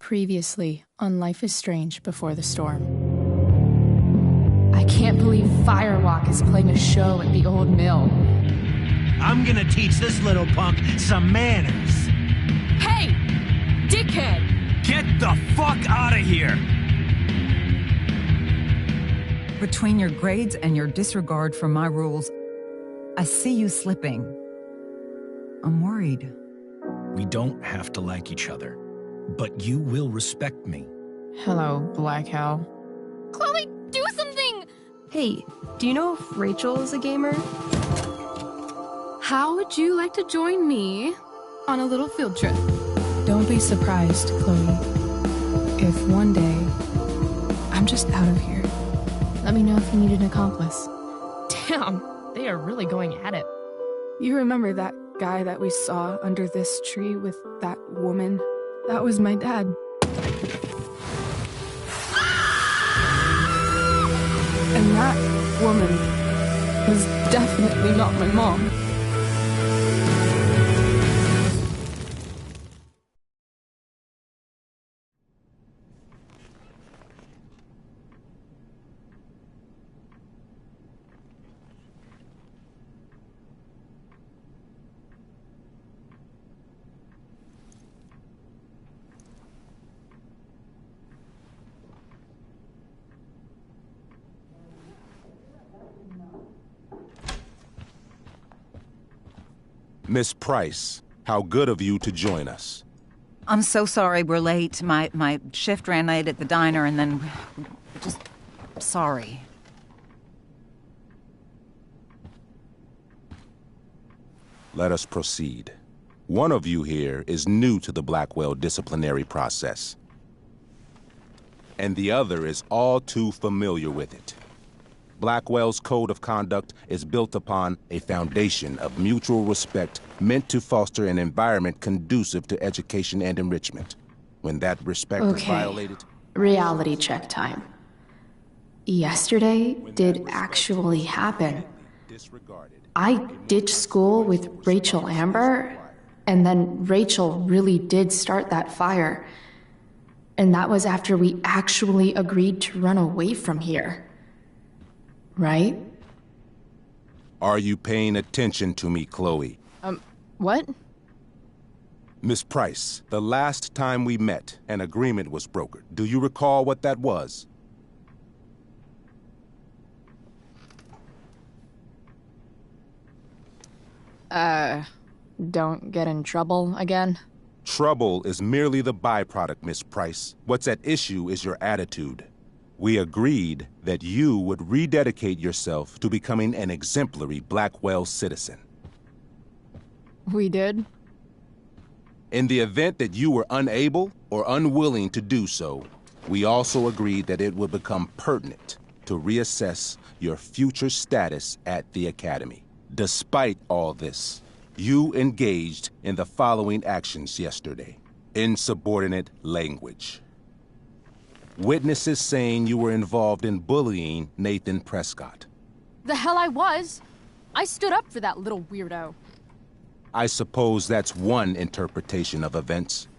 Previously on Life is Strange Before the Storm. I can't believe Firewalk is playing a show at the old mill. I'm gonna teach this little punk some manners. Hey! Dickhead! Get the fuck out of here! Between your grades and your disregard for my rules, I see you slipping. I'm worried. We don't have to like each other, but you will respect me. Hello, Black Hell. Chloe, do something! Hey, do you know if Rachel is a gamer? How would you like to join me on a little field trip? Don't be surprised, Chloe, if one day I'm just out of here. Let me know if you need an accomplice. Damn, they are really going at it. You remember that guy that we saw under this tree with that woman? That was my dad. And that woman was definitely not my mom. Miss Price, how good of you to join us. I'm so sorry we're late. My shift ran late at the diner and then... just... sorry. Let us proceed. One of you here is new to the Blackwell disciplinary process, and the other is all too familiar with it. Blackwell's code of conduct is built upon a foundation of mutual respect meant to foster an environment conducive to education and enrichment. When that respect is violated... Reality check time. Yesterday did actually happen. I ditched school with Rachel Amber, and then Rachel really did start that fire. And that was after we actually agreed to run away from here. Right? Are you paying attention to me, Chloe? What? Miss Price, the last time we met, an agreement was brokered. Do you recall what that was? Don't get in trouble again? Trouble is merely the byproduct, Miss Price. What's at issue is your attitude. We agreed that you would rededicate yourself to becoming an exemplary Blackwell citizen. We did? In the event that you were unable or unwilling to do so, we also agreed that it would become pertinent to reassess your future status at the Academy. Despite all this, you engaged in the following actions yesterday. Insubordinate language. Witnesses saying you were involved in bullying Nathan Prescott. The hell I was! I stood up for that little weirdo. I suppose that's one interpretation of events.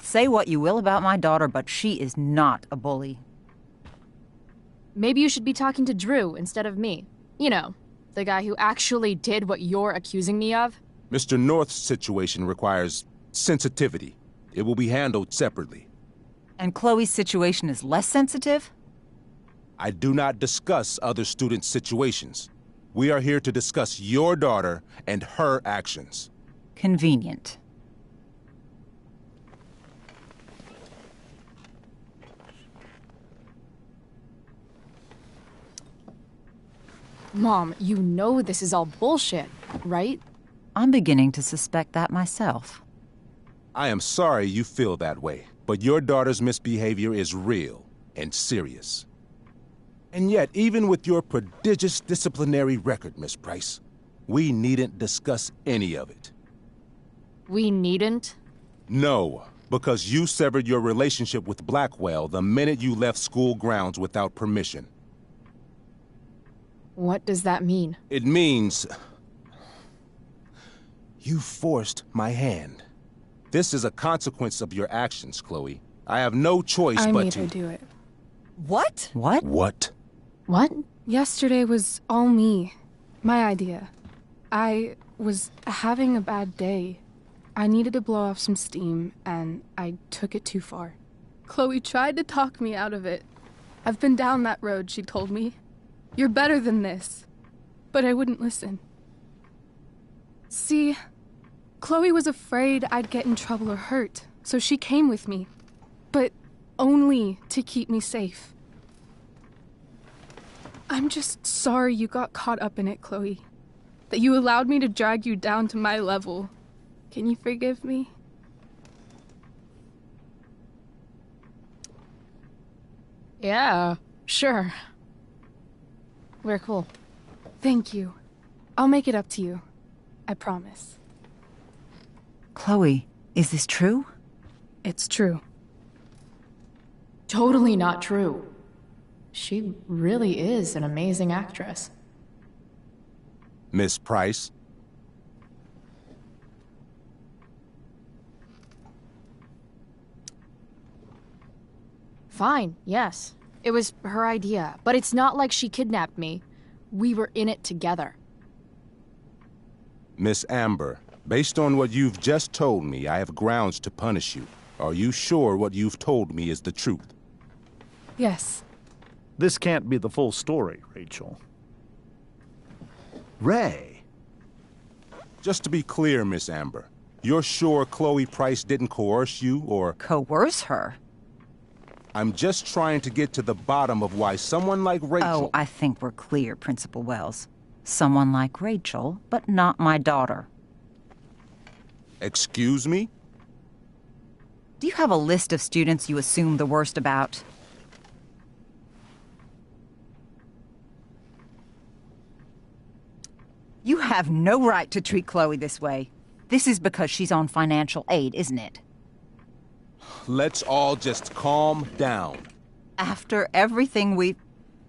Say what you will about my daughter, but she is not a bully. Maybe you should be talking to Drew instead of me. You know, the guy who actually did what you're accusing me of. Mr. North's situation requires sensitivity. It will be handled separately. And Chloe's situation is less sensitive? I do not discuss other students' situations. We are here to discuss your daughter and her actions. Convenient. Mom, you know this is all bullshit, right? I'm beginning to suspect that myself. I am sorry you feel that way, but your daughter's misbehavior is real and serious. And yet, even with your prodigious disciplinary record, Miss Price, we needn't discuss any of it. We needn't? No, because you severed your relationship with Blackwell the minute you left school grounds without permission. What does that mean? It means... you forced my hand. This is a consequence of your actions, Chloe. I have no choice I but made to... her do it. What? What? What? What? Yesterday was all me. My idea. I was having a bad day. I needed to blow off some steam, and I took it too far. Chloe tried to talk me out of it. I've been down that road, she told me. You're better than this. But I wouldn't listen. See, Chloe was afraid I'd get in trouble or hurt, so she came with me. But only to keep me safe. I'm just sorry you got caught up in it, Chloe. That you allowed me to drag you down to my level. Can you forgive me? Yeah, sure. We're cool. Thank you. I'll make it up to you. I promise. Chloe, is this true? It's true. Totally not true. She really is an amazing actress. Miss Price? Fine, yes. It was her idea, but it's not like she kidnapped me. We were in it together. Miss Amber, based on what you've just told me, I have grounds to punish you. Are you sure what you've told me is the truth? Yes. This can't be the full story, Rachel. Ray. Just to be clear, Miss Amber, you're sure Chloe Price didn't coerce you, or... Coerce her? I'm just trying to get to the bottom of why someone like Rachel... Oh, I think we're clear, Principal Wells. Someone like Rachel, but not my daughter. Excuse me? Do you have a list of students you assume the worst about? You have no right to treat Chloe this way. This is because she's on financial aid, isn't it? Let's all just calm down. After everything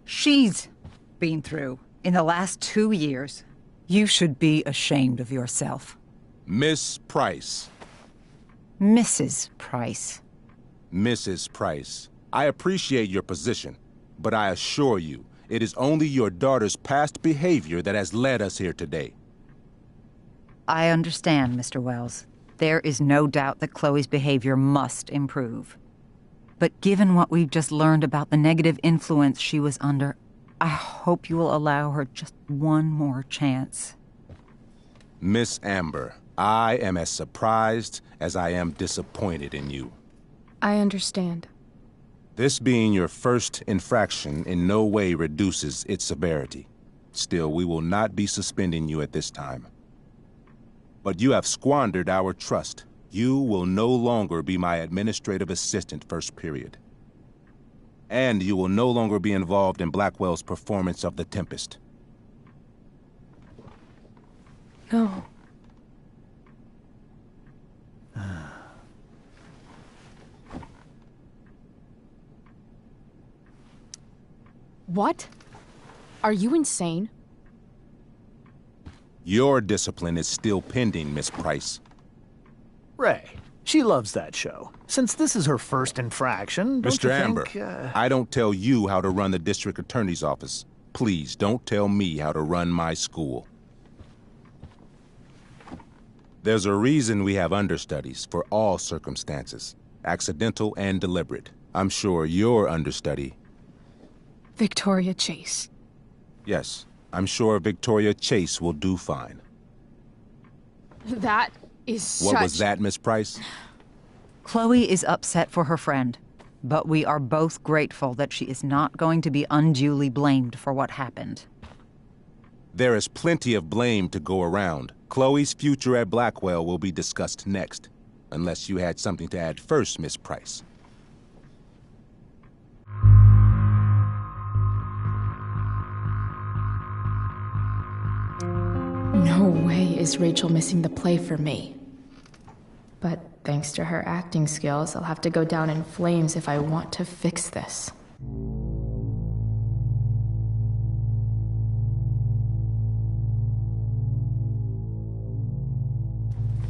she's been through in the last 2 years, you should be ashamed of yourself. Miss Price. Mrs. Price. Mrs. Price, I appreciate your position, but I assure you, it is only your daughter's past behavior that has led us here today. I understand, Mr. Wells. There is no doubt that Chloe's behavior must improve. But given what we've just learned about the negative influence she was under, I hope you will allow her just one more chance. Miss Amber, I am as surprised as I am disappointed in you. I understand. This being your first infraction in no way reduces its severity. Still, we will not be suspending you at this time. But you have squandered our trust. You will no longer be my administrative assistant first period. And you will no longer be involved in Blackwell's performance of The Tempest. No. What? Are you insane? Your discipline is still pending, Miss Price. Ray. She loves that show. Since this is her first infraction, don't Mr. you Amber, think, I don't tell you how to run the district attorney's office. Please don't tell me how to run my school. There's a reason we have understudies for all circumstances, accidental and deliberate. I'm sure your understudy... Victoria Chase. Yes, I'm sure Victoria Chase will do fine. That is such... What was that, Miss Price? Chloe is upset for her friend, but we are both grateful that she is not going to be unduly blamed for what happened. There is plenty of blame to go around. Chloe's future at Blackwell will be discussed next. Unless you had something to add first, Miss Price. No way is Rachel missing the play for me. But thanks to her acting skills, I'll have to go down in flames if I want to fix this.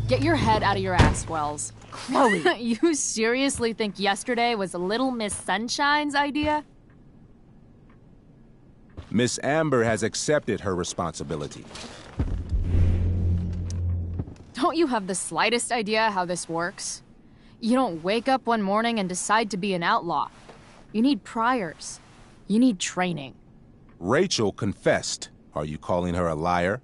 Get your head out of your ass, Wells. Chloe! You seriously think yesterday was Little Miss Sunshine's idea? Miss Amber has accepted her responsibility. Don't you have the slightest idea how this works? You don't wake up one morning and decide to be an outlaw. You need priors. You need training. Rachel confessed. Are you calling her a liar?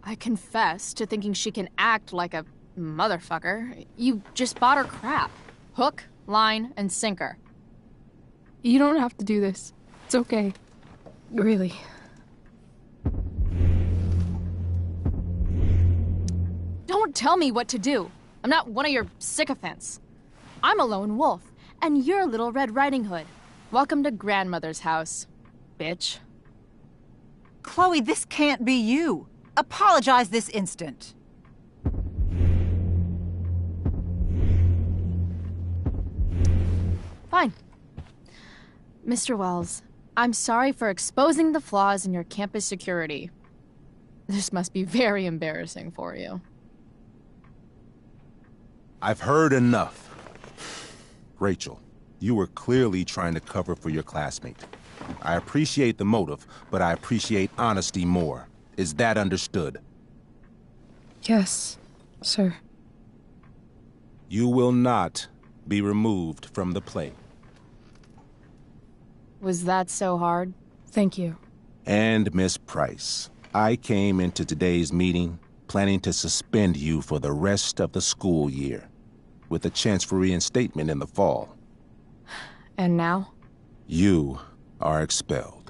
I confess to thinking she can act like a motherfucker. You just bought her crap. Hook, line, and sinker. You don't have to do this. It's okay. Really. Don't tell me what to do. I'm not one of your sycophants. I'm a lone wolf, and you're Little Red Riding Hood. Welcome to grandmother's house, bitch. Chloe, this can't be you. Apologize this instant. Fine. Mr. Wells, I'm sorry for exposing the flaws in your campus security. This must be very embarrassing for you. I've heard enough. Rachel, you were clearly trying to cover for your classmate. I appreciate the motive, but I appreciate honesty more. Is that understood? Yes, sir. You will not be removed from the play. Was that so hard? Thank you. And Miss Price, I came into today's meeting planning to suspend you for the rest of the school year, with a chance for reinstatement in the fall. And now? You are expelled.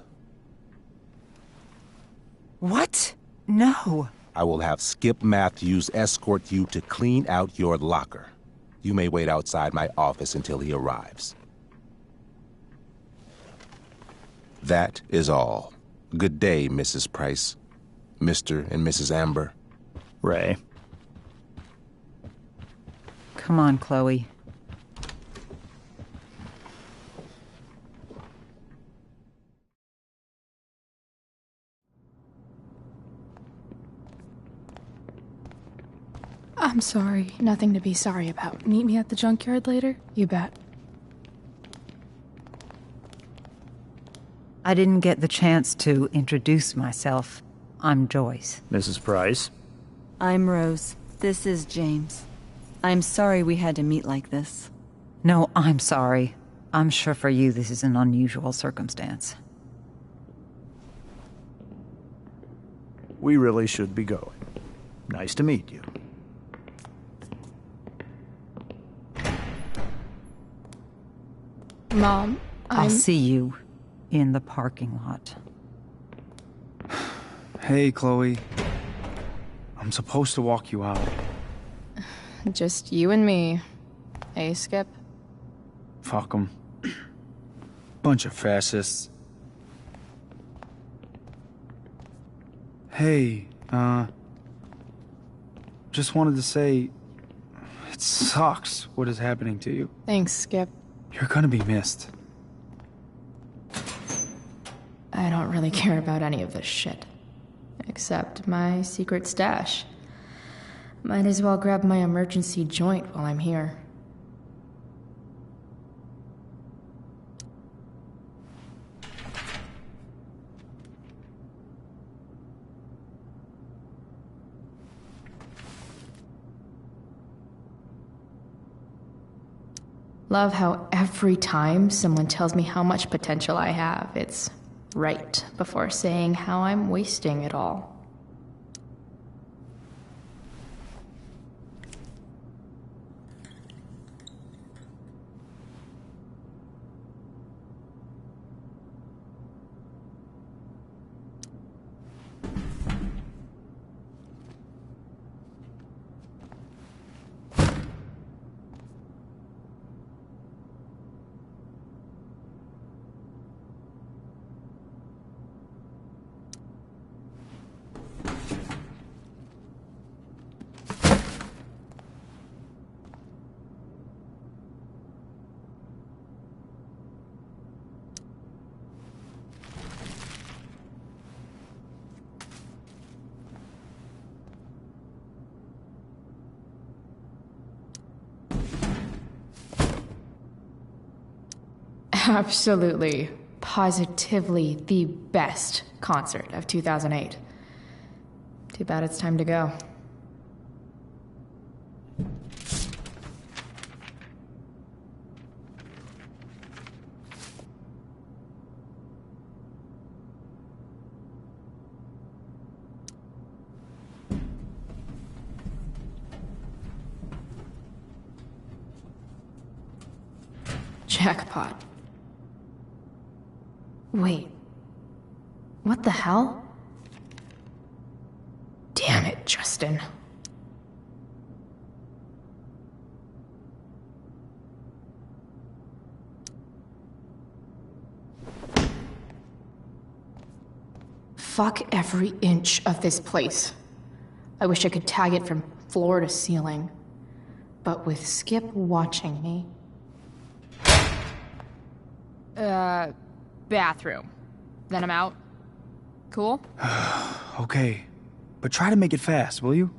What? No. I will have Skip Matthews escort you to clean out your locker. You may wait outside my office until he arrives. That is all. Good day, Mrs. Price. Mr. and Mrs. Amber. Ray. Come on, Chloe. I'm sorry. Nothing to be sorry about. Meet me at the junkyard later? You bet. I didn't get the chance to introduce myself. I'm Joyce. Mrs. Price. I'm Rose. This is James. I'm sorry we had to meet like this. No, I'm sorry. I'm sure for you this is an unusual circumstance. We really should be going. Nice to meet you. Mom, I'll see you in the parking lot. Hey, Chloe. I'm supposed to walk you out. Just you and me. Hey, Skip? Fuck 'em. Bunch of fascists. Hey, just wanted to say, it sucks what is happening to you. Thanks, Skip. You're gonna be missed. I don't really care about any of this shit. Except my secret stash. Might as well grab my emergency joint while I'm here. Love how every time someone tells me how much potential I have, it's right before saying how I'm wasting it all. Absolutely, positively the best concert of 2008. Too bad it's time to go. Jackpot. Wait. What the hell? Damn it, Justin. Fuck every inch of this place. I wish I could tag it from floor to ceiling. But with Skip watching me... Bathroom. Then I'm out. Cool? Okay, but try to make it fast, will you?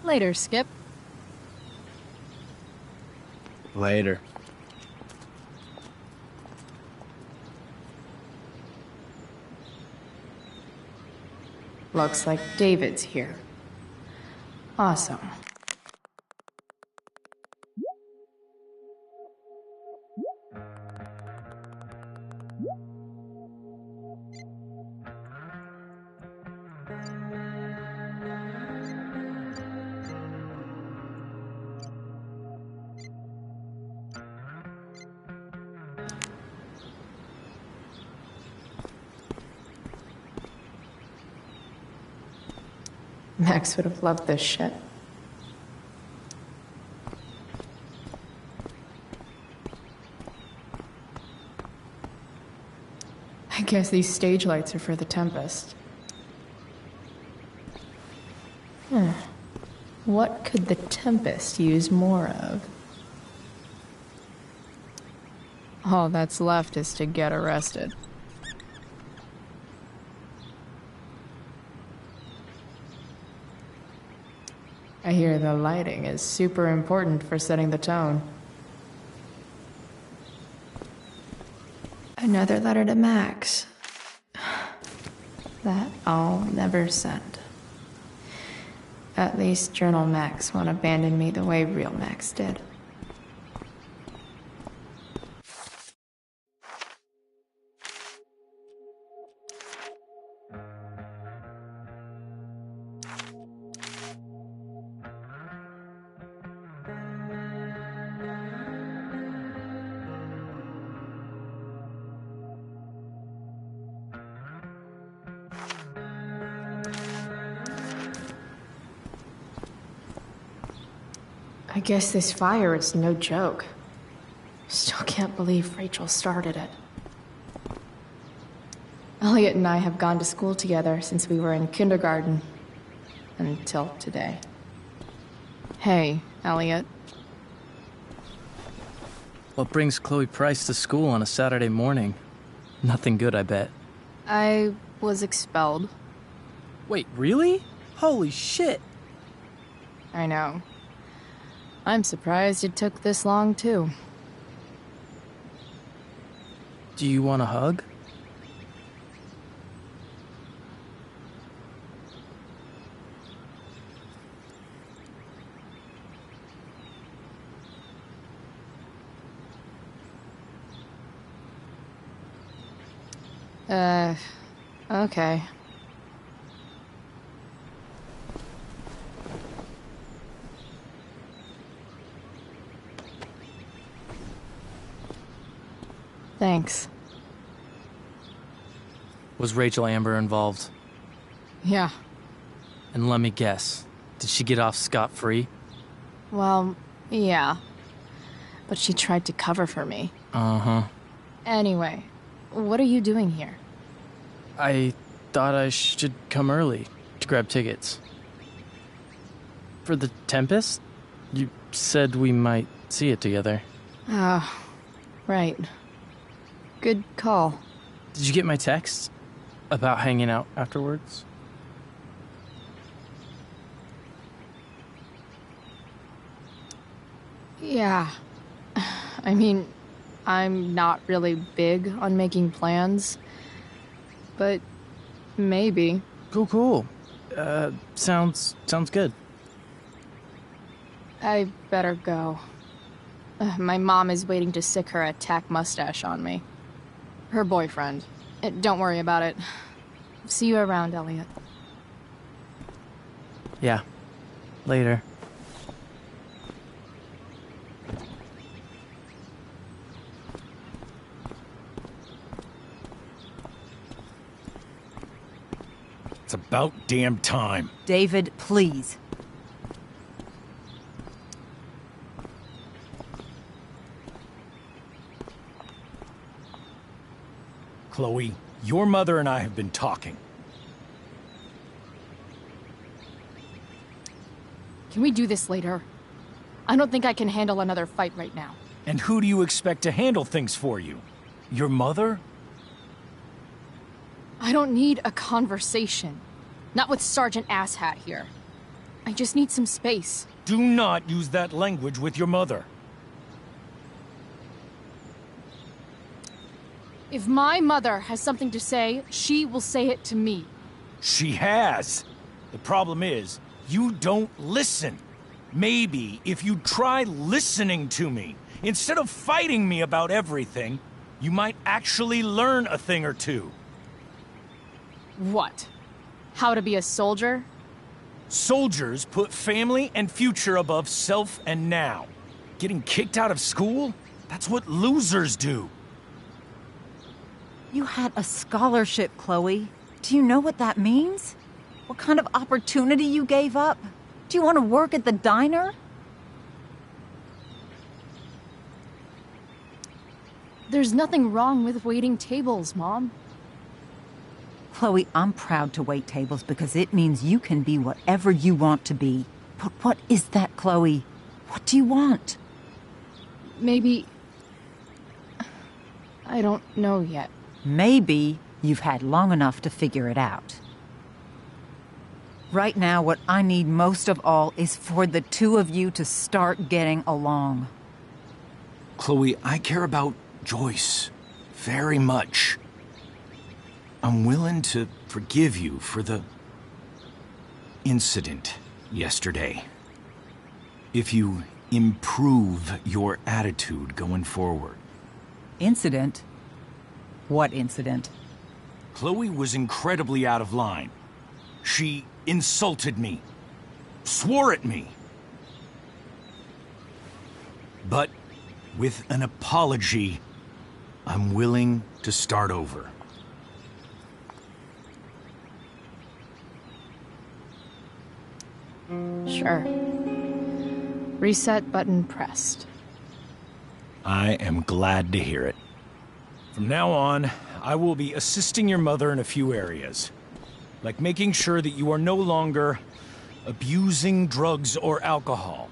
Later, Skip. Later. Looks like David's here. Awesome. Max would have loved this shit. I guess these stage lights are for the Tempest. What could the Tempest use more of? All that's left is to get arrested. I hear the lighting is super important for setting the tone. Another letter to Max. That I'll never send. At least Journal Max won't abandon me the way real Max did. I guess this fire is no joke. Still can't believe Rachel started it. Elliot and I have gone to school together since we were in kindergarten. Until today. Hey, Elliot. What brings Chloe Price to school on a Saturday morning? Nothing good, I bet. I was expelled. Wait, really? Holy shit! I know. I'm surprised it took this long, too. Do you want a hug? Okay. Thanks. Was Rachel Amber involved? Yeah. And let me guess, did she get off scot-free? Well, yeah. But she tried to cover for me. Uh-huh. Anyway, what are you doing here? I thought I should come early to grab tickets. For the Tempest? You said we might see it together. Oh, right. Good call. Did you get my text about hanging out afterwards? Yeah. I mean, I'm not really big on making plans, but maybe. Cool. Sounds good. I better go. My mom is waiting to sick her attack mustache on me. Her boyfriend. Don't worry about it. See you around, Elliot. Yeah. Later. It's about damn time. David, please. Chloe, your mother and I have been talking. Can we do this later? I don't think I can handle another fight right now. And who do you expect to handle things for you? Your mother? I don't need a conversation. Not with Sergeant Asshat here. I just need some space. Do not use that language with your mother. If my mother has something to say, she will say it to me. She has. The problem is, you don't listen. Maybe if you try listening to me, instead of fighting me about everything, you might actually learn a thing or two. What? How to be a soldier? Soldiers put family and future above self and now. Getting kicked out of school? That's what losers do. You had a scholarship, Chloe. Do you know what that means? What kind of opportunity you gave up? Do you want to work at the diner? There's nothing wrong with waiting tables, Mom. Chloe, I'm proud to wait tables because it means you can be whatever you want to be. But what is that, Chloe? What do you want? Maybe... I don't know yet. Maybe you've had long enough to figure it out. Right now, what I need most of all is for the two of you to start getting along. Chloe, I care about Joyce very much. I'm willing to forgive you for the incident. yesterday. If you improve your attitude going forward. Incident? What incident? Chloe was incredibly out of line. She insulted me, swore at me. But with an apology, I'm willing to start over. Sure. Reset button pressed. I am glad to hear it. From now on, I will be assisting your mother in a few areas. Like making sure that you are no longer abusing drugs or alcohol.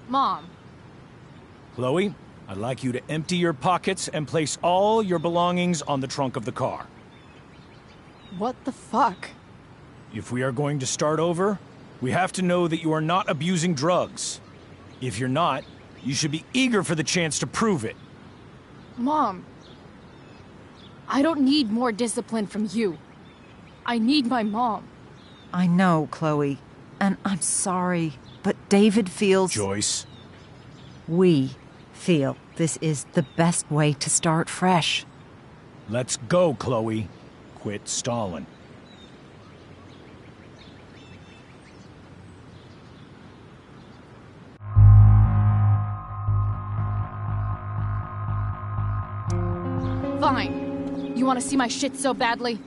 Mom. Chloe, I'd like you to empty your pockets and place all your belongings on the trunk of the car. What the fuck? If we are going to start over, we have to know that you are not abusing drugs. If you're not, you should be eager for the chance to prove it. Mom. I don't need more discipline from you. I need my mom. I know, Chloe, and I'm sorry, but David feels... Joyce. We feel this is the best way to start fresh. Let's go, Chloe. Quit stalling. Fine. You want to see my shit so badly?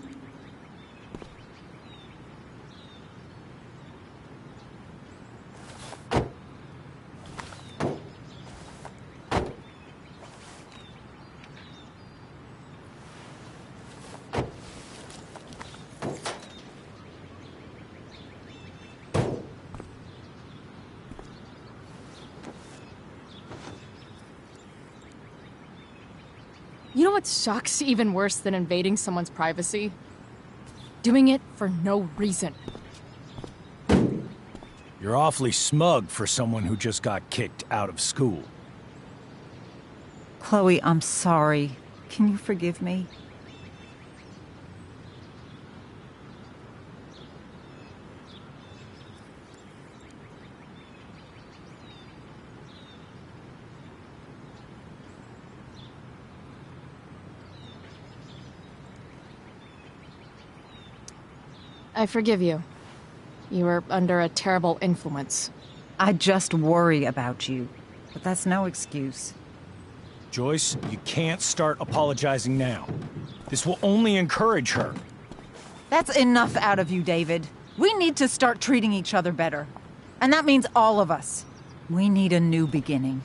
You know what sucks even worse than invading someone's privacy? Doing it for no reason. You're awfully smug for someone who just got kicked out of school. Chloe, I'm sorry. Can you forgive me? I forgive you. You were under a terrible influence. I just worry about you, but that's no excuse. Joyce, you can't start apologizing now. This will only encourage her. That's enough out of you, David. We need to start treating each other better. And that means all of us. We need a new beginning.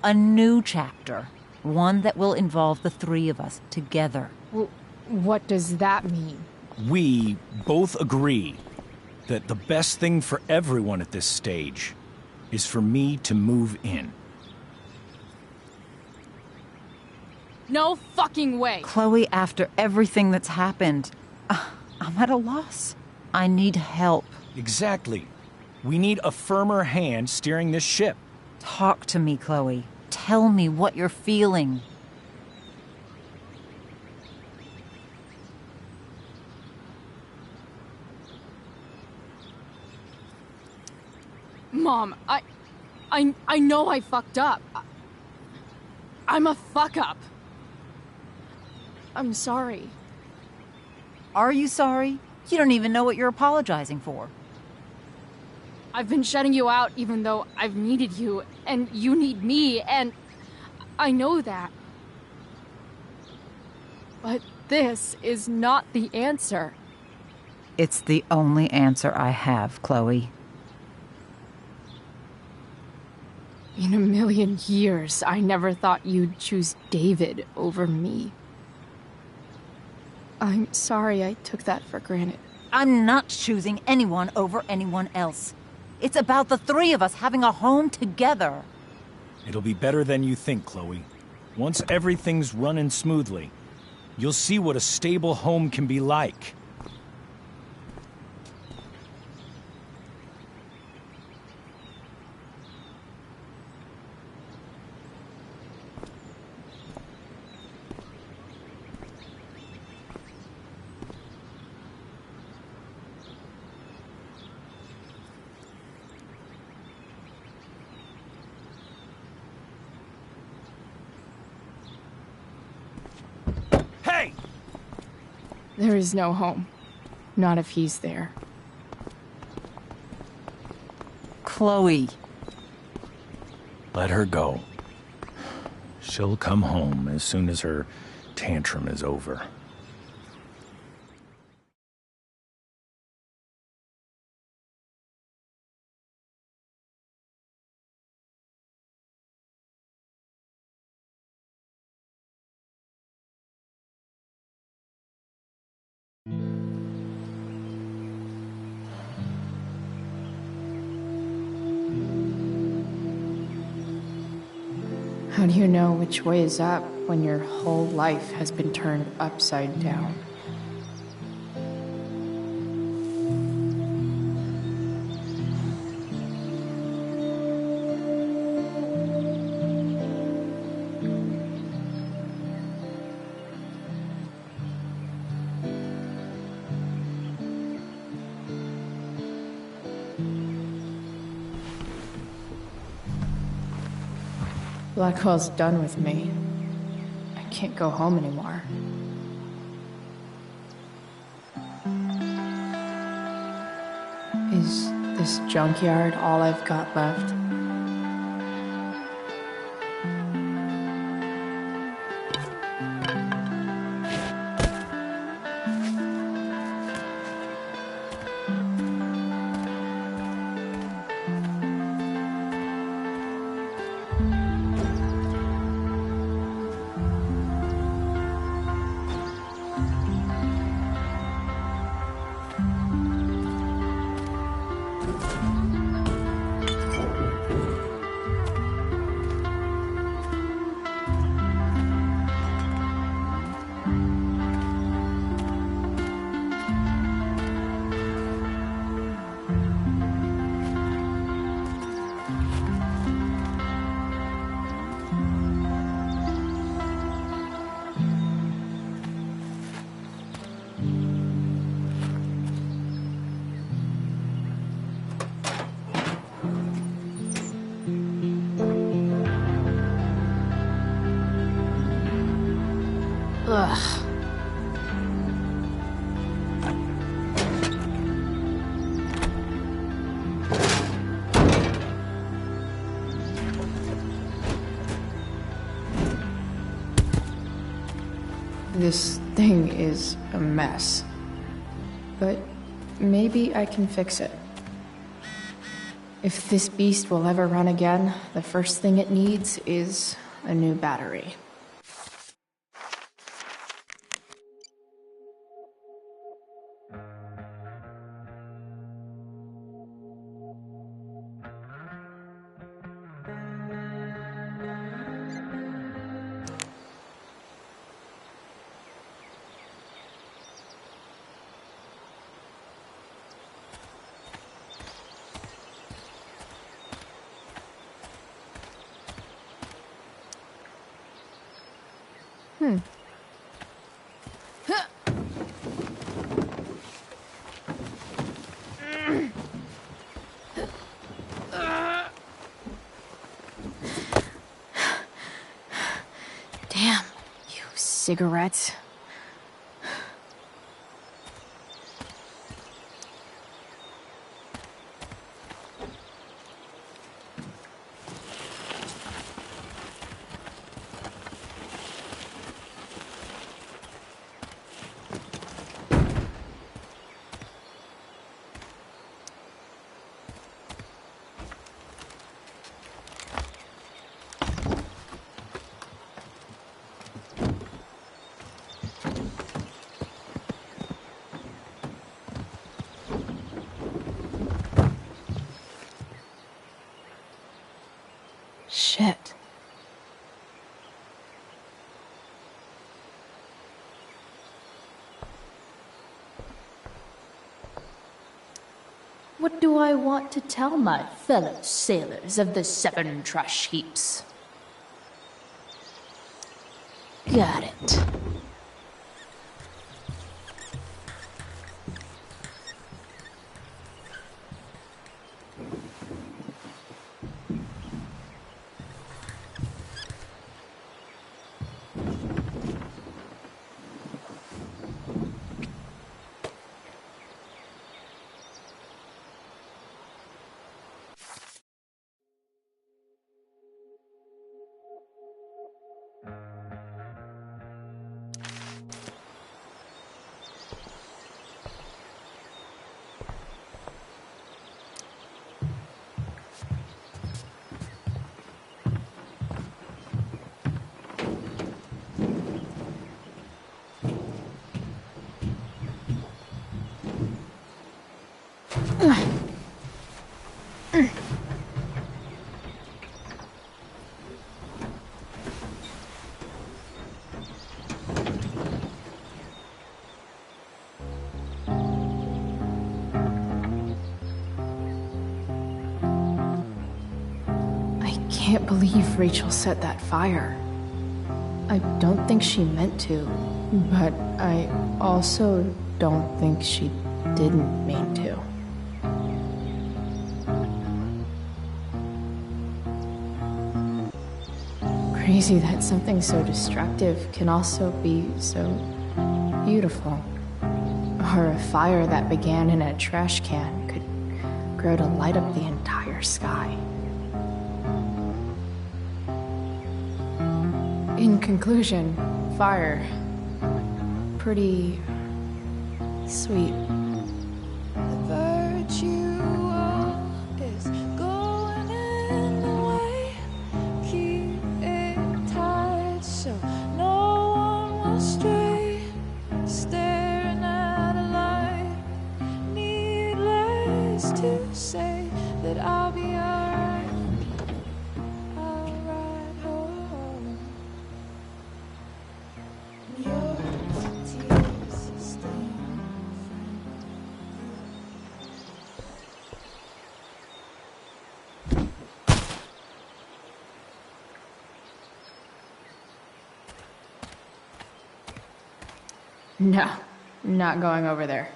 A new chapter. One that will involve the three of us together. What does that mean? We both agree that the best thing for everyone at this stage is for me to move in. No fucking way! Chloe, after everything that's happened, I'm at a loss. I need help. Exactly. We need a firmer hand steering this ship. Talk to me, Chloe. Tell me what you're feeling. Mom, I know I fucked up. I'm a fuck-up. I'm sorry. Are you sorry? You don't even know what you're apologizing for. I've been shutting you out even though I've needed you, and you need me, and I know that. But this is not the answer. It's the only answer I have, Chloe. In a million years, I never thought you'd choose David over me. I'm sorry I took that for granted. I'm not choosing anyone over anyone else. It's about the three of us having a home together. It'll be better than you think, Chloe. Once everything's running smoothly, you'll see what a stable home can be like. There is no home. Not if he's there. Chloe. Let her go. She'll come home as soon as her tantrum is over. How do you know which way is up when your whole life has been turned upside down? Blackwell's done with me. I can't go home anymore. Is this junkyard all I've got left? Ugh. This thing is a mess. But maybe I can fix it. If this beast will ever run again, the first thing it needs is a new battery. Damn, you cigarettes. Shit. What do I want to tell my fellow sailors of the 7 trash heaps? Got it. can't believe Rachel set that fire. I don't think she meant to, but I also don't think she didn't mean to. Crazy that something so destructive can also be so beautiful. Or a fire that began in a trash can could grow to light up the entire sky. In conclusion, fire. Pretty sweet. No, not going over there.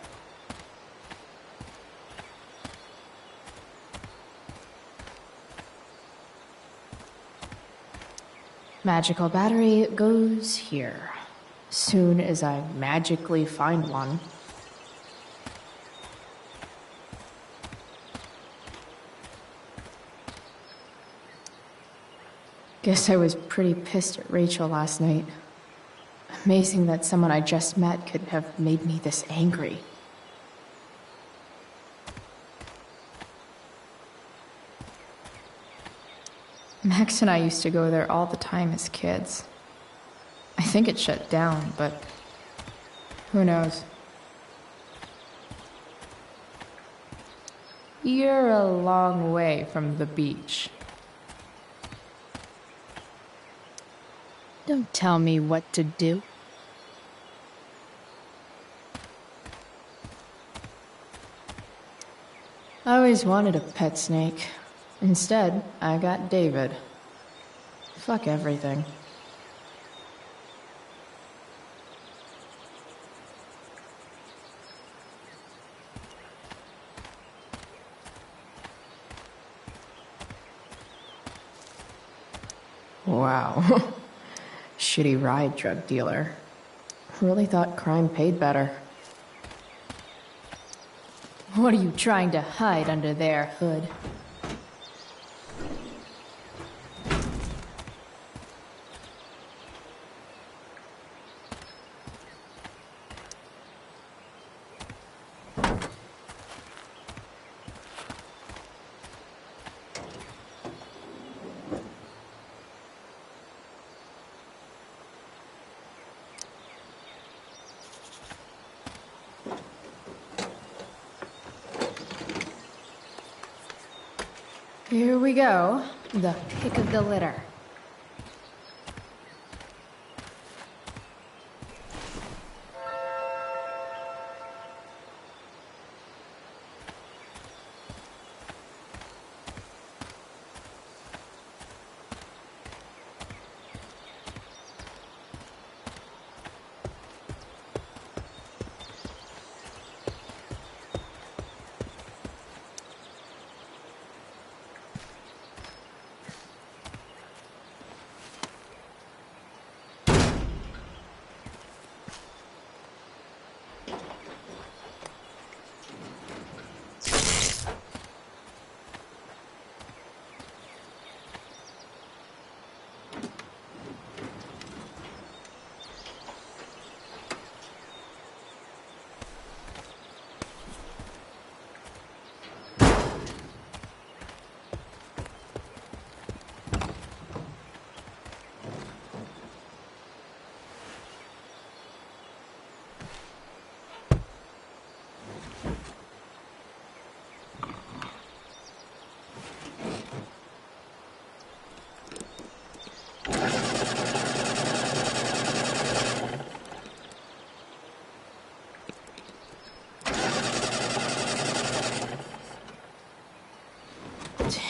Magical battery goes here. Soon as I magically find one. Guess I was pretty pissed at Rachel last night. Amazing that someone I just met could have made me this angry. Max and I used to go there all the time as kids. I think it shut down, but who knows? You're a long way from the beach. Don't tell me what to do. I always wanted a pet snake. Instead, I got David. Fuck everything. Wow. Shitty ride, drug dealer. Really thought crime paid better. What are you trying to hide under there, Hood? Here we go, the pick of the litter.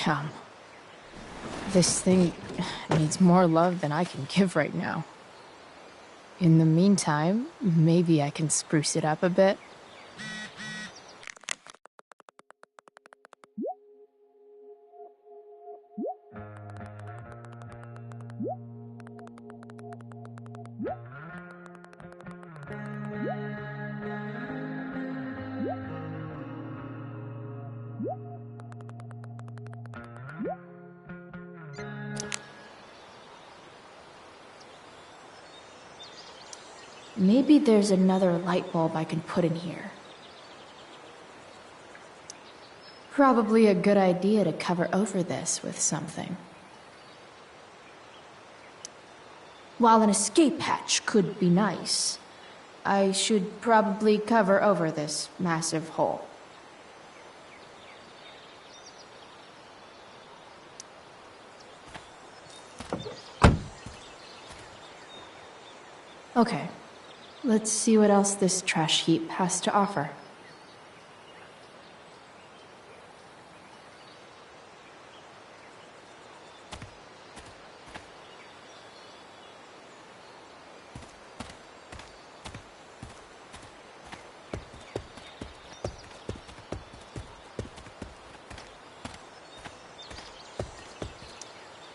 Damn. This thing needs more love than I can give right now. In the meantime, maybe I can spruce it up a bit. Maybe there's another light bulb I can put in here. Probably a good idea to cover over this with something. While an escape hatch could be nice, I should probably cover over this massive hole. Okay. Let's see what else this trash heap has to offer.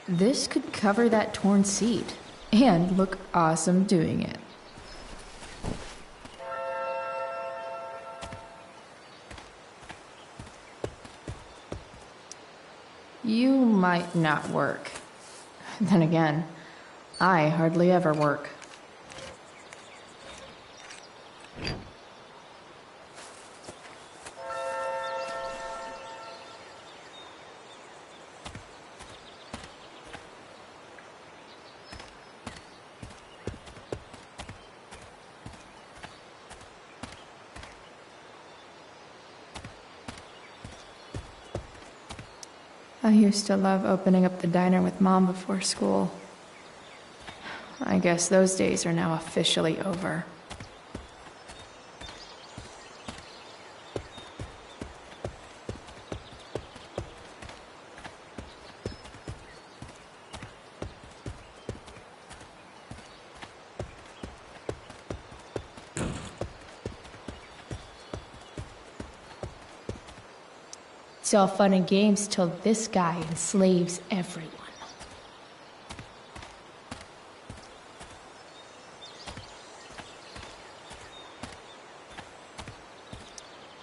This could cover that torn seat and look awesome doing it. You might not work. Then again, I hardly ever work. I used to love opening up the diner with Mom before school. I guess those days are now officially over. It's all fun and games till this guy enslaves everyone.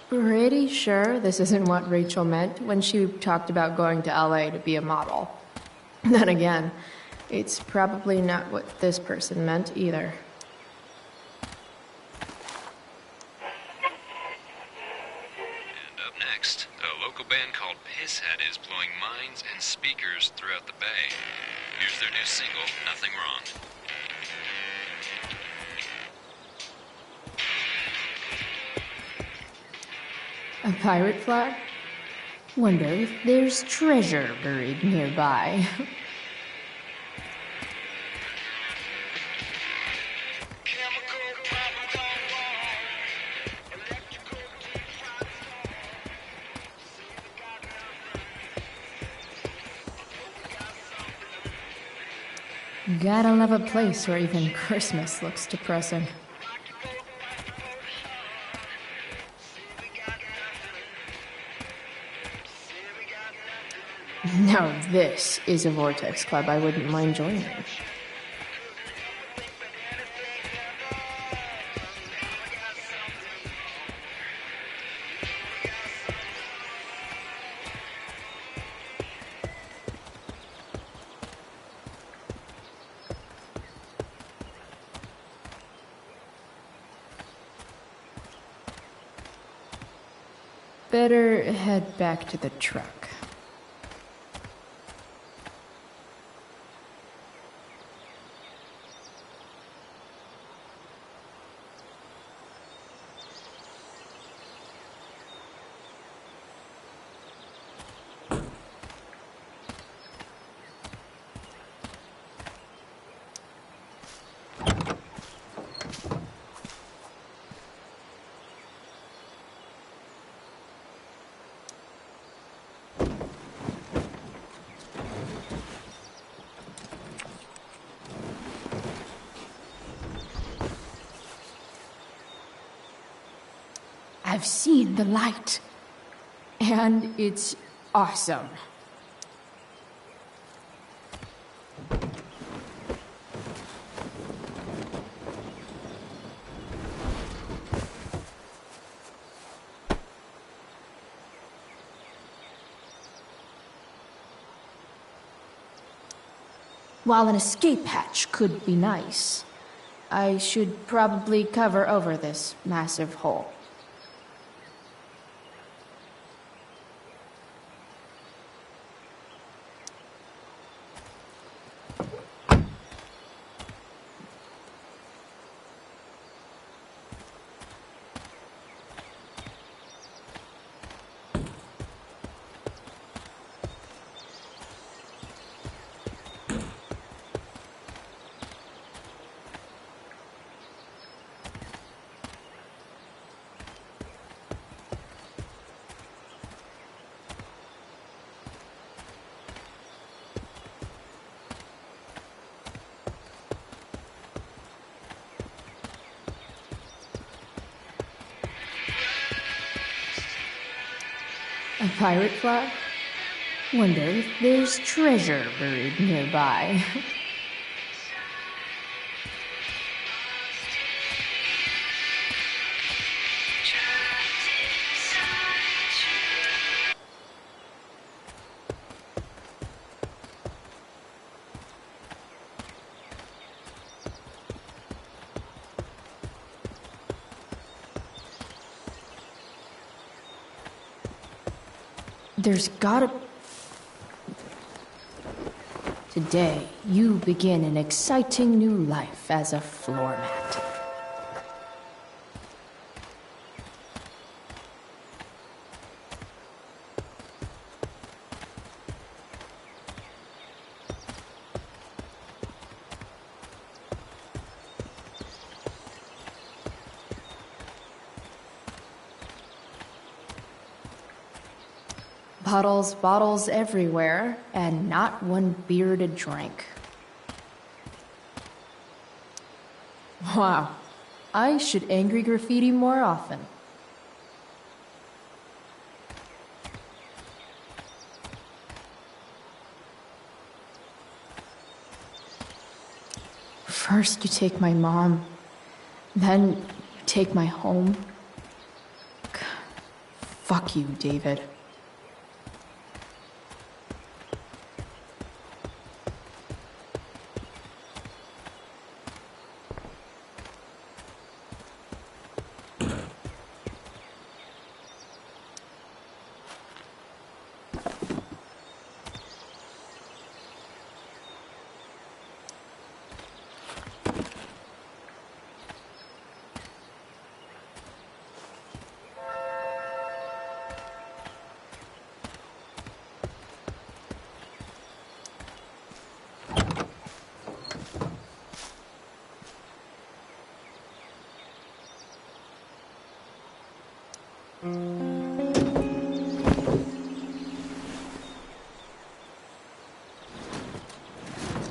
Pretty sure this isn't what Rachel meant when she talked about going to LA to be a model. Then again, it's probably not what this person meant either. Next, a local band called Pisshead is blowing minds and speakers throughout the Bay. Here's their new single, Nothing Wrong. A pirate flag? Wonder if there's treasure buried nearby. Gotta love a place where even Christmas looks depressing. Now this is a Vortex Club I wouldn't mind joining. Better head back to the truck. I've seen the light. And it's awesome. While an escape hatch could be nice, I should probably cover over this massive hole. A pirate flag? Wonder if there's treasure buried nearby. There's gotta... Today, you begin an exciting new life as a floor mat. Bottles everywhere, and not one beer to drink. Wow, I should angry graffiti more often. First you take my mom, then you take my home. Fuck you, David.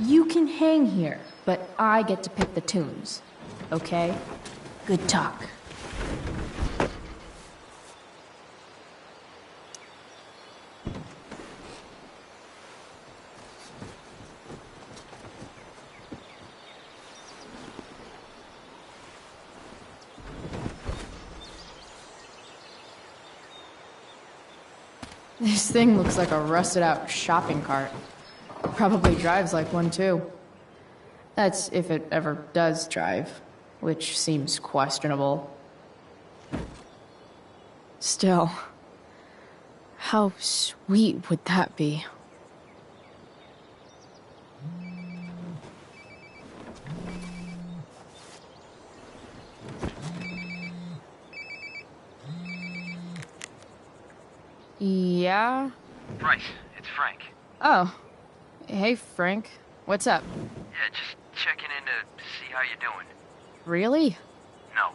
You can hang here, but I get to pick the tunes. Okay? Good talk. This thing looks like a rusted out shopping cart. Probably drives like one too. That's if it ever does drive, which seems questionable. Still, how sweet would that be? Yeah? Bryce, it's Frank. Oh. Hey, Frank. What's up? Yeah, just checking in to see how you're doing. Really? No.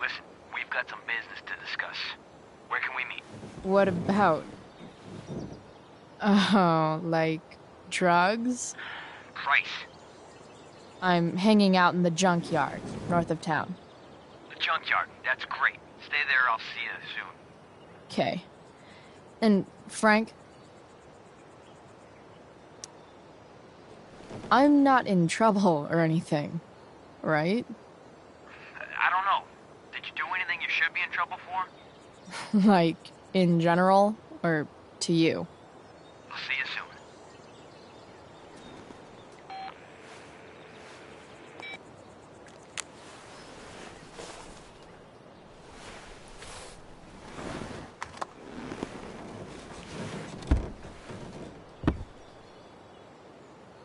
Listen, we've got some business to discuss. Where can we meet? What about? Oh, like drugs? Price. I'm hanging out in the junkyard, north of town. The junkyard, that's great. Stay stay there. I'll see you soon. Okay. And Frank, I'm not in trouble or anything, right? I don't know. Did you do anything you should be in trouble for? Like, in general, or to you? I'll see you soon.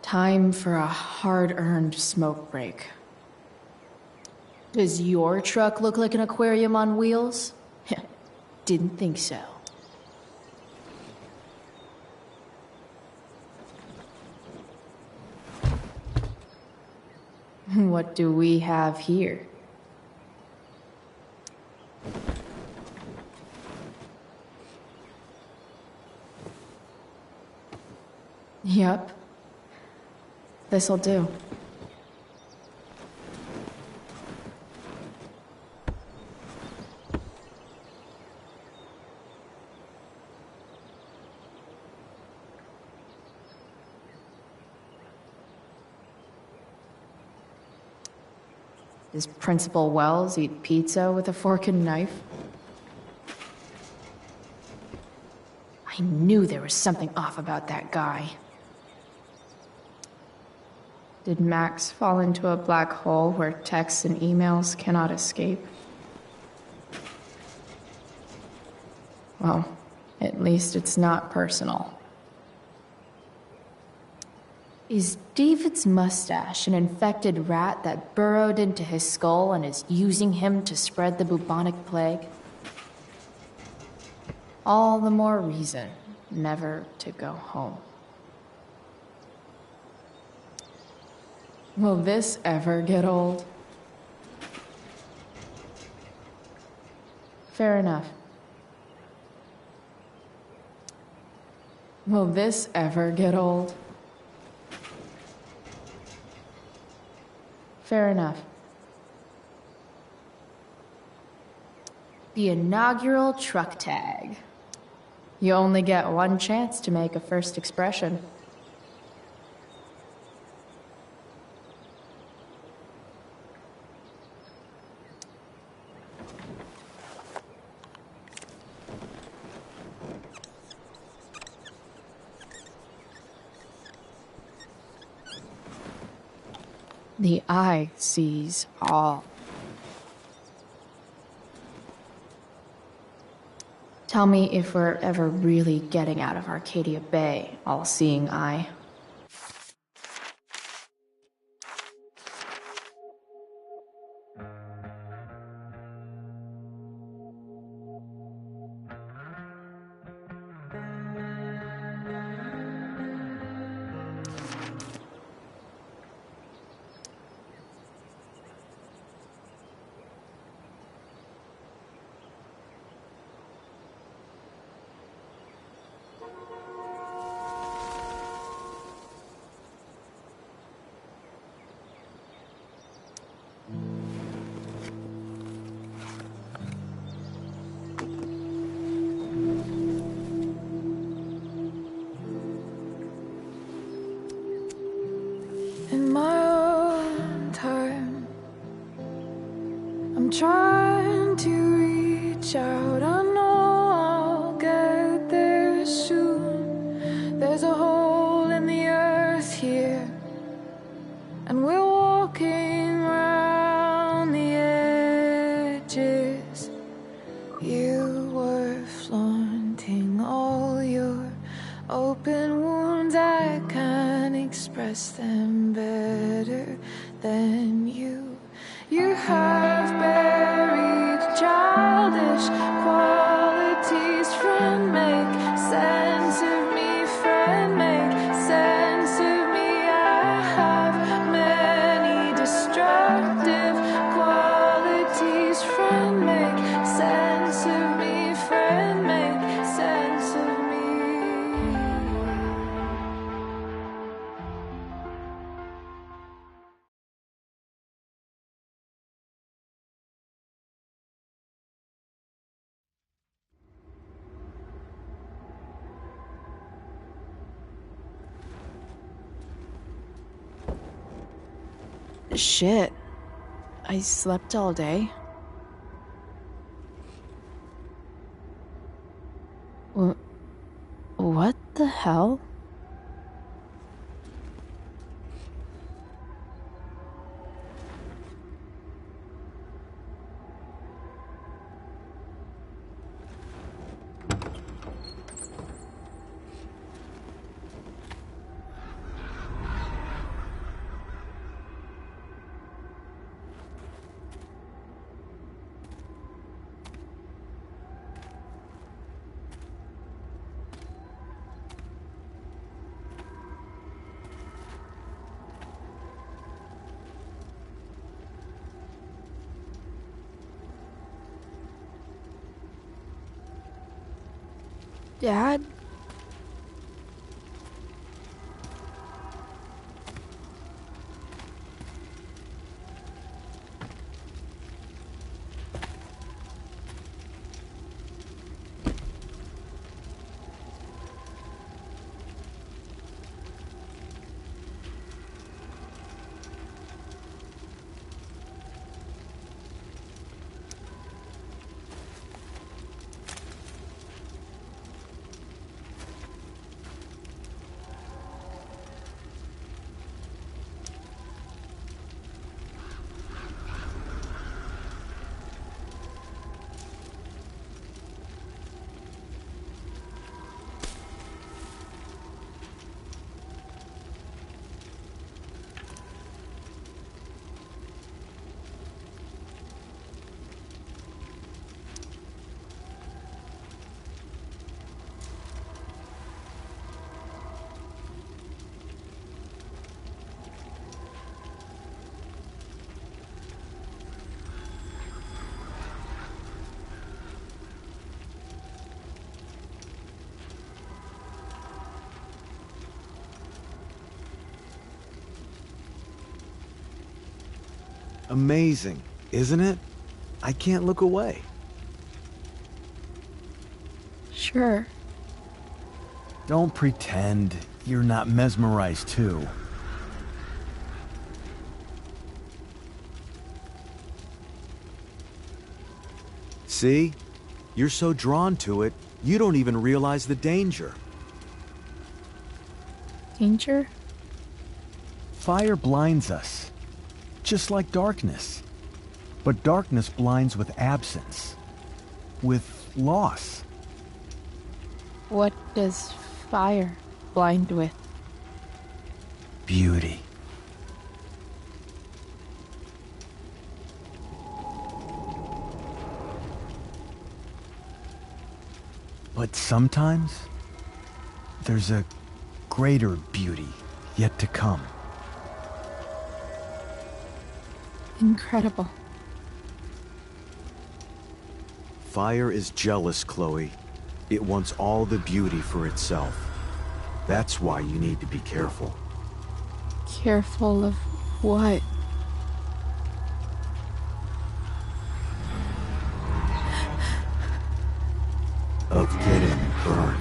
Time for a hard-earned smoke break. Does your truck look like an aquarium on wheels? Didn't think so. What do we have here? Yep. This'll do. Does Principal Wells eat pizza with a fork and knife? I knew there was something off about that guy. Did Max fall into a black hole where texts and emails cannot escape? Well, at least it's not personal. Is David's mustache an infected rat that burrowed into his skull and is using him to spread the bubonic plague? All the more reason never to go home. Will this ever get old? Fair enough. Will this ever get old? Fair enough. The inaugural truck tag. You only get one chance to make a first expression. The eye sees all. Tell me if we're ever really getting out of Arcadia Bay, all-seeing eye. In my own time, I'm trying to reach out. I know I'll get there soon. There's a hole in the earth here, and we're walking around the edges. You were flaunting all your open wounds. I can't express them better than you. You have buried childish qualities. Friend, make sense of me. Friend, make sense of me. I have many destructive qualities. Friend, make sense of me. Friend, make sense of me. Shit. I slept all day. What the hell? Dad? Amazing, isn't it? I can't look away. Sure. Don't pretend you're not mesmerized too. See? You're so drawn to it, you don't even realize the danger. Danger? Fire blinds us, just like darkness. But darkness blinds with absence, with loss. What does fire blind with? Beauty. But sometimes, there's a greater beauty yet to come. Incredible. Fire is jealous, Chloe. It wants all the beauty for itself. That's why you need to be careful. Careful of what? Of getting burned.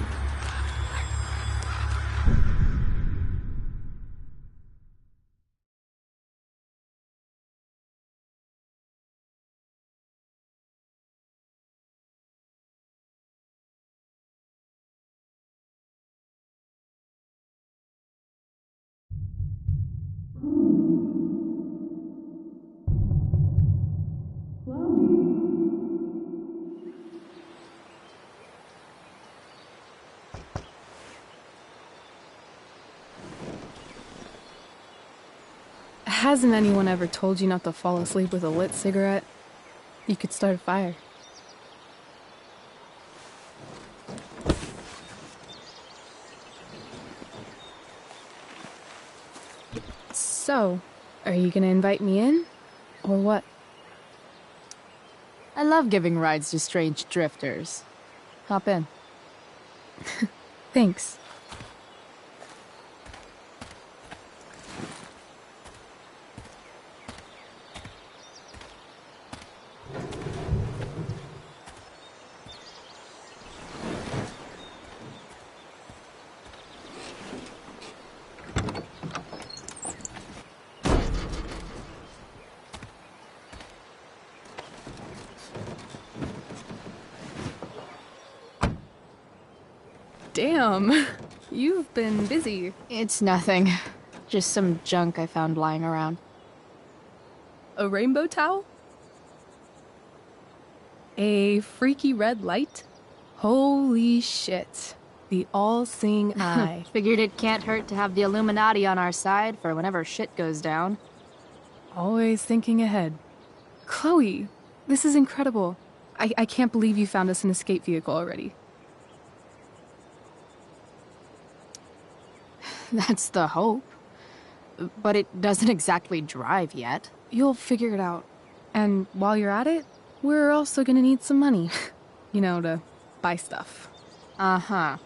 Hasn't anyone ever told you not to fall asleep with a lit cigarette? You could start a fire. So, are you gonna invite me in? Or what? I love giving rides to strange drifters. Hop in. Thanks. Damn. You've been busy. It's nothing. Just some junk I found lying around. A rainbow towel? A freaky red light? Holy shit. The all-seeing eye. Figured it can't hurt to have the Illuminati on our side for whenever shit goes down. Always thinking ahead. Chloe, this is incredible. I can't believe you found us an escape vehicle already. That's the hope. But it doesn't exactly drive yet. You'll figure it out. And while you're at it, we're also gonna need some money. You know, to buy stuff. Uh-huh.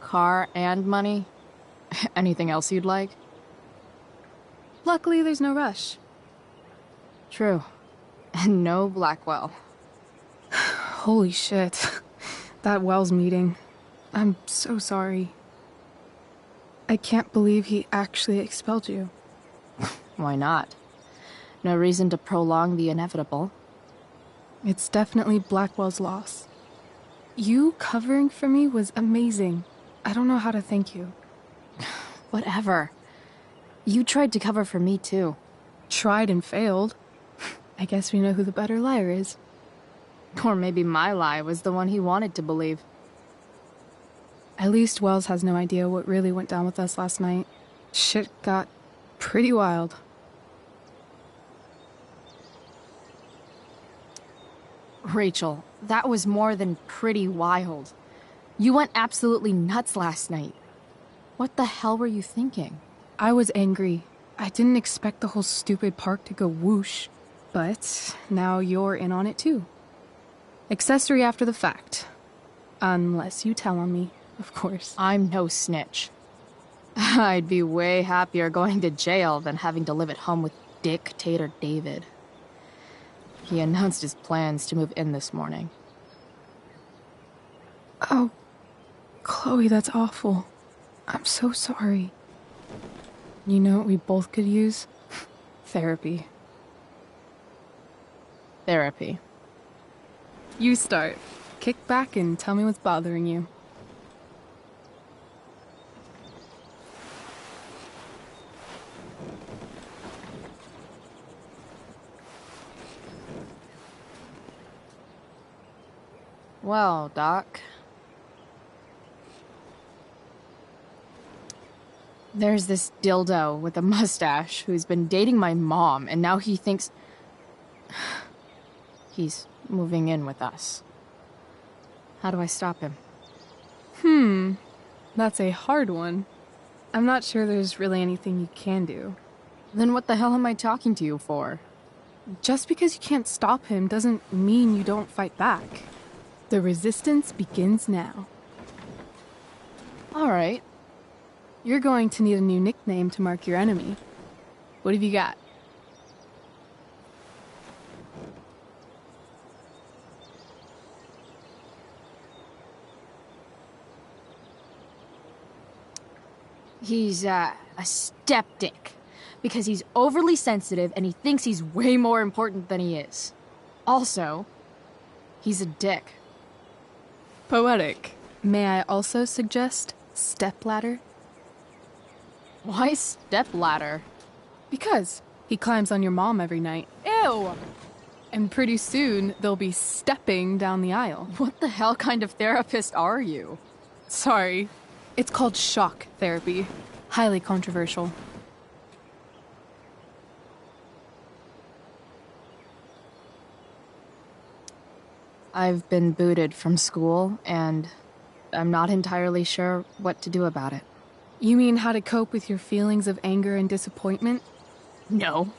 Car and money? Anything else you'd like? Luckily, there's no rush. True. And no Blackwell. Holy shit. That Wells meeting. I'm so sorry. I can't believe he actually expelled you. Why not? No reason to prolong the inevitable. It's definitely Blackwell's loss. You covering for me was amazing. I don't know how to thank you. Whatever. You tried to cover for me, too. Tried and failed. I guess we know who the better liar is. Or maybe my lie was the one he wanted to believe. At least Wells has no idea what really went down with us last night. Shit got pretty wild. Rachel, that was more than pretty wild. You went absolutely nuts last night. What the hell were you thinking? I was angry. I didn't expect the whole stupid park to go whoosh. But now you're in on it too. Accessory after the fact. Unless you tell on me, of course. I'm no snitch. I'd be way happier going to jail than having to live at home with Dictator David. He announced his plans to move in this morning. Oh, Chloe, that's awful. I'm so sorry. You know what we both could use? Therapy. Therapy. You start. Kick back and tell me what's bothering you. Well, Doc. There's this dildo with a mustache who's been dating my mom, and now he thinks he's moving in with us. How do I stop him? That's a hard one. I'm not sure there's really anything you can do. Then what the hell am I talking to you for? Just because you can't stop him doesn't mean you don't fight back. The resistance begins now. All right. You're going to need a new nickname to mark your enemy. What have you got? He's, a skeptic. Because he's overly sensitive and he thinks he's way more important than he is. Also, he's a dick. Poetic. May I also suggest stepladder? Why stepladder? Because he climbs on your mom every night. Ew! And pretty soon, they'll be stepping down the aisle. What the hell kind of therapist are you? Sorry. It's called shock therapy. Highly controversial. I've been booted from school, and I'm not entirely sure what to do about it. You mean how to cope with your feelings of anger and disappointment? No.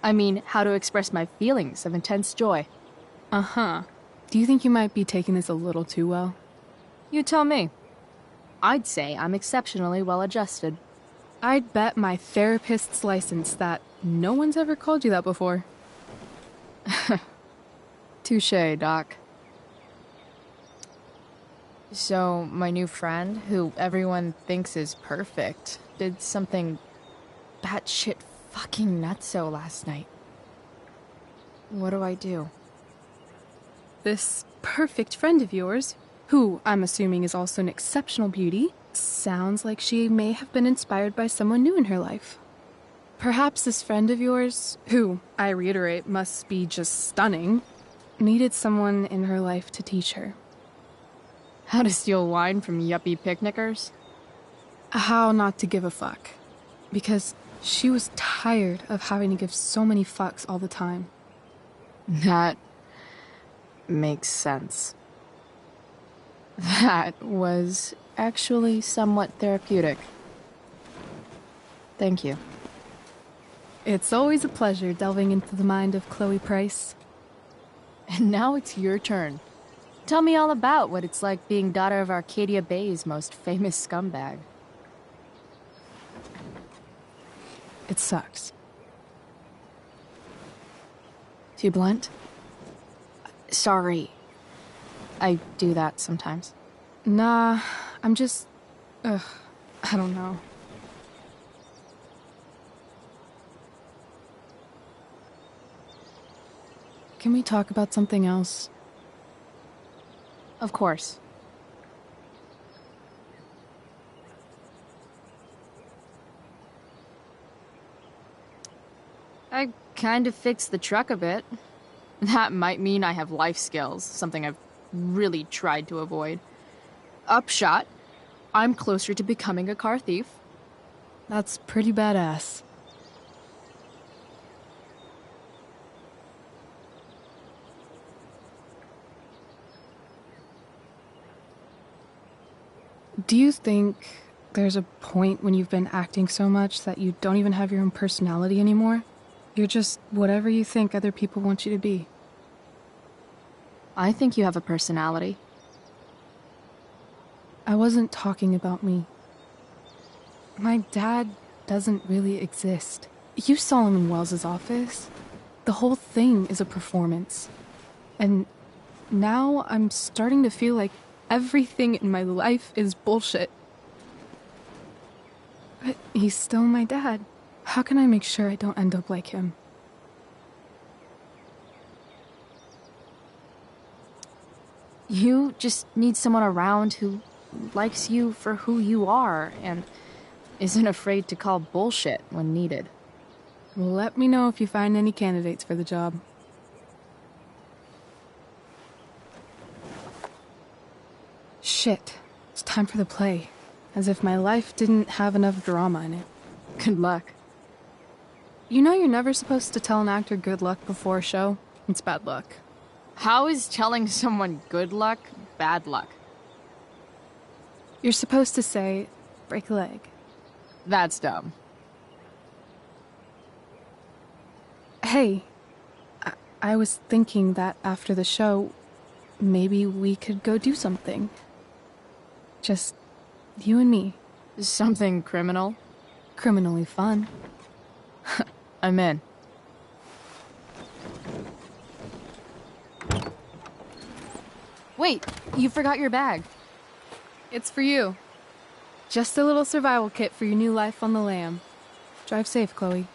I mean, how to express my feelings of intense joy. Uh-huh. Do you think you might be taking this a little too well? You tell me. I'd say I'm exceptionally well-adjusted. I'd bet my therapist's license that no one's ever called you that before. Touché, Doc. So, my new friend, who everyone thinks is perfect, did something batshit fucking nutso last night. What do I do? This perfect friend of yours, who I'm assuming is also an exceptional beauty, sounds like she may have been inspired by someone new in her life. Perhaps this friend of yours, who, I reiterate, must be just stunning, needed someone in her life to teach her. How to steal wine from yuppie picnickers? How not to give a fuck. Because she was tired of having to give so many fucks all the time. That makes sense. That was actually somewhat therapeutic. Thank you. It's always a pleasure delving into the mind of Chloe Price. And now it's your turn. Tell me all about what it's like being daughter of Arcadia Bay's most famous scumbag. It sucks. Too blunt? Sorry. I do that sometimes. Nah, I'm just... I don't know. Can we talk about something else? Of course. I kind of fixed the truck a bit. That might mean I have life skills, something I've really tried to avoid. Upshot, I'm closer to becoming a car thief. That's pretty badass. Do you think there's a point when you've been acting so much that you don't even have your own personality anymore? You're just whatever you think other people want you to be. I think you have a personality. I wasn't talking about me. My dad doesn't really exist. You saw him in Wells's office. The whole thing is a performance. And now I'm starting to feel like everything in my life is bullshit. But he's still my dad. How can I make sure I don't end up like him? You just need someone around who likes you for who you are and isn't afraid to call bullshit when needed. Let me know if you find any candidates for the job. Shit, it's time for the play. As if my life didn't have enough drama in it. Good luck. You know you're never supposed to tell an actor good luck before a show? It's bad luck. How is telling someone good luck bad luck? You're supposed to say, break a leg. That's dumb. Hey, I was thinking that after the show, maybe we could go do something. Just you and me. Something criminal? Criminally fun. I'm in. Wait, you forgot your bag. It's for you. Just a little survival kit for your new life on the lam. Drive safe, Chloe.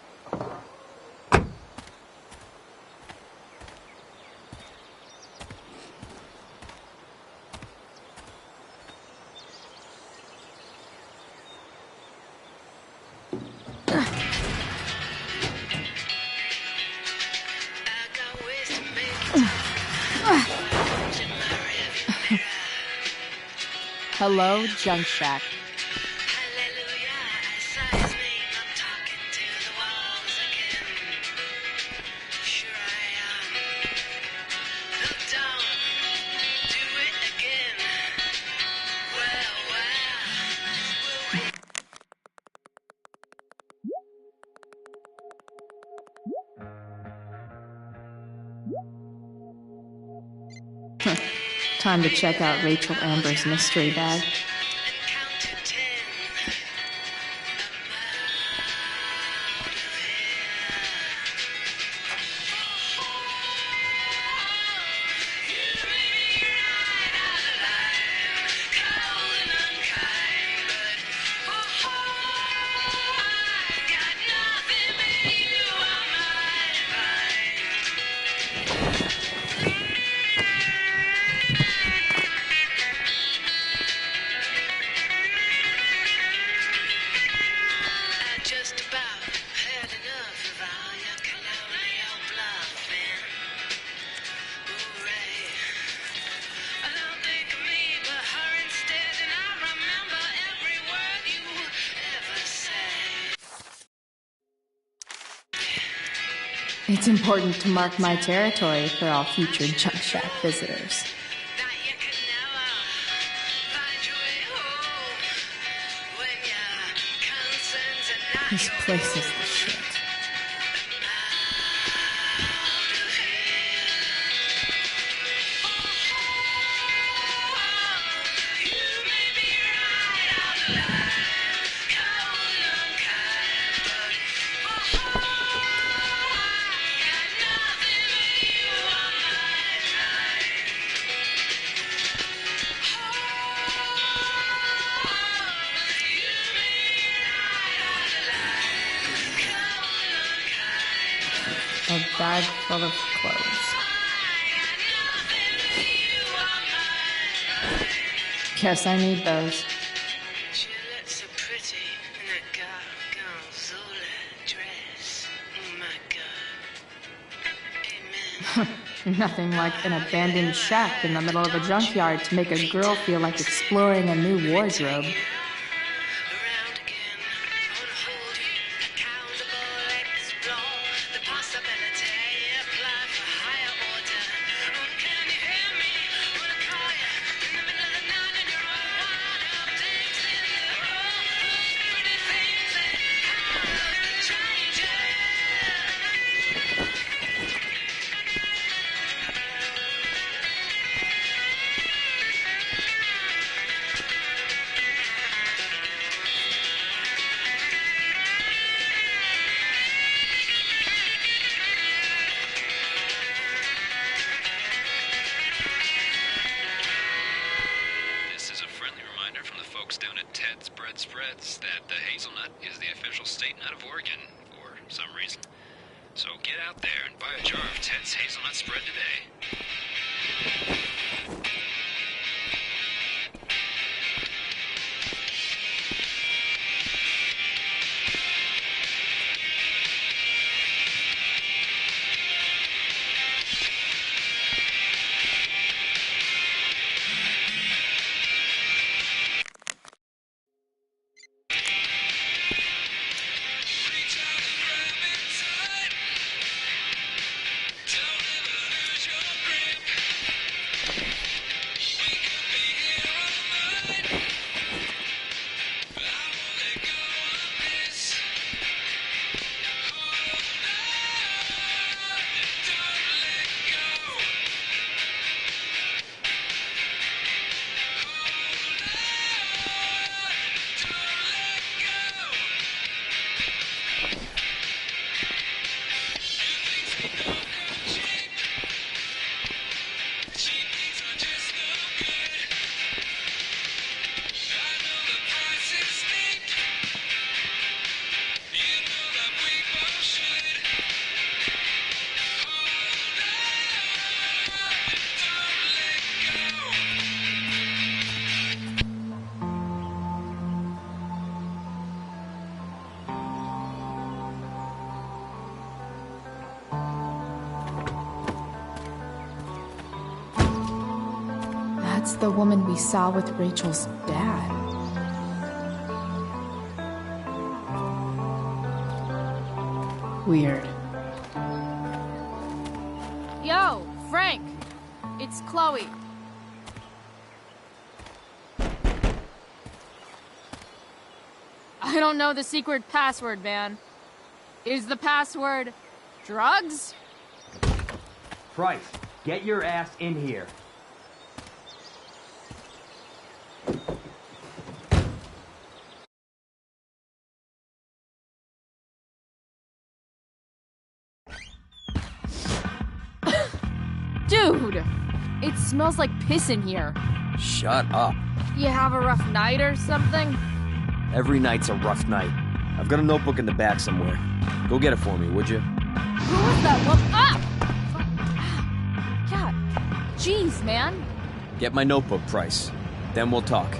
Hello, Junk Shack. Time to check out Rachel Amber's mystery bag. It's important to mark my territory for all future Junk Shack visitors. This place is the shit. A bag full of clothes. Guess I need those. She looks so pretty in that gorgonzola dress. Oh my god. Amen. Nothing like an abandoned shack in the middle of a junkyard to make a girl feel like exploring a new wardrobe. Down at Ted's Bread Spreads that the hazelnut is the official state nut of Oregon for some reason. So get out there and buy a jar of Ted's hazelnut spread today. That's the woman we saw with Rachel's dad. Weird. Yo, Frank! It's Chloe. I don't know the secret password, man. Is the password drugs? Price, get your ass in here. Dude! It smells like piss in here. Shut up. You have a rough night or something? Every night's a rough night. I've got a notebook in the back somewhere. Go get it for me, would you? Who was that one? Ah! God. Jeez, man. Get my notebook, Price. Then we'll talk.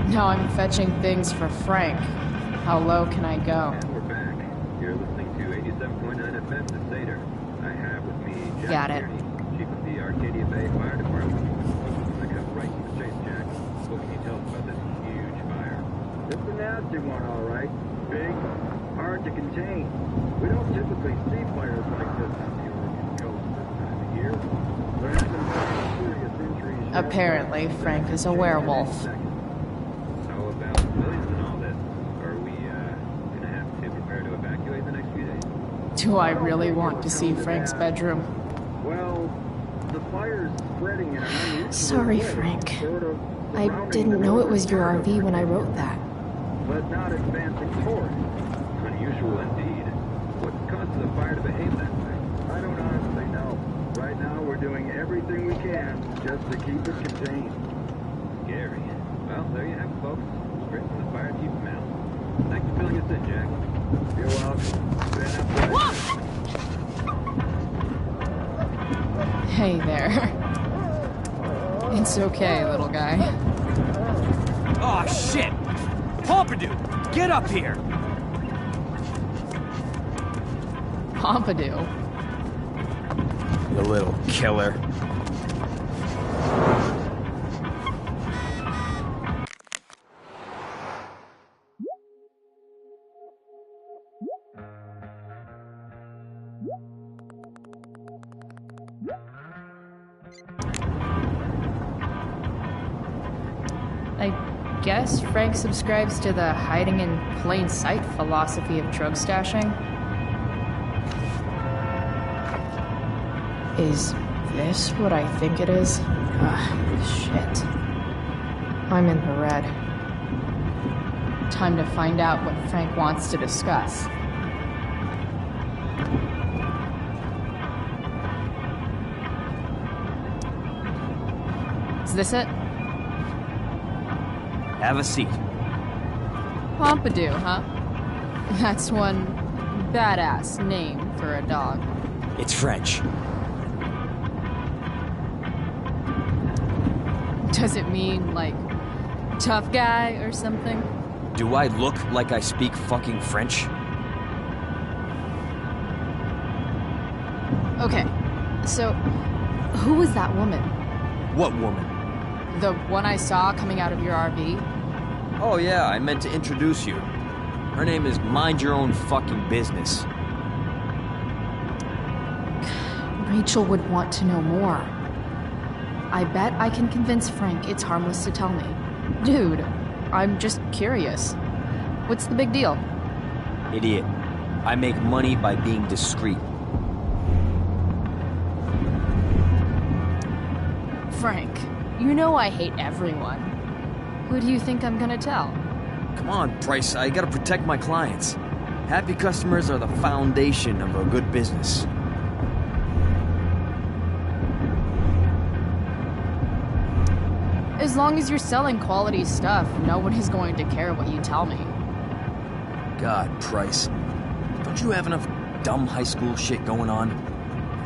Now I'm fetching things for Frank. How low can I go? We're back. You're listening to Got it. Chief of the Arcadia Bay Fire Department. I cut right to the chase, Jack. What can you tell us about this huge fire? It's a nasty one, all right. Big, hard to contain. We don't typically see fires like this on the Oregon coast this time of year. There have been very serious injuries. Apparently, Frank is a werewolf. How about millions and all this? Are we gonna have to prepare to evacuate the next few days? Do I really want to see Frank's bedroom? Well, the fire's spreading in an unusual Sorry, way, Frank. sort of I didn't know it was your RV when I wrote that. but not advancing toward it. Unusual indeed. What causes the fire to behave that way? I don't honestly know. Right now, we're doing everything we can just to keep it contained. Scary. Well, there you have it, folks. Straight from the fire chief mouth. Thanks for filling us in, Jack. You're welcome. Hey there. It's okay, little guy. Oh, shit! Pompidou, get up here! Pompidou? You little killer. I guess Frank subscribes to the hiding in plain sight philosophy of drug stashing. Is this what I think it is? Shit. I'm in the red. Time to find out what Frank wants to discuss. Is this it? Have a seat. Pompidou, huh? That's one badass name for a dog. It's French. Does it mean, like, tough guy or something? Do I look like I speak fucking French? Okay, so who was that woman? What woman? The one I saw coming out of your RV? Oh yeah, I meant to introduce you. Her name is Mind Your Own Fucking Business. Rachel would want to know more. I bet I can convince Frank it's harmless to tell me. Dude, I'm just curious. What's the big deal? Idiot. I make money by being discreet. Frank, you know I hate everyone. Who do you think I'm gonna tell? Come on, Price, I gotta protect my clients. Happy customers are the foundation of a good business. As long as you're selling quality stuff, nobody's going to care what you tell me. God, Price. Don't you have enough dumb high school shit going on?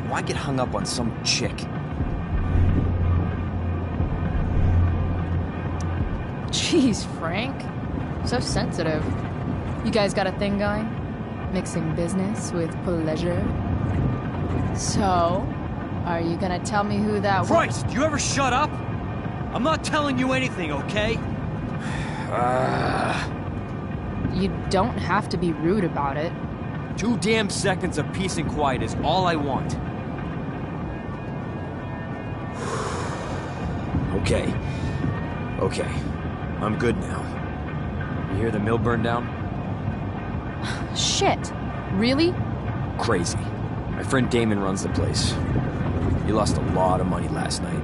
Why get hung up on some chick? Jeez, Frank. So sensitive. You guys got a thing going? Mixing business with pleasure? So, are you gonna tell me who that was? Christ, do you ever shut up? I'm not telling you anything, okay? You don't have to be rude about it. 2 damn seconds of peace and quiet is all I want. Okay. Okay. I'm good now. You hear the mill burn down? Shit. Really? Crazy. My friend Damon runs the place. He lost a lot of money last night.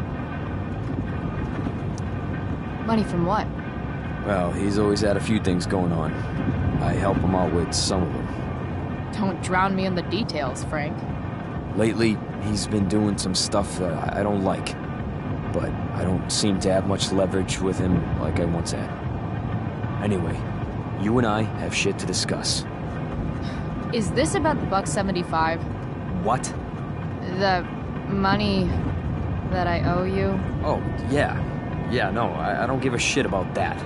Money from what? Well, he's always had a few things going on. I help him out with some of them. Don't drown me in the details, Frank. Lately, he's been doing some stuff that I don't like. But I don't seem to have much leverage with him like I once had. Anyway, you and I have shit to discuss. Is this about the $1.75? What? The money that I owe you? Oh, yeah. Yeah, no, I don't give a shit about that.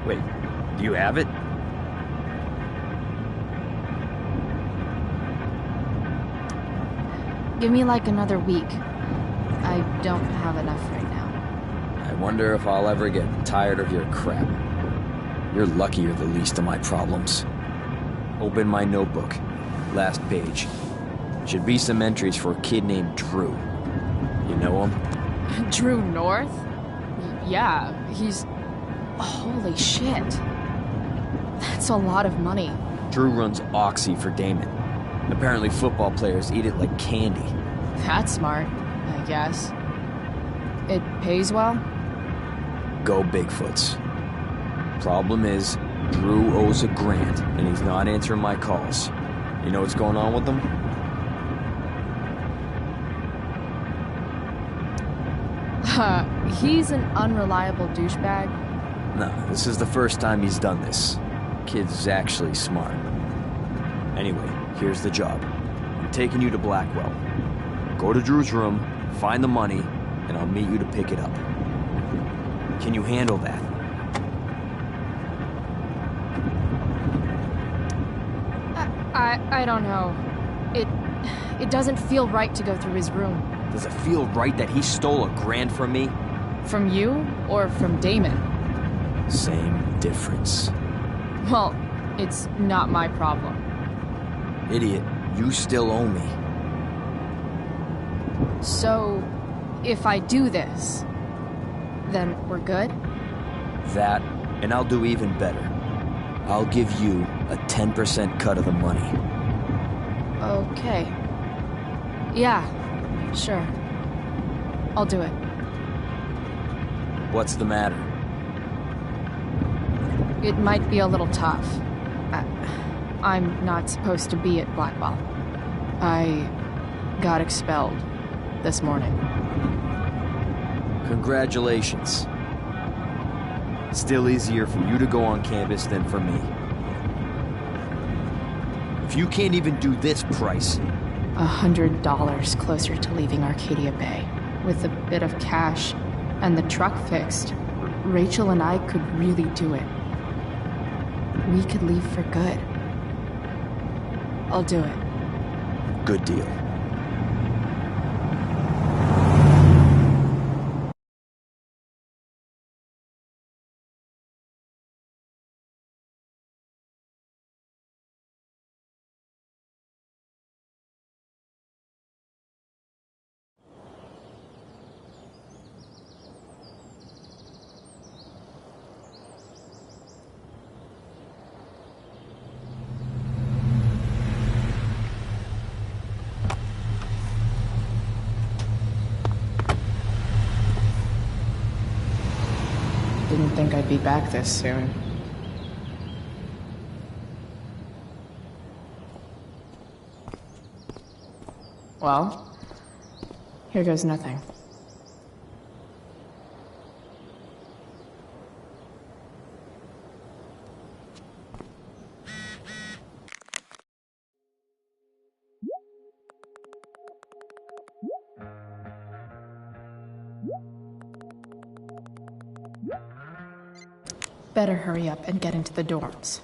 Wait, do you have it? Give me like another week. I don't have enough right now. I wonder if I'll ever get tired of your crap. You're lucky you're the least of my problems. Open my notebook. Last page. Should be some entries for a kid named Drew. You know him? Drew North? Yeah, he's... Holy shit. That's a lot of money. Drew runs Oxy for Damon. Apparently football players eat it like candy. That's smart, I guess. It pays well? Go Bigfoots. Problem is, Drew owes a grant, and he's not answering my calls. You know what's going on with him? He's an unreliable douchebag. No, this is the first time he's done this. Kid's actually smart. Anyway, here's the job. I'm taking you to Blackwell. Go to Drew's room, find the money, and I'll meet you to pick it up. Can you handle that? I don't know. It doesn't feel right to go through his room. Does it feel right that he stole $1,000 from me? From you or from Damon? Same difference. Well, it's not my problem. Idiot, you still owe me. So, if I do this, then we're good? That, and I'll do even better. I'll give you a 10% cut of the money. Okay. Yeah, sure. I'll do it. What's the matter? It might be a little tough. I'm not supposed to be at Blackwell. I got expelled this morning. Congratulations. Still easier for you to go on campus than for me. If you can't even do this price... $100 closer to leaving Arcadia Bay. With a bit of cash and the truck fixed, Rachel and I could really do it. We could leave for good. I'll do it. Good deal. Didn't think I'd be back this soon. Well, here goes nothing. Better hurry up and get into the dorms.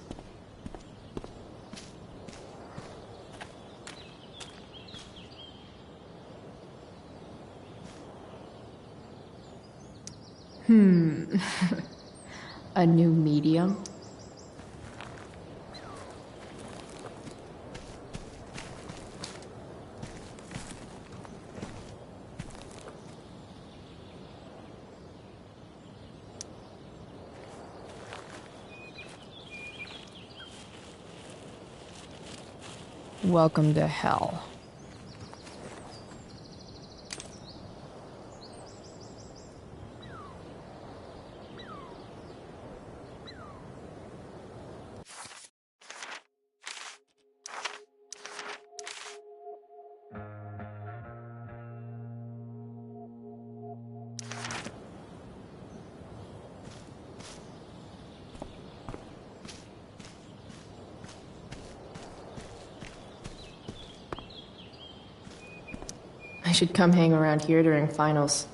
A new medium? Welcome to hell. I should come hang around here during finals.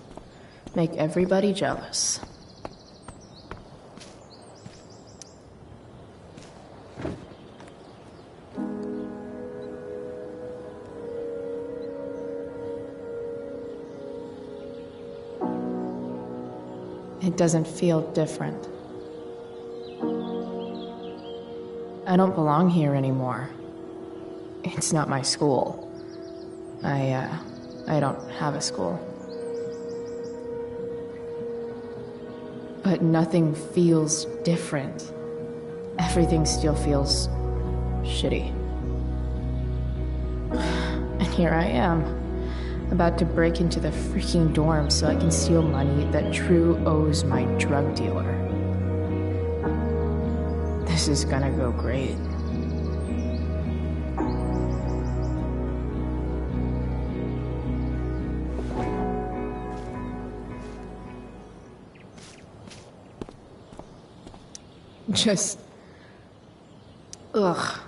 Make everybody jealous. It doesn't feel different. I don't belong here anymore. It's not my school. I don't have a school. But nothing feels different. Everything still feels shitty. And here I am, about to break into the freaking dorm so I can steal money that Drew owes my drug dealer. This is gonna go great. Just... ugh.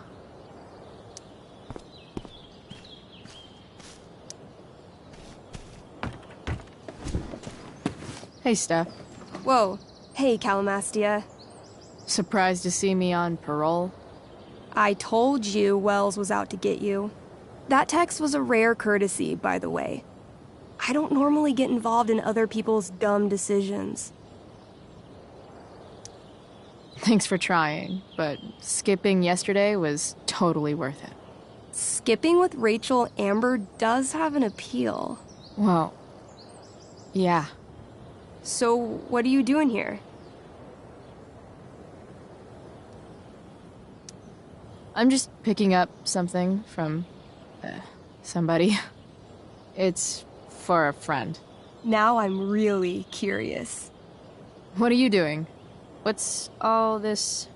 Hey, Steph. Whoa. Hey, Calamastia. Surprised to see me on parole? I told you Wells was out to get you. That text was a rare courtesy, by the way. I don't normally get involved in other people's dumb decisions. Thanks for trying, but skipping yesterday was totally worth it. Skipping with Rachel Amber does have an appeal. Well, yeah. So, what are you doing here? I'm just picking up something from somebody. It's for a friend. Now I'm really curious. What are you doing? What's all this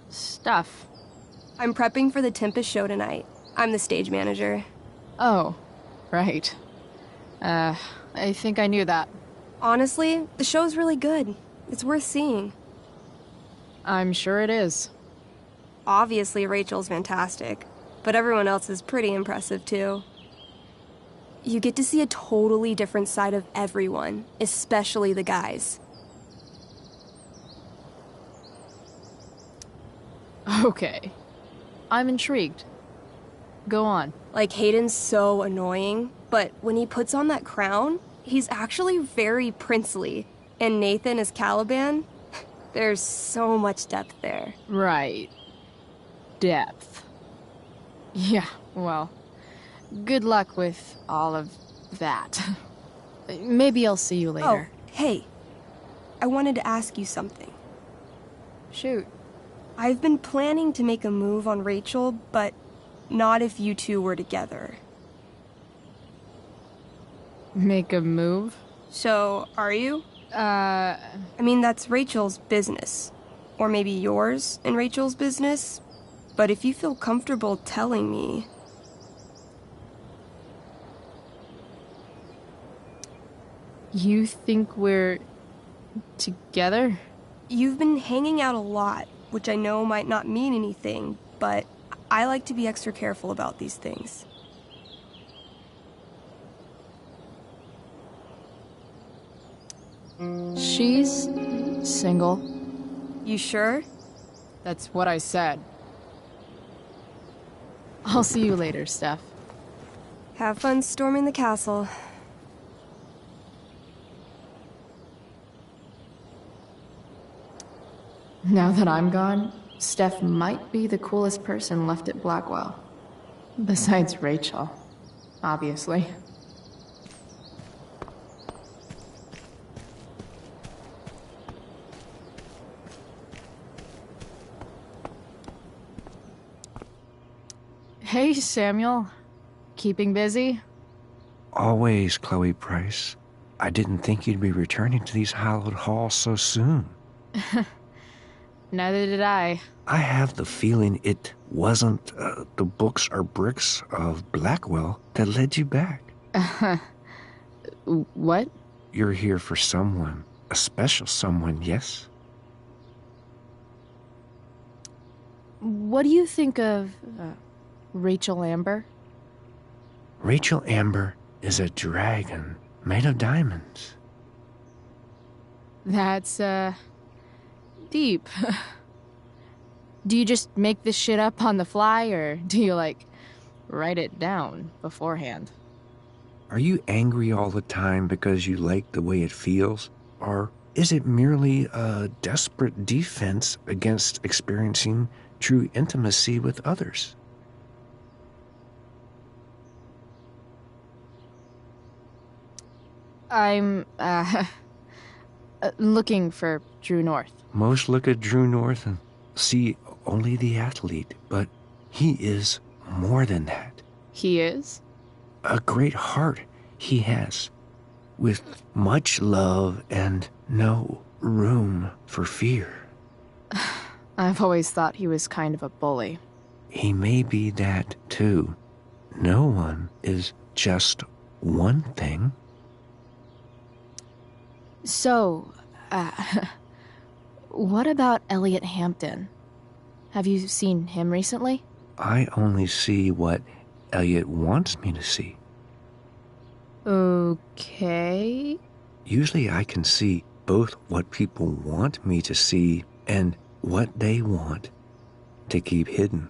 stuff? I'm prepping for the Tempest show tonight. I'm the stage manager. Oh, right. I think I knew that. Honestly, the show's really good. It's worth seeing. I'm sure it is. Obviously, Rachel's fantastic, but everyone else is pretty impressive too. You get to see a totally different side of everyone, especially the guys. Okay. I'm intrigued. Go on. Like, Hayden's so annoying, but when he puts on that crown, he's actually very princely. And Nathan as Caliban, there's so much depth there. Right. Depth. Yeah, well, good luck with all of that. Maybe I'll see you later. Oh, hey. I wanted to ask you something. Shoot. I've been planning to make a move on Rachel, but not if you two were together. Make a move? So, are you? I mean, that's Rachel's business. Or maybe yours and Rachel's business. But if you feel comfortable telling me... You think we're... together? You've been hanging out a lot, which I know might not mean anything, but I like to be extra careful about these things. She's single. You sure? That's what I said. I'll see you later, Steph. Have fun storming the castle. Now that I'm gone, Steph might be the coolest person left at Blackwell. Besides Rachel, obviously. Hey, Samuel. Keeping busy? Always, Chloe Price. I didn't think you'd be returning to these hallowed halls so soon. Neither did I. I have the feeling it wasn't the books or bricks of Blackwell that led you back. What? You're here for someone. A special someone, yes? What do you think of Rachel Amber? Rachel Amber is a dragon made of diamonds. That's, deep. Do you just make this shit up on the fly, or do you, like, write it down beforehand? Are you angry all the time because you like the way it feels? Or is it merely a desperate defense against experiencing true intimacy with others? I'm, looking for True North. Most look at True North and see only the athlete, but he is more than that. He is? A great heart he has, with much love and no room for fear. I've always thought he was kind of a bully. He may be that too. No one is just one thing. So, what about Elliot Hampton? Have you seen him recently? I only see what Elliot wants me to see. Okay. Usually I can see both what people want me to see and what they want to keep hidden.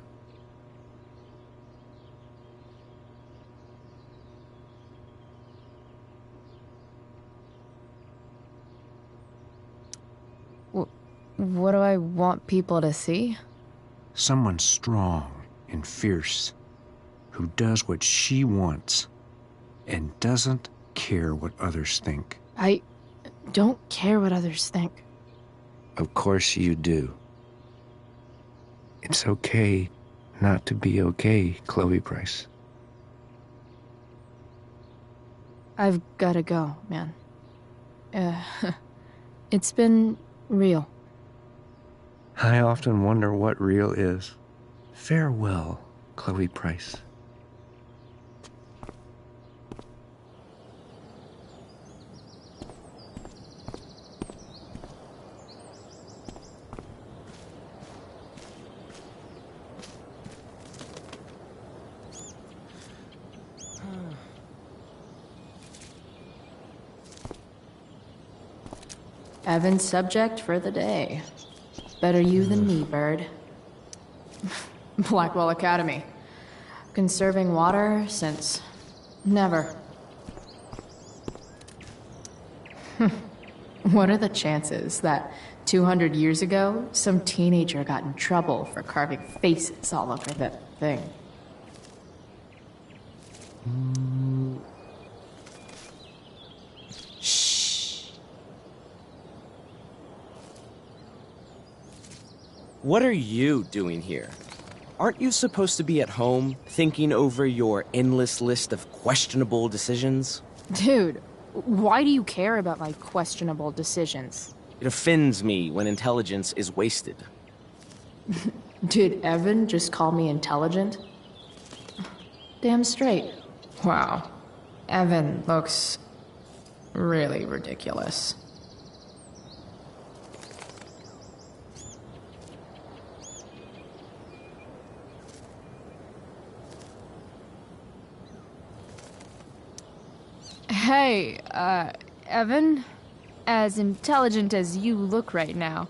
What do I want people to see? Someone strong and fierce who does what she wants and doesn't care what others think. I don't care what others think. Of course you do. It's okay not to be okay, Chloe Price. I've gotta go, man. It's been real. I often wonder what real is. Farewell, Chloe Price. Evan's subject for the day. Better you than me, Bird. Blackwell Academy. Conserving water since never. What are the chances that 200 years ago, some teenager got in trouble for carving faces all over that thing? What are you doing here? Aren't you supposed to be at home, thinking over your endless list of questionable decisions? Dude, why do you care about my questionable decisions? It offends me when intelligence is wasted. Did Evan just call me intelligent? Damn straight. Wow. Evan looks really ridiculous. Hey, Evan? As intelligent as you look right now,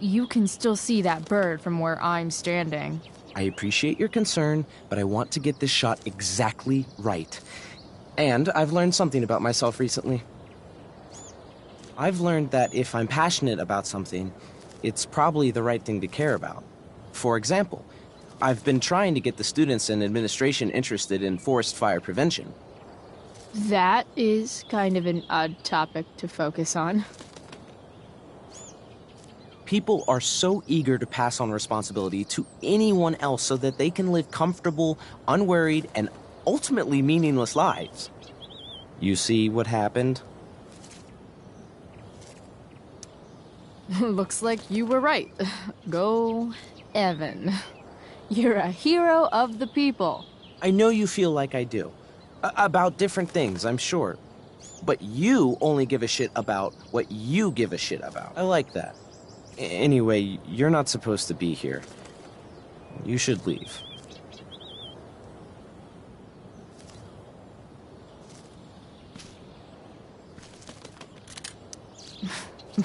you can still see that bird from where I'm standing. I appreciate your concern, but I want to get this shot exactly right. And I've learned something about myself recently. I've learned that if I'm passionate about something, it's probably the right thing to care about. For example, I've been trying to get the students and administration interested in forest fire prevention. That is kind of an odd topic to focus on. People are so eager to pass on responsibility to anyone else so that they can live comfortable, unworried, and ultimately meaningless lives. You see what happened? Looks like you were right. Go, Evan. You're a hero of the people. I know you feel like I do. About different things, I'm sure. But you only give a shit about what you give a shit about. I like that. Anyway, you're not supposed to be here. You should leave.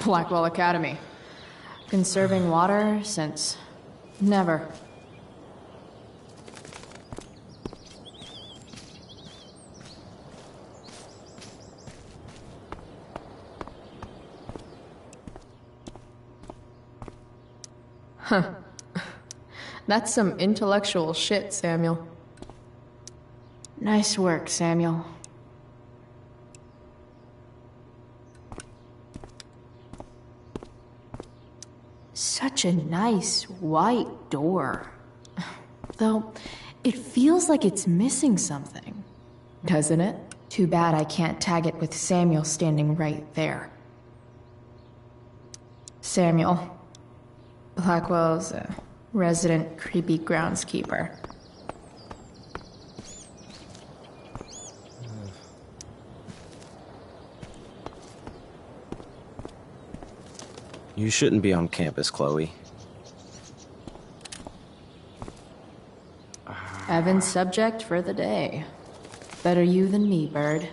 Blackwell Academy. Conserving water since never. Huh. That's some intellectual shit, Samuel. Nice work, Samuel. Such a nice white door. Though, it feels like it's missing something. Doesn't it? Too bad I can't tag it with Samuel standing right there. Samuel. Blackwell's a resident creepy groundskeeper. You shouldn't be on campus, Chloe. Evan's subject for the day. Better you than me, Bird.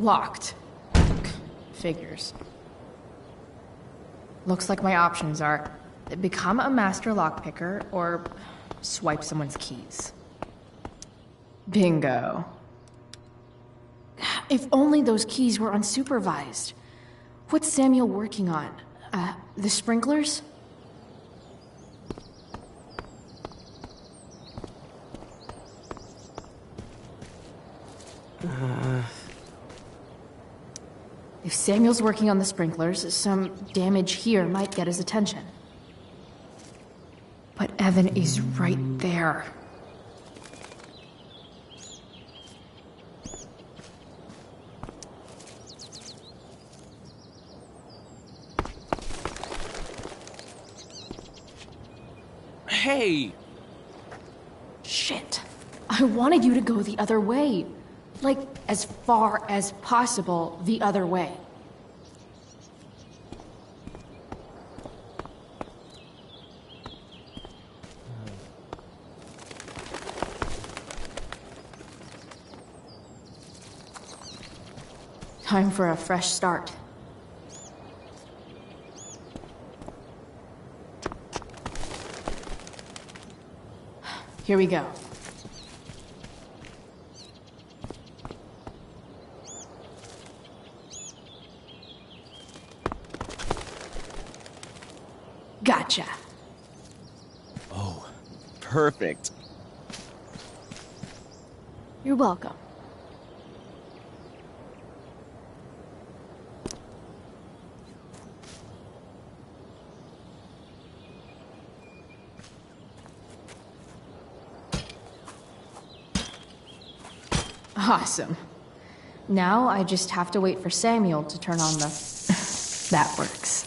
Locked. Figures. Looks like my options are become a master lockpicker or swipe someone's keys. Bingo. If only those keys were unsupervised. What's Samuel working on? The sprinklers? If Samuel's working on the sprinklers, some damage here might get his attention. But Evan is right there. Hey! Shit. I wanted you to go the other way. Like, as far as possible the other way. Time for a fresh start. Here we go. Gotcha. Oh, perfect. You're welcome. Awesome. Now I just have to wait for Samuel to turn on the... That works.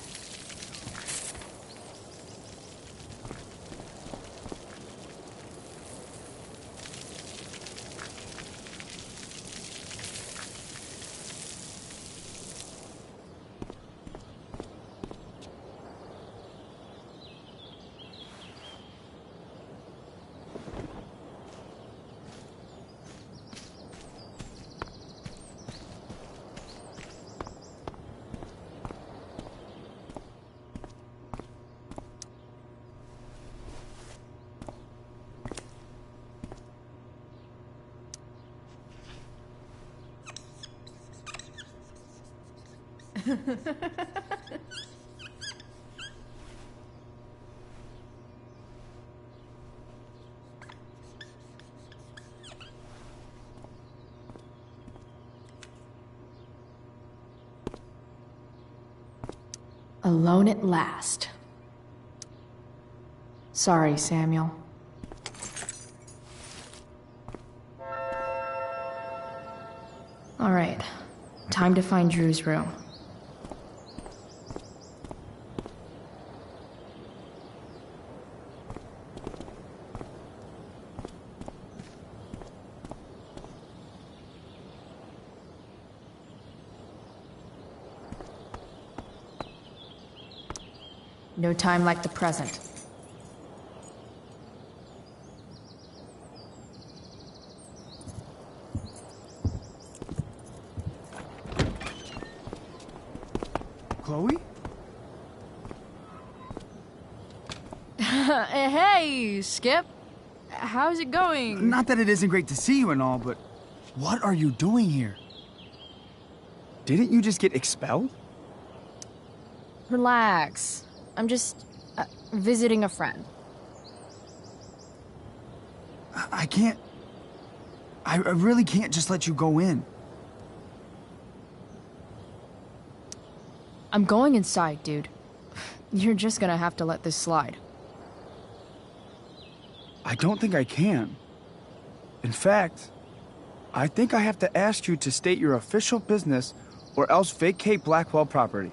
Alone at last. Sorry, Samuel. All right, time to find Drew's room. No time like the present. Chloe? Hey, Skip. How's it going? Not that it isn't great to see you and all, but what are you doing here? Didn't you just get expelled? Relax. I'm just visiting a friend. I can't... I really can't just let you go in. I'm going inside, dude. You're just gonna have to let this slide. I don't think I can. In fact, I think I have to ask you to state your official business or else vacate Blackwell property.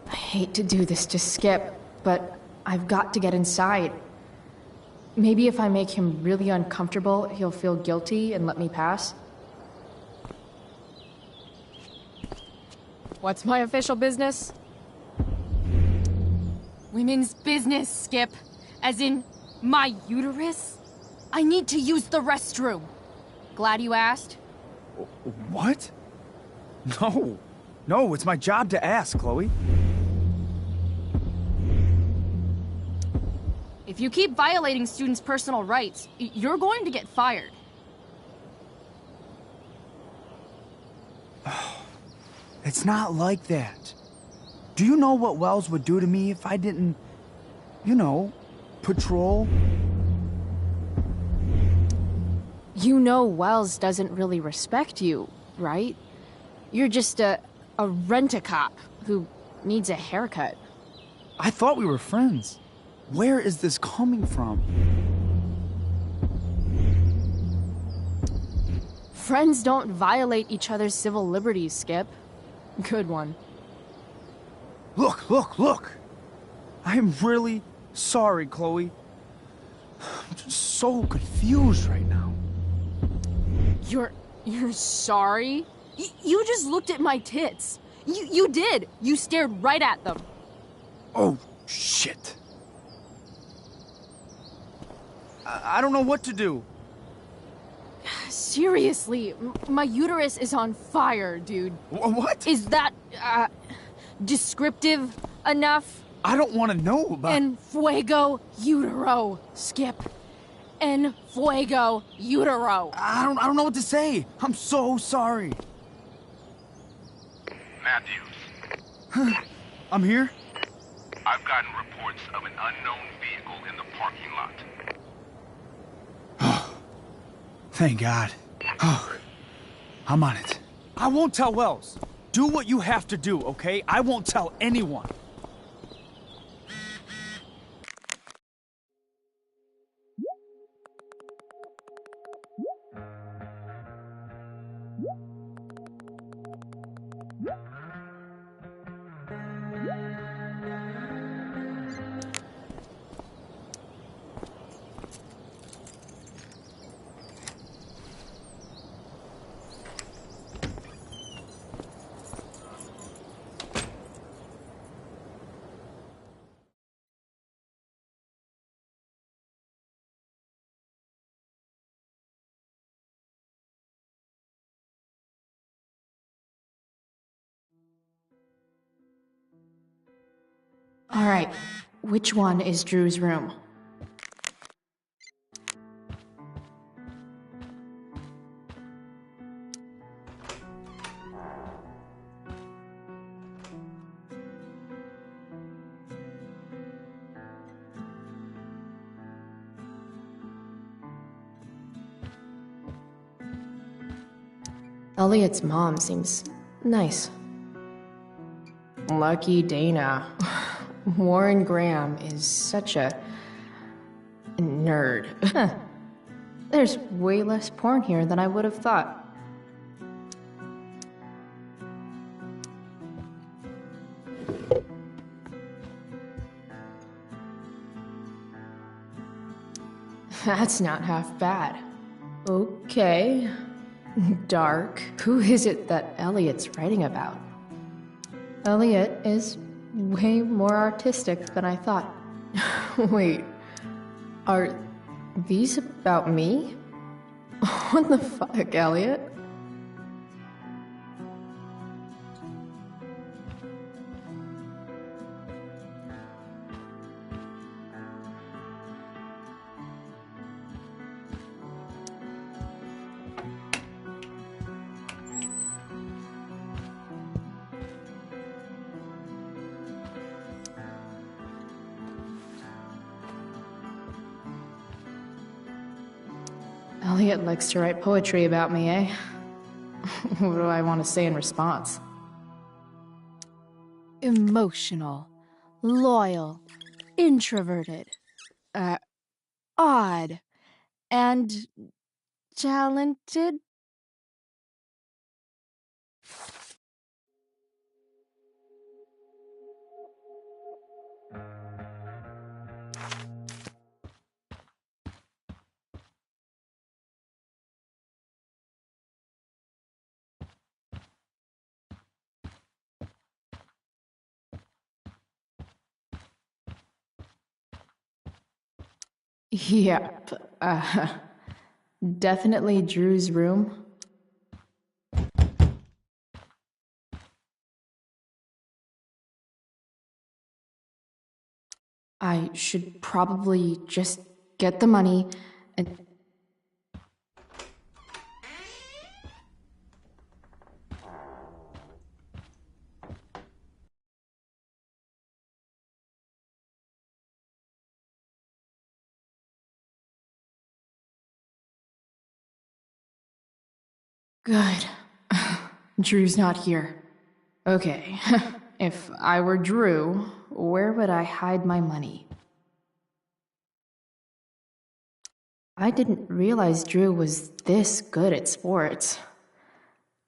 I hate to do this to Skip, but I've got to get inside. Maybe if I make him really uncomfortable, he'll feel guilty and let me pass. What's my official business? Women's business, Skip. As in, my uterus? I need to use the restroom. Glad you asked. What? No. No, it's my job to ask, Chloe. If you keep violating students' personal rights, you're going to get fired. It's not like that. Do you know what Wells would do to me if I didn't, you know, patrol? You know Wells doesn't really respect you, right? You're just a rent-a-cop who needs a haircut. I thought we were friends. Where is this coming from? Friends don't violate each other's civil liberties, Skip. Good one. Look! I'm really sorry, Chloe. I'm just so confused right now. You're sorry? You just looked at my tits. You did. You stared right at them. Oh, shit. I don't know what to do. Seriously, my uterus is on fire, dude. What? Is that, descriptive enough? I don't want to know about... En fuego utero, Skip. En fuego utero. I don't know what to say. I'm so sorry. Matthews. I'm here? I've gotten reports of an unknown vehicle in the parking lot. Thank God. Oh, I'm on it. I won't tell Wells. Do what you have to do, okay? I won't tell anyone. All right, which one is Drew's room? Elliot's mom seems nice. Lucky Dana. Warren Graham is such a nerd. There's way less porn here than I would have thought. That's not half bad. Okay. Dark. Who is it that Elliot's writing about? Elliot is way more artistic than I thought. Wait, are these about me? What the fuck, Elliot? Elliot likes to write poetry about me, eh? What do I want to say in response? Emotional, loyal, introverted, odd, and talented. Yep. Definitely Drew's room. I should probably just get the money and... Good. Drew's not here. Okay. If I were Drew, where would I hide my money? I didn't realize Drew was this good at sports.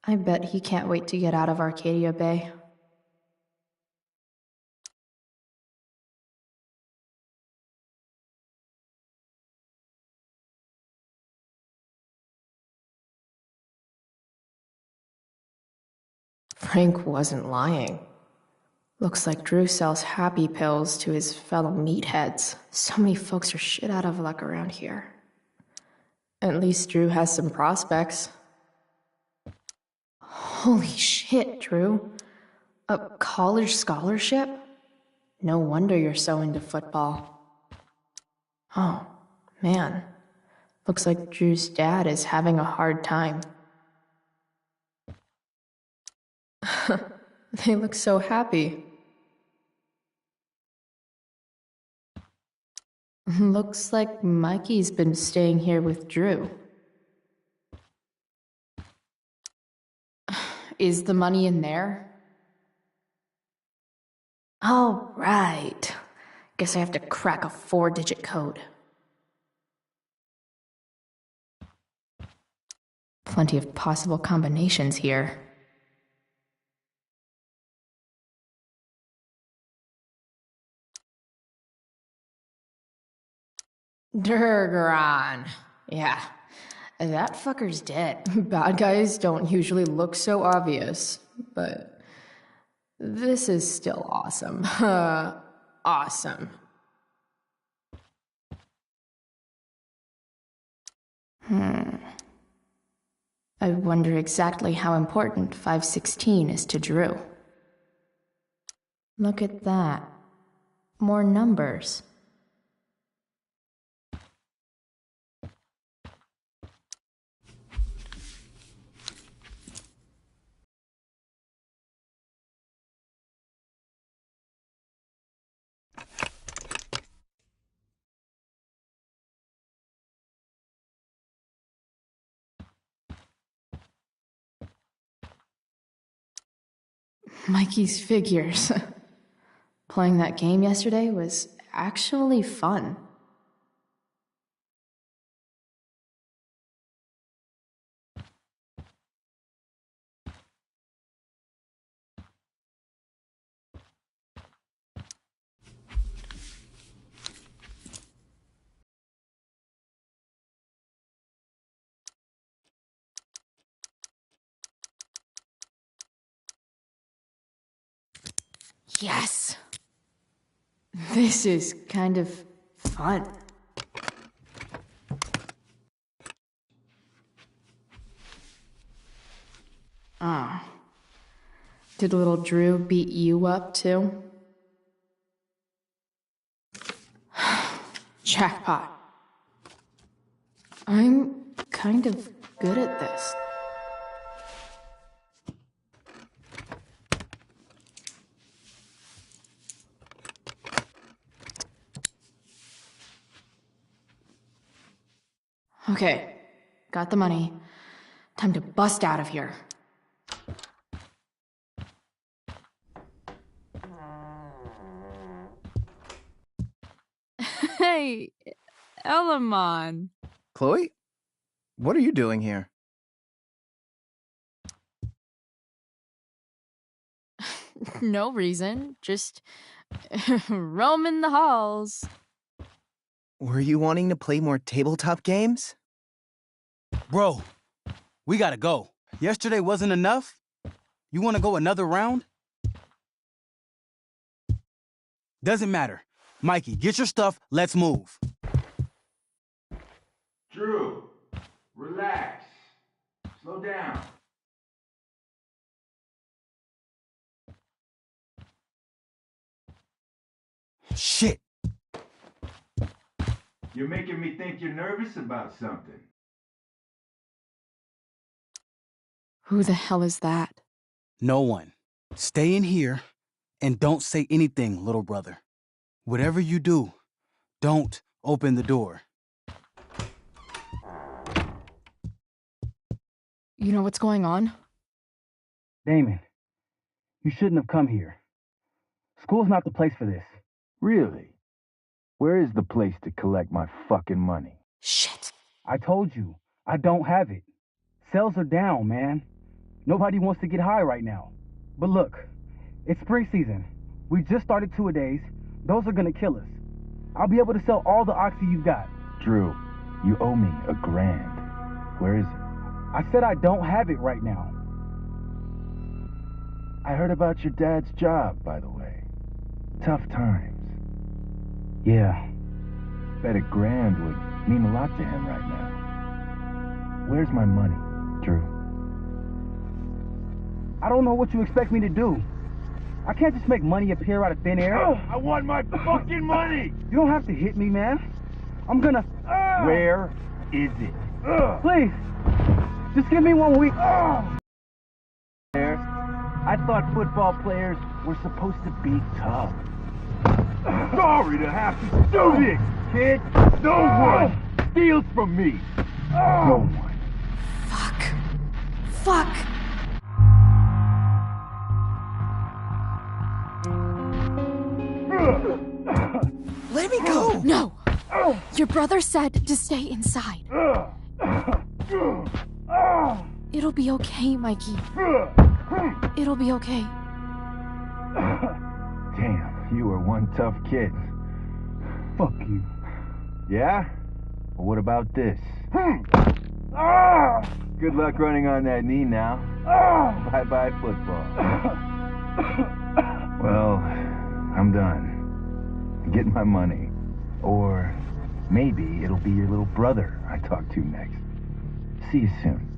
I bet he can't wait to get out of Arcadia Bay. Frank wasn't lying. Looks like Drew sells happy pills to his fellow meatheads. So many folks are shit out of luck around here. At least Drew has some prospects. Holy shit, Drew. A college scholarship? No wonder you're so into football. Oh, man. Looks like Drew's dad is having a hard time. They look so happy. Looks like Mikey's been staying here with Drew. Is the money in there? Oh, right. Guess I have to crack a 4-digit code. Plenty of possible combinations here. Durgaron. Yeah, that fucker's dead. Bad guys don't usually look so obvious, but this is still awesome. Awesome. I wonder exactly how important 516 is to Drew. Look at that. More numbers. Mikey's figures. Playing that game yesterday was actually fun. Yes! This is kind of fun. Oh. Did little Drew beat you up, too? Jackpot. I'm kind of good at this. Okay, got the money. Time to bust out of here. Hey, Elamon. Chloe? What are you doing here? No reason, just roaming the halls. Were you wanting to play more tabletop games? Bro, we gotta go. Yesterday wasn't enough? You wanna go another round? Doesn't matter. Mikey, get your stuff, let's move. Drew, relax. Slow down. Shit. You're making me think you're nervous about something. Who the hell is that? No one. Stay in here and don't say anything, little brother. Whatever you do, don't open the door. You know what's going on? Damon, you shouldn't have come here. School's not the place for this. Really? Where is the place to collect my fucking money? Shit. I told you, I don't have it. Sales are down, man. Nobody wants to get high right now. But look, it's spring season. We just started two-a-days. Those are gonna kill us. I'll be able to sell all the oxy you've got. Drew, you owe me $1,000. Where is it? I said I don't have it right now. I heard about your dad's job, by the way. Tough times. Yeah. Bet $1,000 would mean a lot to him right now. Where's my money, Drew? I don't know what you expect me to do. I can't just make money appear out of thin air. I want my fucking money! You don't have to hit me, man. I'm gonna... Where is it? Please, just give me 1 week. I thought football players were supposed to be tough. Sorry to have to do this, kid. No one steals from me. No one. Fuck! Let me go! No! Your brother said to stay inside. It'll be okay, Mikey. It'll be okay. Damn, you were one tough kid. Fuck you. Yeah? Well, what about this? Good luck running on that knee now. Bye-bye football. Well, I'm done. Get my money. Or maybe it'll be your little brother I talk to next. See you soon.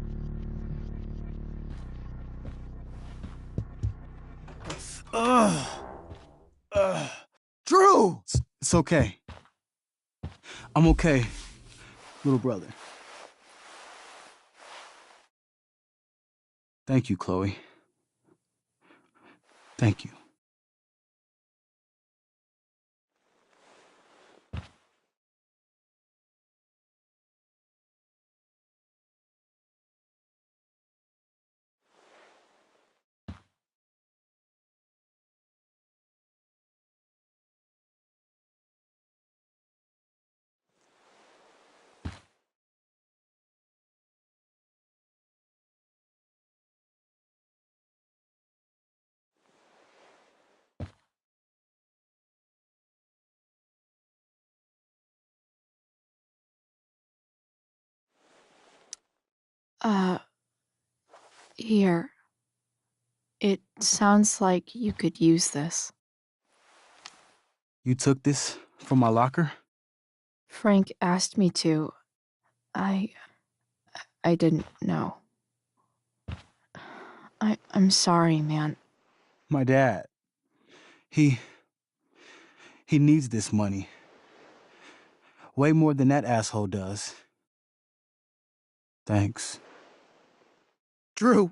Drew! It's okay. I'm okay, little brother. Thank you, Chloe. Thank you. Here. It sounds like you could use this. You took this from my locker? Frank asked me to. I didn't know. I'm sorry, man. My dad. He needs this money. Way more than that asshole does. Thanks. Drew,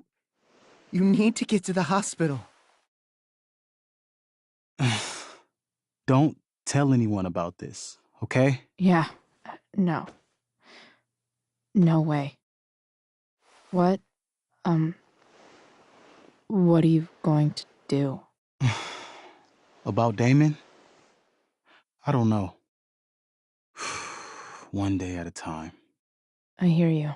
you need to get to the hospital. Don't tell anyone about this, okay? Yeah. No. No way. What are you going to do? About Damon? I don't know. One day at a time. I hear you.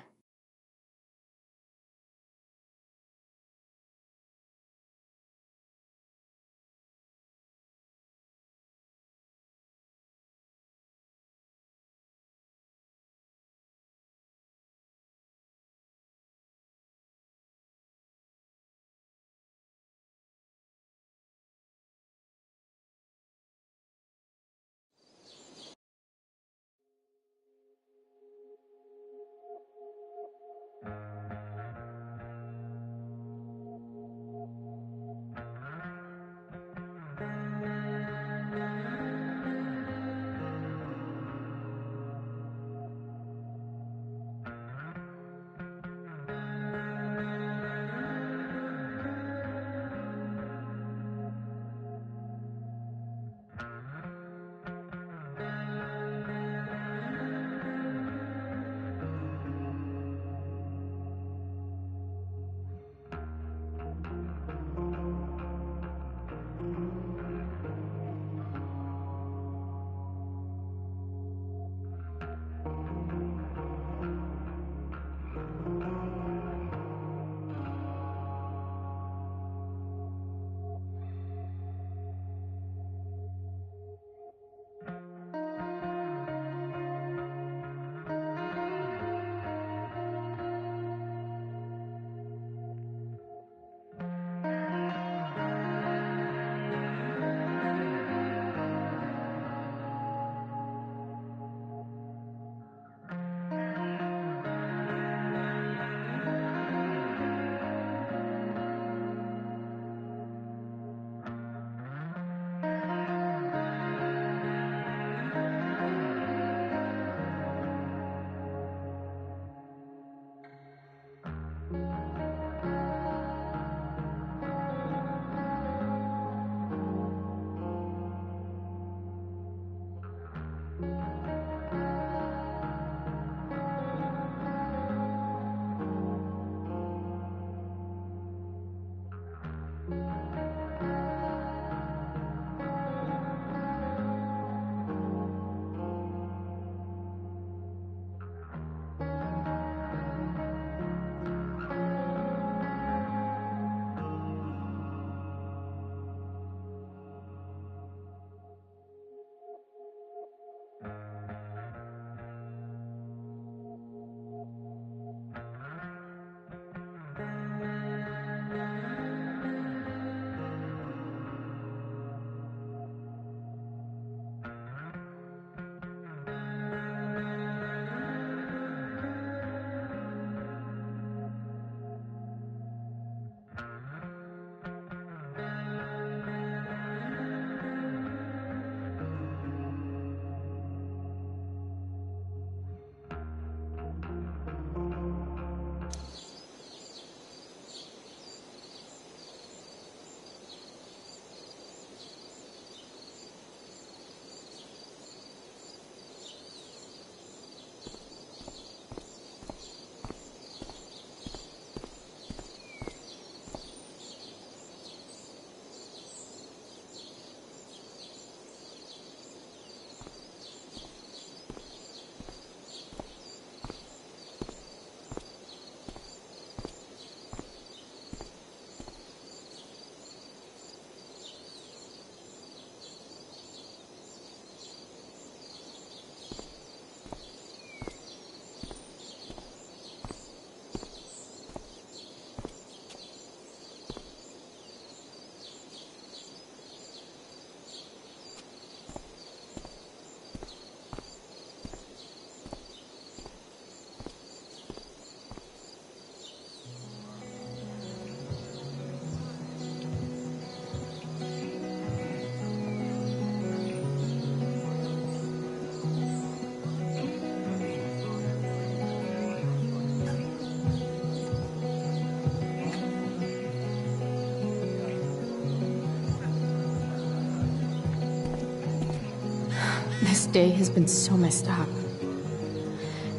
day has been so messed up.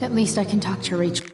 At least I can talk to Rachel.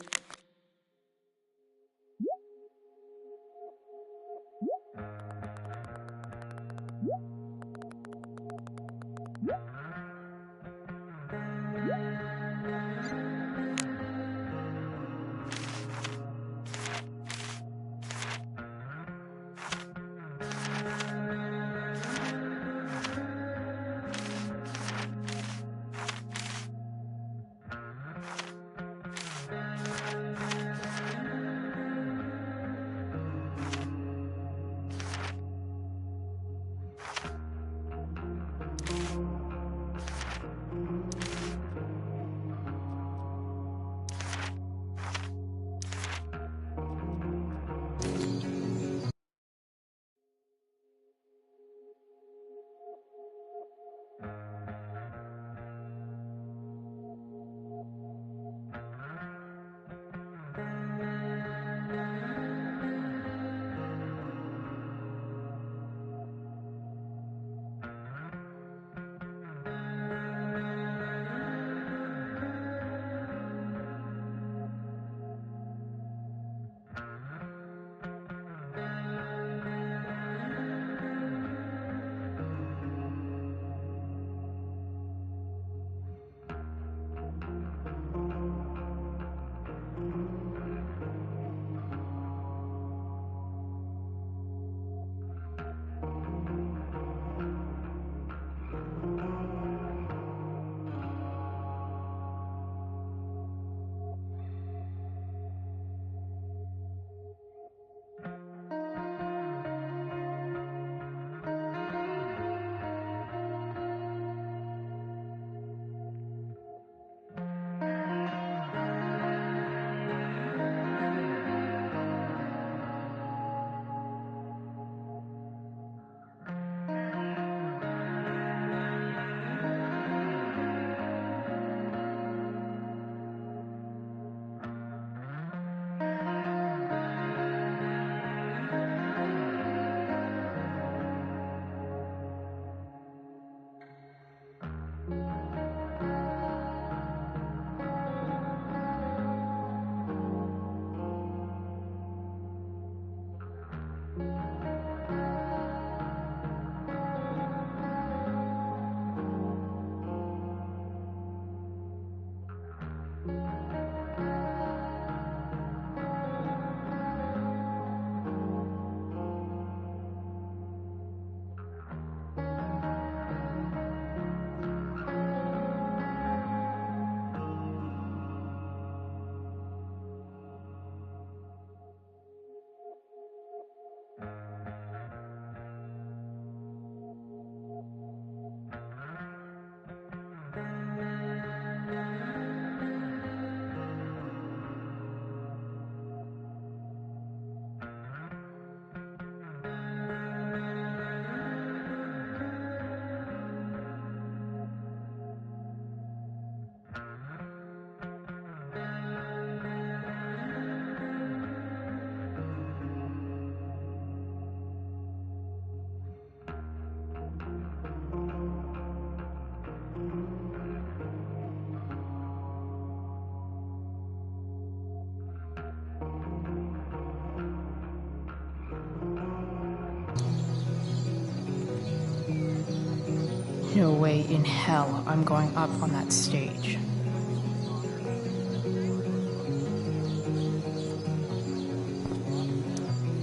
No way in hell I'm going up on that stage.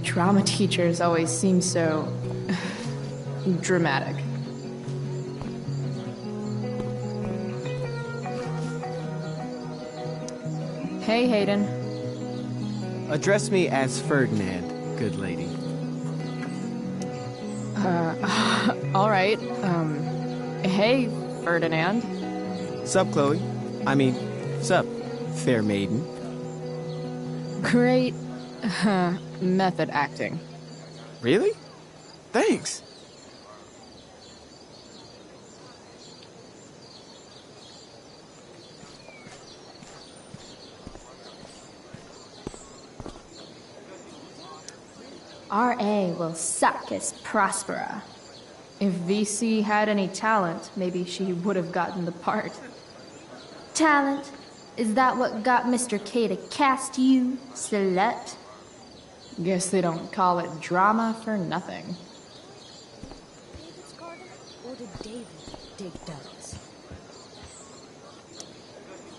Drama teachers always seem so dramatic. Hey, Hayden. Address me as Ferdinand, good lady. All right. Hey, Ferdinand. Sup, Chloe? I mean, sup, fair maiden. Great method acting. Really? Thanks. R.A. will suck as Prospera. If VC had any talent, maybe she would have gotten the part. Talent? Is that what got Mr. K to cast you, slut? Guess they don't call it drama for nothing. David's garden, or did David dig Doug's?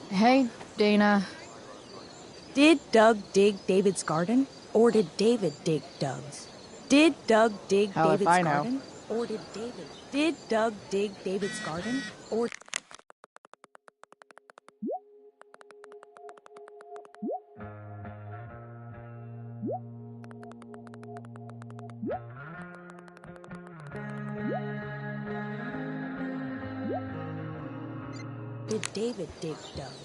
Hey, Dana. Did Doug dig David's garden, or did David dig Doug's? Did Doug dig Hell if David's I know. garden, or did David? Did Doug dig David's garden, or? Did David dig Doug's?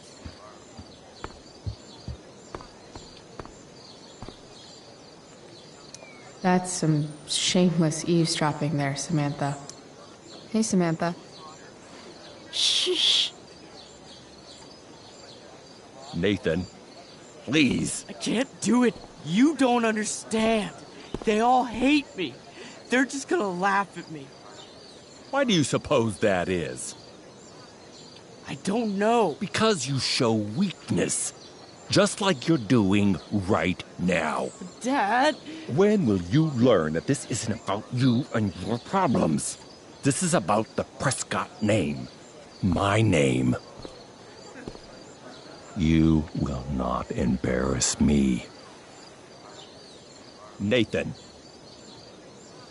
That's some shameless eavesdropping there, Samantha. Hey, Samantha. Shh. Nathan, please. I can't do it. You don't understand. They all hate me. They're just gonna laugh at me. Why do you suppose that is? I don't know. Because you show weakness. Just like you're doing right now. Dad? When will you learn that this isn't about you and your problems? This is about the Prescott name. My name. You will not embarrass me. Nathan.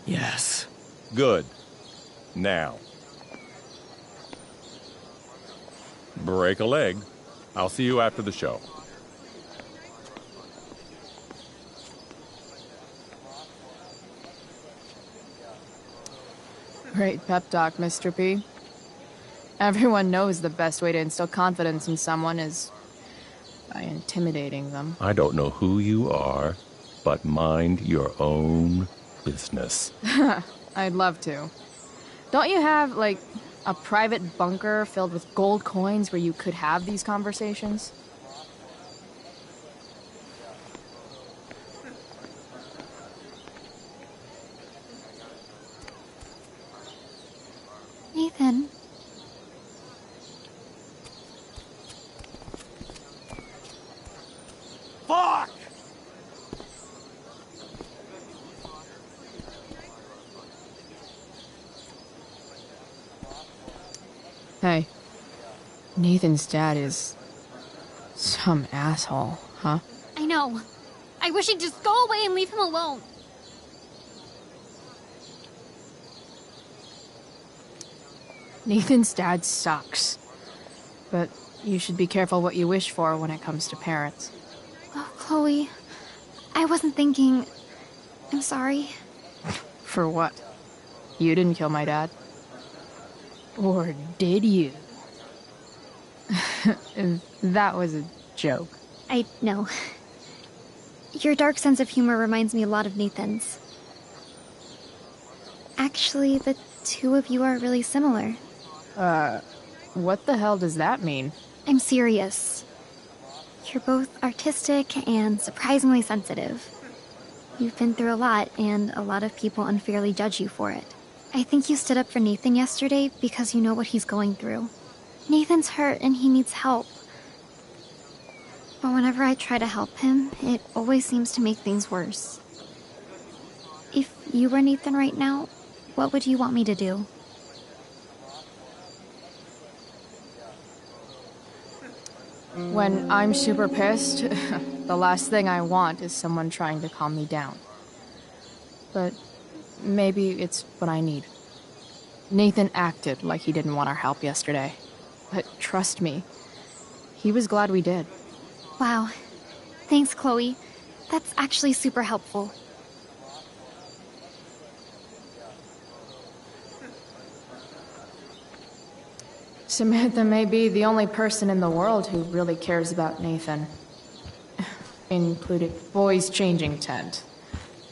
Yes. Good. Now. Break a leg. I'll see you after the show. Great pep talk, Mr. P. Everyone knows the best way to instill confidence in someone is by intimidating them. I don't know who you are, but mind your own business. I'd love to. Don't you have, like, a private bunker filled with gold coins where you could have these conversations? Nathan. Fuck! Hey. Nathan's dad is some asshole, huh? I know. I wish he'd just go away and leave him alone. Nathan's dad sucks. But you should be careful what you wish for when it comes to parents. Oh, Chloe. I wasn't thinking... I'm sorry. For what? You didn't kill my dad? Or did you? That was a joke. I know. Your dark sense of humor reminds me a lot of Nathan's. Actually, the two of you are really similar. What the hell does that mean? I'm serious. You're both artistic and surprisingly sensitive. You've been through a lot, and a lot of people unfairly judge you for it. I think you stood up for Nathan yesterday because you know what he's going through. Nathan's hurt and he needs help. But whenever I try to help him, it always seems to make things worse. If you were Nathan right now, what would you want me to do? When I'm super pissed, the last thing I want is someone trying to calm me down. But maybe it's what I need. Nathan acted like he didn't want our help yesterday. But trust me, he was glad we did. Wow. Thanks, Chloe. That's actually super helpful. Samantha may be the only person in the world who really cares about Nathan. Included boys changing tent.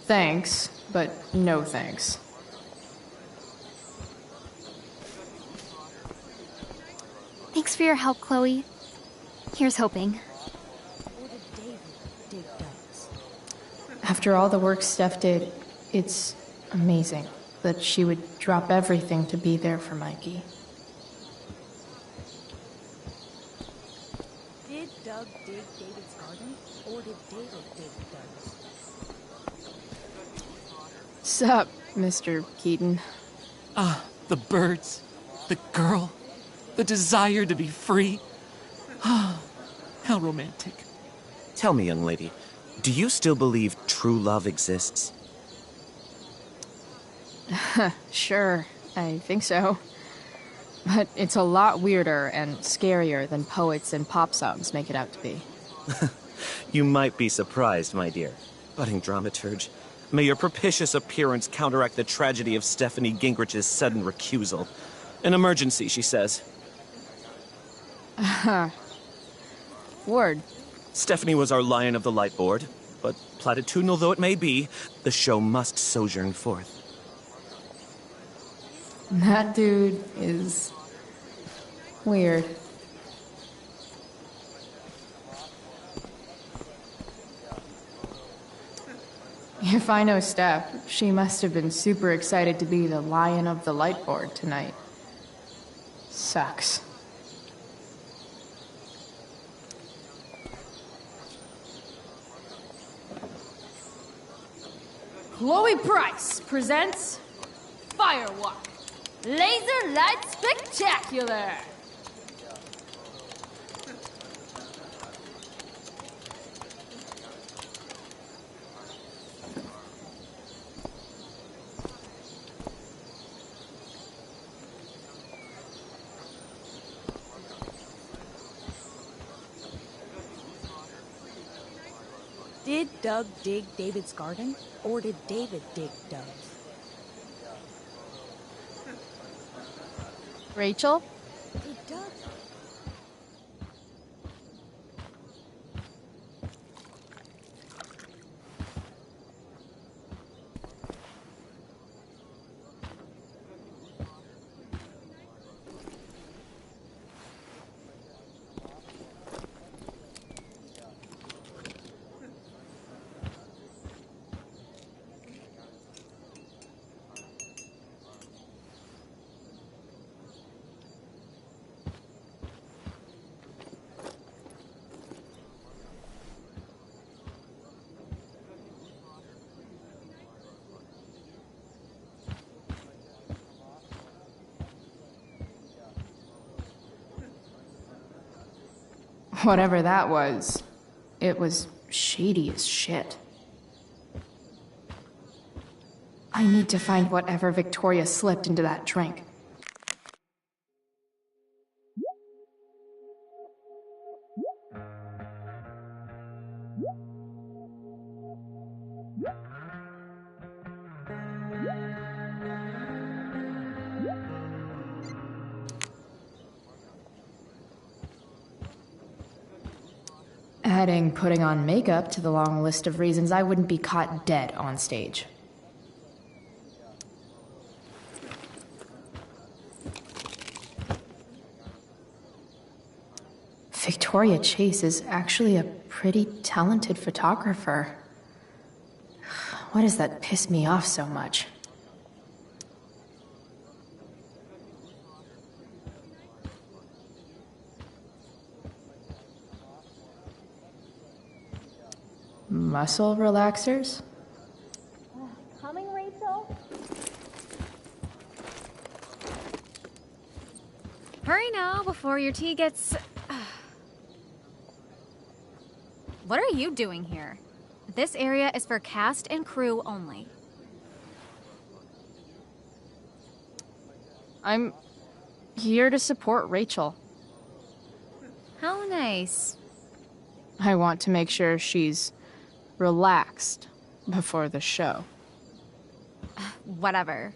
Thanks, but no thanks. Thanks for your help, Chloe. Here's hoping. After all the work Steph did, it's amazing. that she would drop everything to be there for Mikey. Did Doug dig David's garden, or did David dig Doug's? Sup, Mr. Keaton? Ah, the birds, the girl, the desire to be free. Ah, how romantic. Tell me, young lady, do you still believe true love exists? Sure, I think so. But it's a lot weirder and scarier than poets and pop songs make it out to be. You might be surprised, my dear. Budding dramaturge, may your propitious appearance counteract the tragedy of Stephanie Gingrich's sudden recusal. An emergency, she says. Word. Stephanie was our Lion of the Light Board, but platitudinal though it may be, the show must sojourn forth. That dude is weird. If I know Steph, she must have been super excited to be the Lion of the Light Board tonight. Sucks. Chloe Price presents Firewalk Laser Light Spectacular. Did Doug dig David's garden, or did David dig Doug's? Rachel? Did Doug... Whatever that was, it was shady as shit. I need to find whatever Victoria slipped into that drink. Adding putting on makeup to the long list of reasons I wouldn't be caught dead on stage. Victoria Chase is actually a pretty talented photographer. Why does that piss me off so much? Muscle relaxers? Coming, Rachel? Hurry now before your tea gets... What are you doing here? This area is for cast and crew only. I'm here to support Rachel. How nice. I want to make sure she's relaxed before the show. Whatever.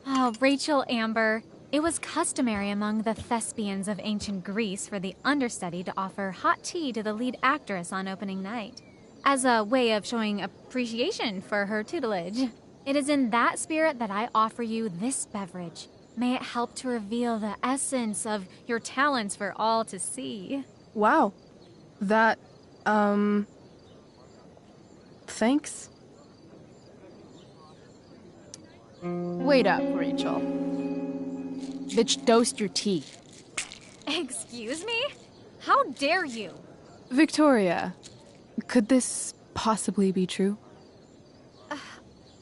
Oh, Rachel Amber. It was customary among the thespians of ancient Greece for the understudy to offer hot tea to the lead actress on opening night, as a way of showing appreciation for her tutelage. It is in that spirit that I offer you this beverage. May it help to reveal the essence of your talents for all to see. Wow. That, thanks. Wait up, Rachel. Bitch, dosed your tea. Excuse me? How dare you? Victoria, could this possibly be true?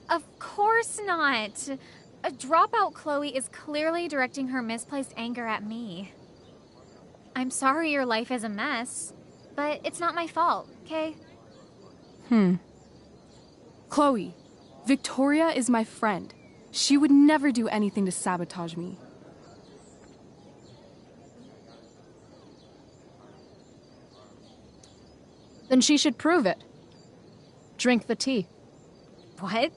Of course not. A dropout Chloe is clearly directing her misplaced anger at me. I'm sorry your life is a mess, but it's not my fault, okay? Chloe, Victoria is my friend. She would never do anything to sabotage me. Then she should prove it. Drink the tea. What?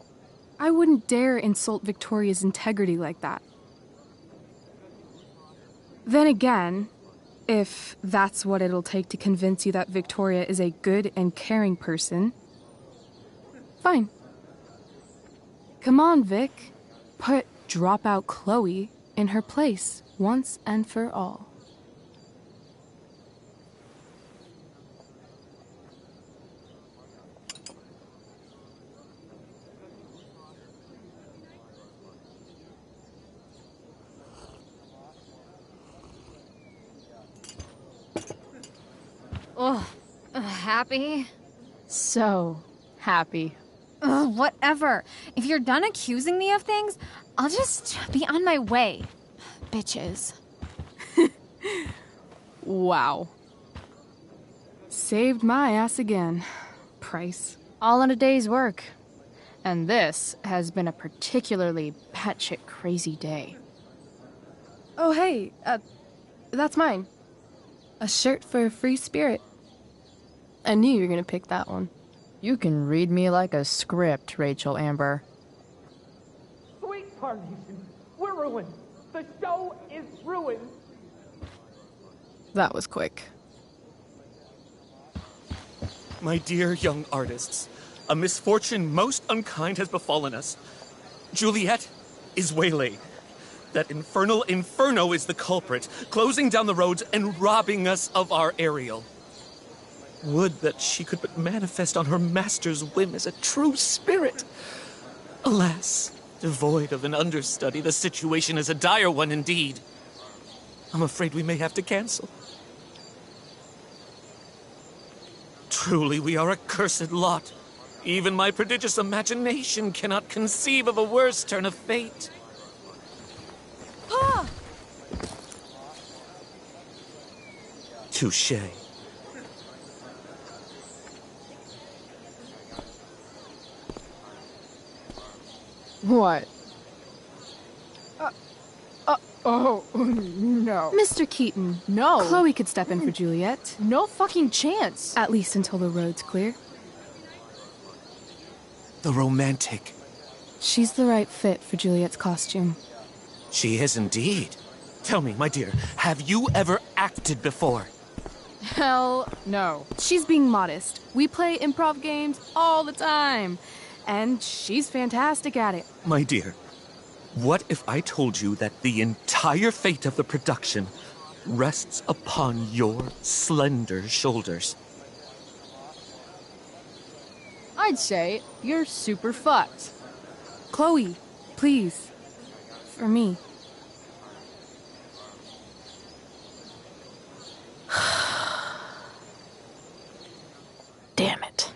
I wouldn't dare insult Victoria's integrity like that. Then again, if that's what it'll take to convince you that Victoria is a good and caring person, fine. Come on, Vic. Put dropout Chloe in her place once and for all. Ugh. Happy? So happy. Ugh, whatever. If you're done accusing me of things, I'll just be on my way. Bitches. Wow. Saved my ass again. Price. All in a day's work. And this has been a particularly batshit crazy day. Oh, hey, that's mine. A shirt for a free spirit. I knew you were gonna pick that one. You can read me like a script, Rachel Amber. Sweet Carnation, we're ruined. The show is ruined. That was quick. My dear young artists, a misfortune most unkind has befallen us. Juliet is waylaid. That infernal Inferno is the culprit, closing down the roads and robbing us of our Ariel. Would that she could but manifest on her master's whim as a true spirit. Alas, devoid of an understudy, the situation is a dire one indeed. I'm afraid we may have to cancel. Truly, we are a cursed lot. Even my prodigious imagination cannot conceive of a worse turn of fate. Touché. What? Oh, no. Mr. Keaton. No. Chloe could step in for Juliet. No fucking chance. At least until the road's clear. The romantic. She's the right fit for Juliet's costume. She is indeed. Tell me, my dear, have you ever acted before? Hell no. She's being modest. We play improv games all the time. And she's fantastic at it. My dear, what if I told you that the entire fate of the production rests upon your slender shoulders? I'd say you're super fucked. Chloe, please. For me. Damn it.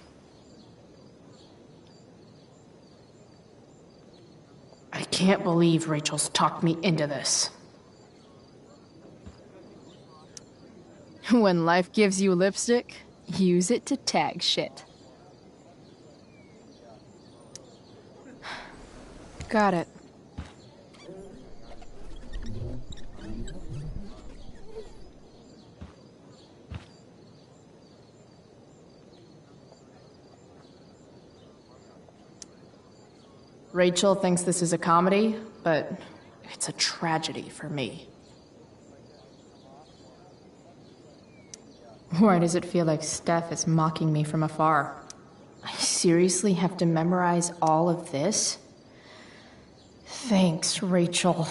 I can't believe Rachel's talked me into this. When life gives you lipstick, use it to tag shit. Got it. Rachel thinks this is a comedy, but it's a tragedy for me. Why does it feel like Steph is mocking me from afar? I seriously have to memorize all of this? Thanks, Rachel.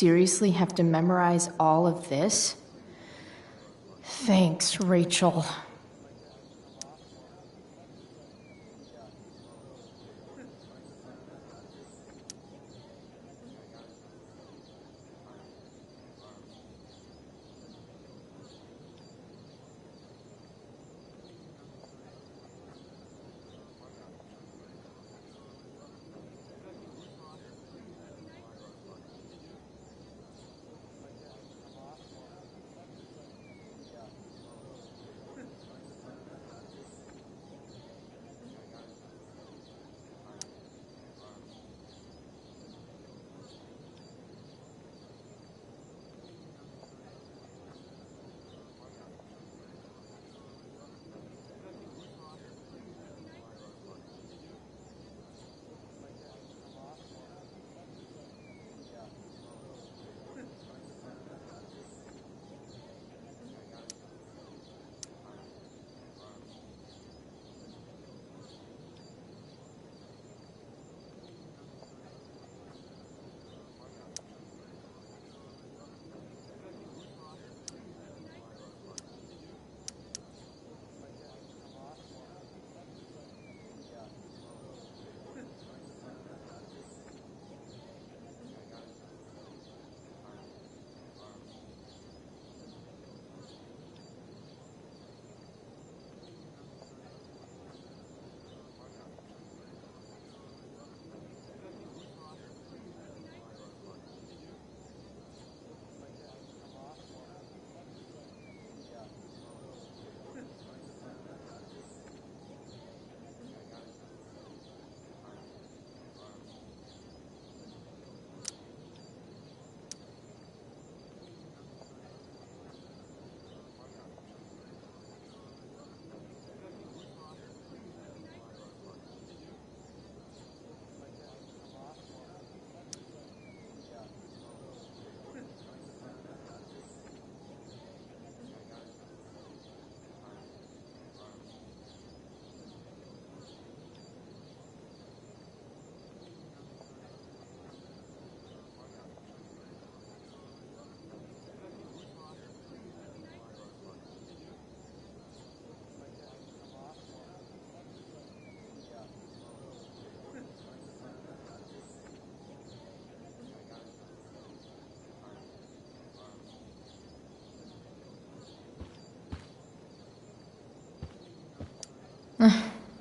seriously have to memorize all of this? Thanks, Rachel.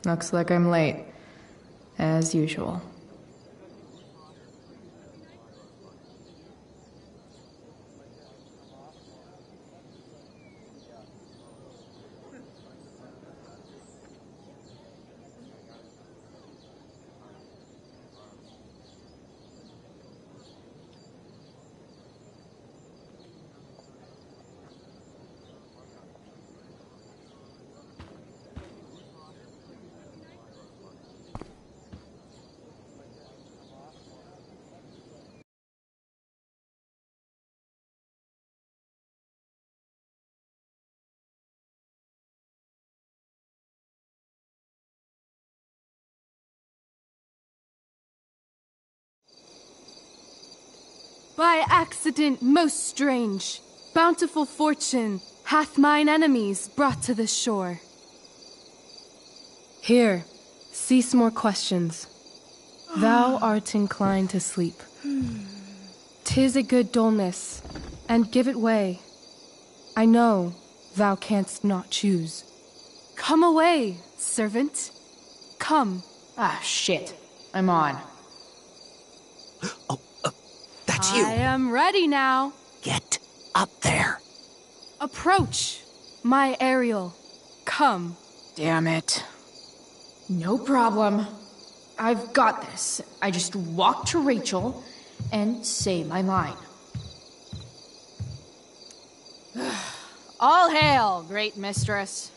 Looks like I'm late. As usual. By accident most strange, bountiful fortune hath mine enemies brought to this shore. Here, cease more questions. Thou art inclined to sleep. 'Tis a good dullness, and give it way. I know thou canst not choose. Come away, servant. Come. Ah, shit. I'm on. That's you. I am ready now. Get up there. Approach, my Ariel. Come. Damn it. No problem. I've got this. I just walk to Rachel and say my line. All hail, great mistress.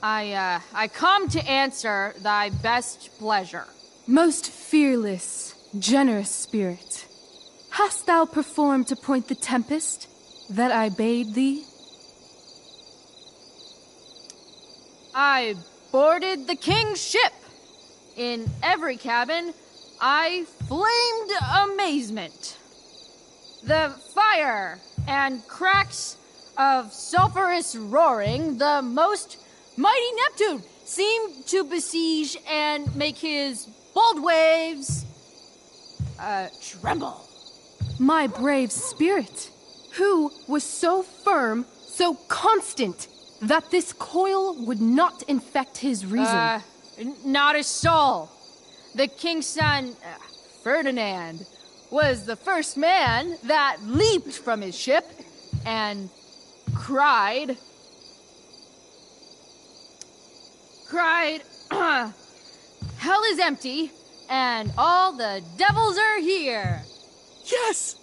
I come to answer thy best pleasure. Most fearless, generous spirit, hast thou performed to point the tempest that I bade thee? I boarded the king's ship. In every cabin, I flamed amazement. the fire and cracks of sulphurous roaring, the most mighty Neptune seemed to besiege and make his bold waves tremble. My brave spirit, who was so firm, so constant, that this coil would not infect his reason. Not a soul. The king's son, Ferdinand, was the first man that leaped from his ship and cried, hell is empty and all the devils are here. Yes!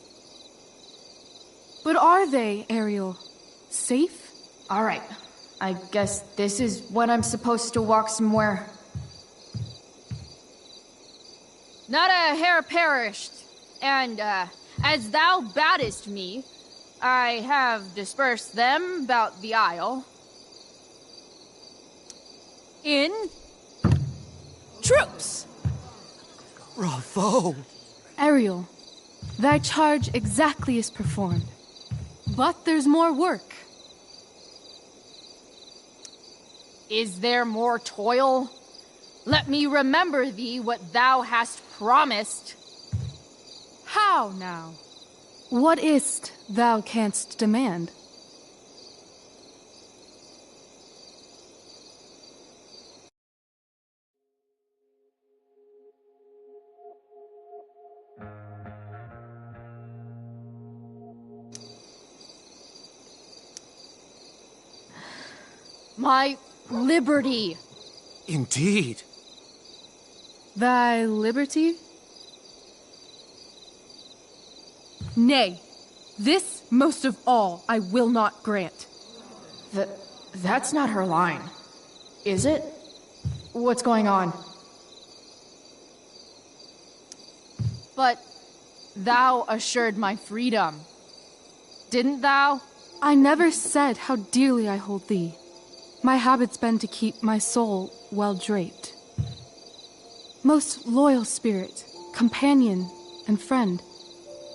But are they, Ariel? Safe? All right. I guess this is when I'm supposed to walk somewhere. Not a hair perished, and as thou badest me, I have dispersed them about the isle. In troops! Bravo! Ariel, thy charge exactly is performed. But there's more work. Is there more toil? Let me remember thee what thou hast promised. How now? What is't thou canst demand? My liberty. Indeed. Thy liberty? Nay, this most of all I will not grant. That's not her line, is it? What's going on? But thou assured my freedom, didn't thou? I never said how dearly I hold thee. My habit's been to keep my soul well draped. Most loyal spirit, companion, and friend,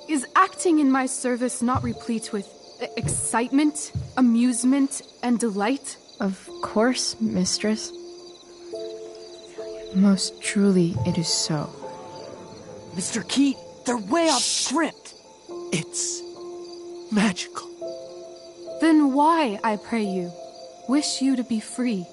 is acting in my service not replete with excitement, amusement, and delight? Of course, mistress. Most truly it is so. Mr. Keat, they're way off script. It's magical. Then why, I pray you, wish you to be free?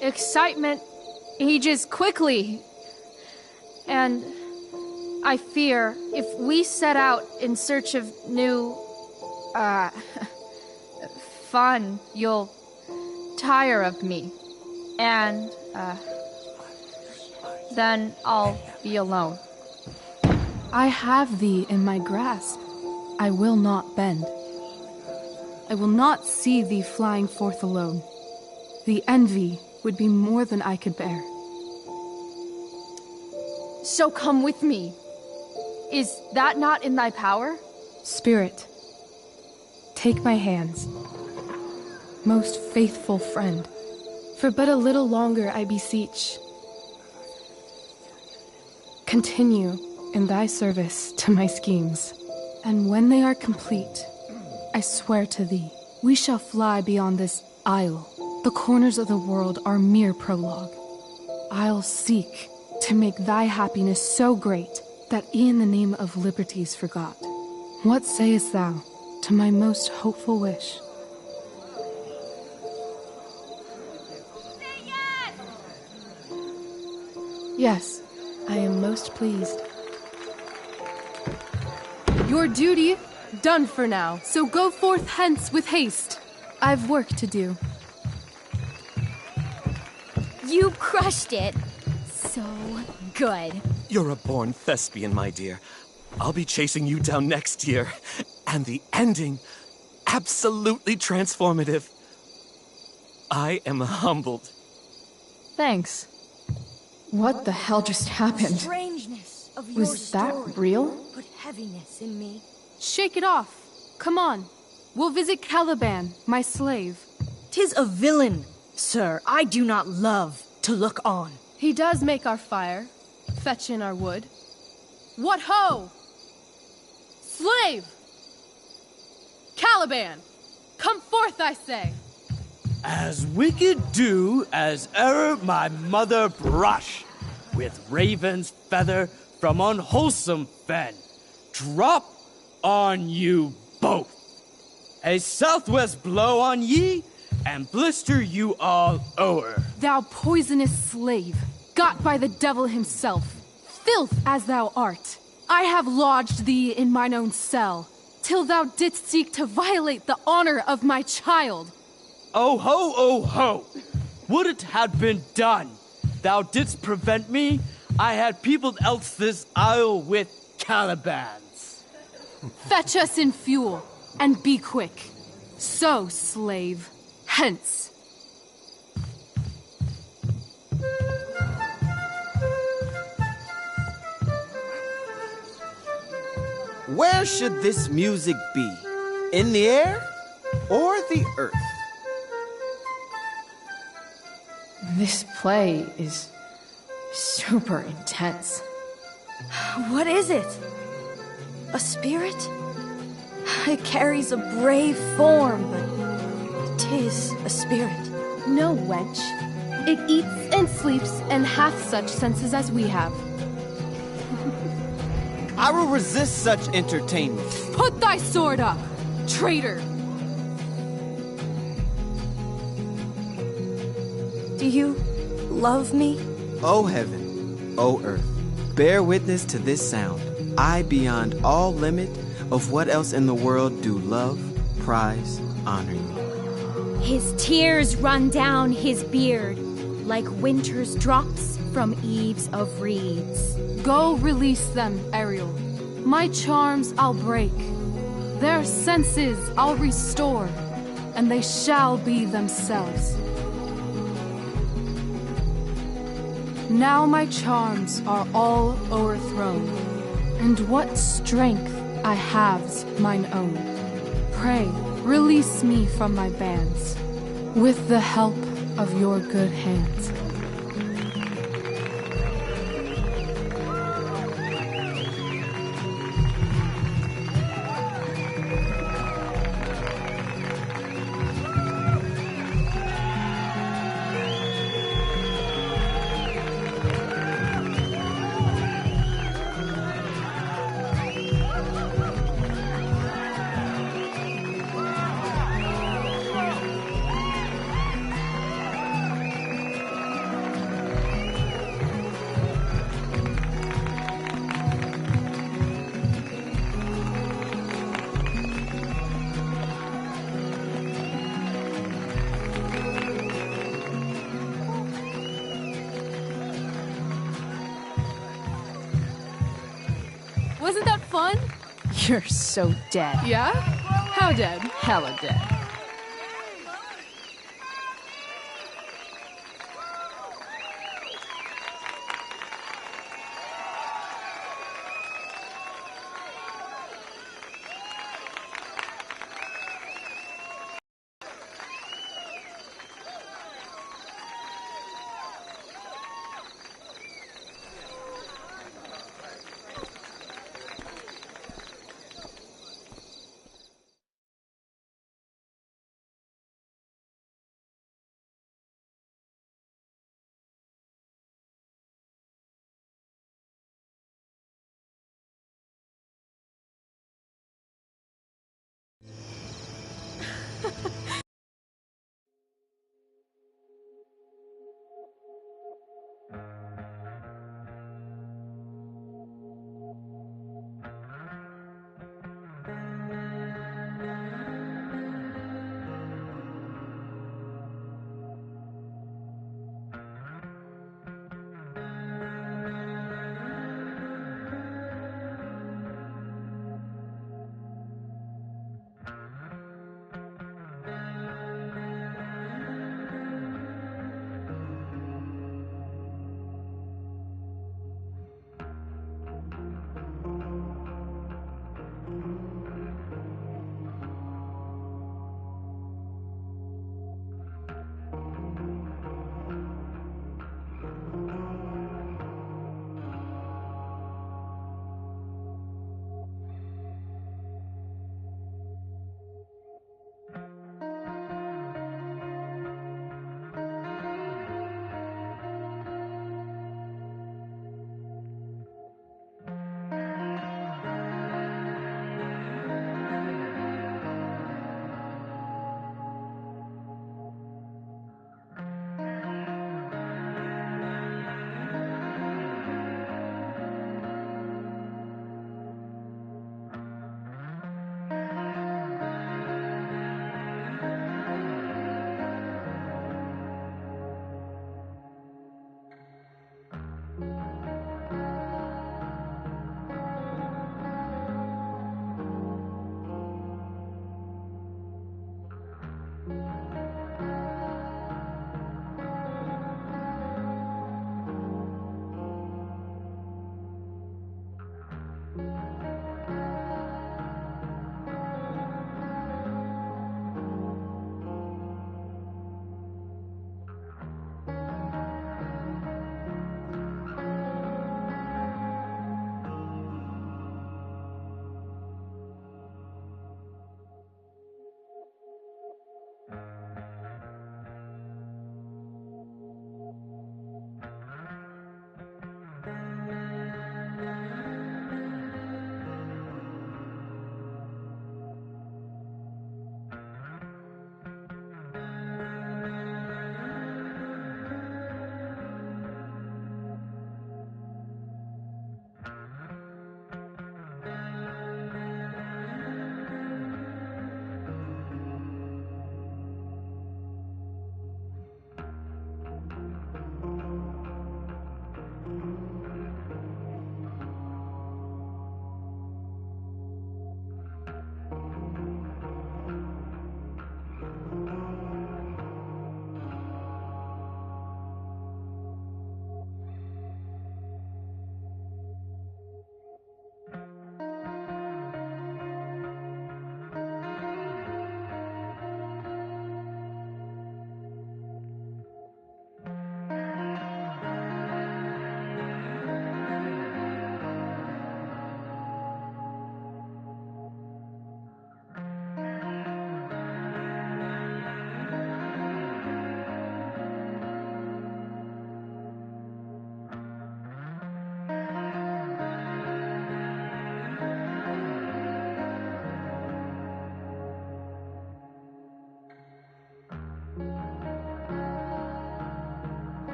Excitement ages quickly. And I fear if we set out in search of new, fun, you'll tire of me. And, then I'll be alone. I have thee in my grasp. I will not bend. I will not see thee flying forth alone. The envy would be more than I could bear. So come with me. Is that not in thy power? Spirit, take my hands. Most faithful friend, for but a little longer I beseech. Continue in thy service to my schemes, and when they are complete, I swear to thee, we shall fly beyond this isle. The corners of the world are mere prologue. I'll seek to make thy happiness so great that e'en the name of liberty's forgot. What sayest thou to my most hopeful wish? Say yes! Yes, I am most pleased. Your duty done for now, so go forth hence with haste. I've work to do. You crushed it. So good. You're a born thespian, my dear. I'll be chasing you down next year. And the ending, absolutely transformative. I am humbled. Thanks. What the hell just happened? Strangeness of your Was that story real? Put heaviness in me. Shake it off. Come on. We'll visit Caliban, my slave. 'Tis a villain, sir, I do not love to look on. He does make our fire, fetch in our wood. What ho! Slave! Caliban! Come forth, I say! As wicked do as e'er my mother brush, with raven's feather from unwholesome fen, drop on you both. A southwest blow on ye, and blister you all o'er. Thou poisonous slave, got by the devil himself, filth as thou art, I have lodged thee in mine own cell, till thou didst seek to violate the honor of my child. Oh ho, oh ho! Would it had been done! Thou didst prevent me, I had peopled else this isle with Calibans. Fetch us in fuel, and be quick. So, slave, hence. Where should this music be? In the air or the earth? This play is super intense. What is it? A spirit? It carries a brave form, but 'tis a spirit. No, wench. It eats and sleeps and hath such senses as we have. I will resist such entertainment. Put thy sword up, traitor! Do you love me? O heaven, O earth, bear witness to this sound. I beyond all limit of what else in the world do love, prize, honor you. His tears run down his beard like winter's drops from eaves of reeds. Go release them, Ariel. My charms I'll break. Their senses I'll restore, and they shall be themselves. Now my charms are all o'erthrown, and what strength I have's mine own. Pray, release me from my bands, with the help of your good hands. Wasn't that fun? You're so dead. Yeah? How dead? Hella dead.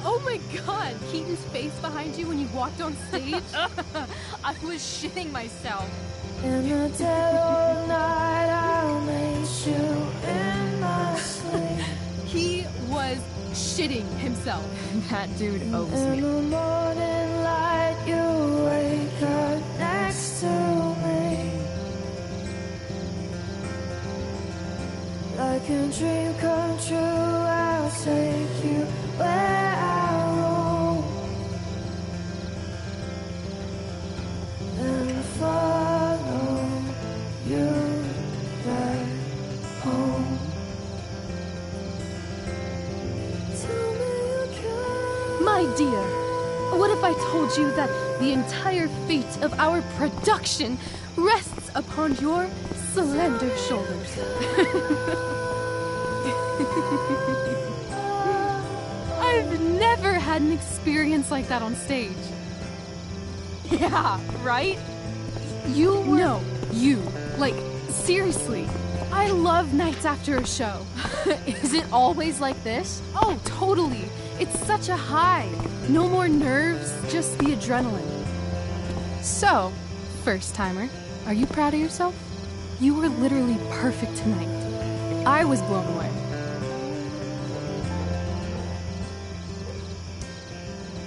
Oh my god, Keaton's face behind you when you walked on stage? I was shitting myself. In the dead of night, I'll make you in my sleep. He was shitting himself. That dude owes In me. the morning light, you wake up next to me. Like a dream come true, I'll take you where I roam. And follow you back home. Tell me you can. My dear, what if I told you that the entire fate of our production rests upon your slender shoulders? I've never had an experience like that on stage. Yeah, right? You were... No, you. Like, seriously. I love nights after a show. Is it always like this? Oh, totally. It's such a high. No more nerves, just the adrenaline. So, first timer, are you proud of yourself? You were literally perfect tonight. I was blown away.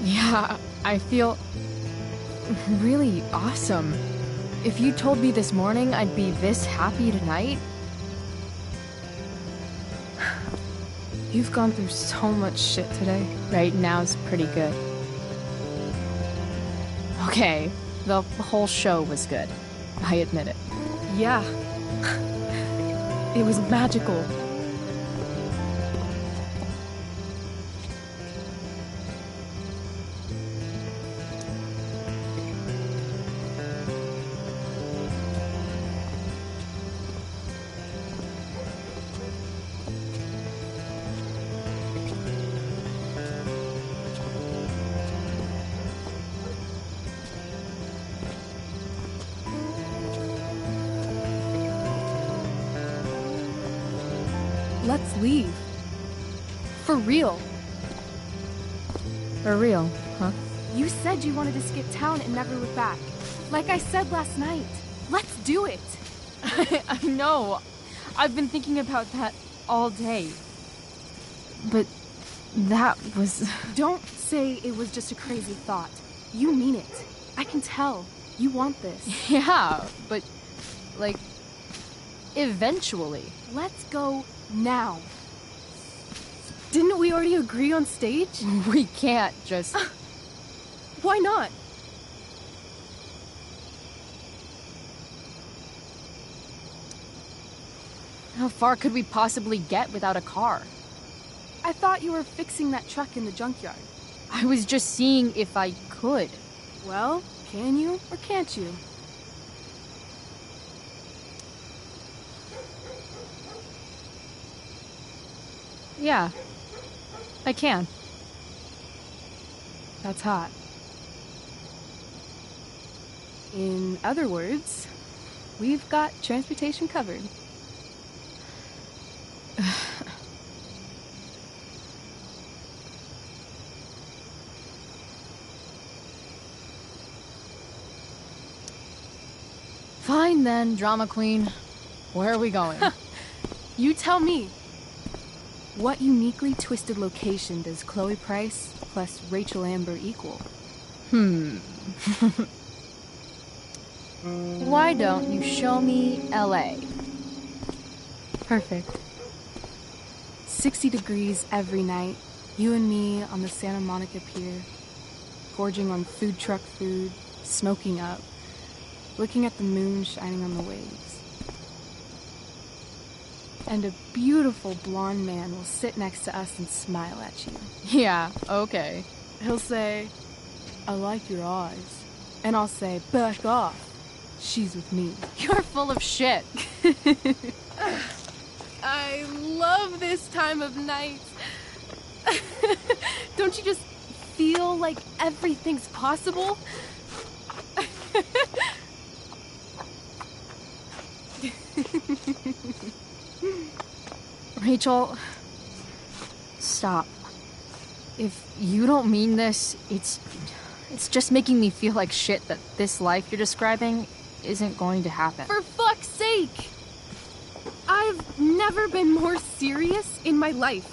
Yeah, I feel really awesome. If you told me this morning I'd be this happy tonight... You've gone through so much shit today. Right now's pretty good. Okay, the whole show was good. I admit it. Yeah. It was magical. Let's leave. For real. For real, huh? You said you wanted to skip town and never look back. Like I said last night. Let's do it. I know. I've been thinking about that all day. But that was... Don't say it was just a crazy thought. You mean it. I can tell. You want this. Yeah, but, like, eventually. Let's go now. Didn't we already agree on stage? We can't just... Why not? How far could we possibly get without a car? I thought you were fixing that truck in the junkyard. I was just seeing if I could. Well, can you or can't you? Yeah, I can. That's hot. In other words, we've got transportation covered. Fine then, drama queen. Where are we going? You tell me. What uniquely twisted location does Chloe Price plus Rachel Amber equal? Why don't you show me LA? Perfect. 60 degrees every night. You and me on the Santa Monica Pier. Gorging on food truck food. Smoking up. Looking at the moon shining on the waves. And a beautiful blonde man will sit next to us and smile at you. Yeah, okay. He'll say, I like your eyes. And I'll say, back off. She's with me. You're full of shit. I love this time of night. Don't you just feel like everything's possible? Rachel, stop. If you don't mean this, it's just making me feel like shit that this life you're describing isn't going to happen. For fuck's sake! I've never been more serious in my life.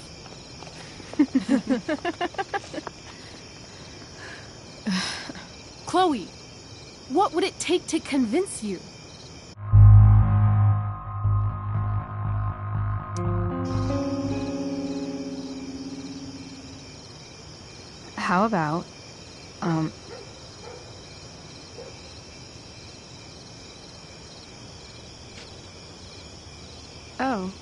Chloe, what would it take to convince you? How about, Oh.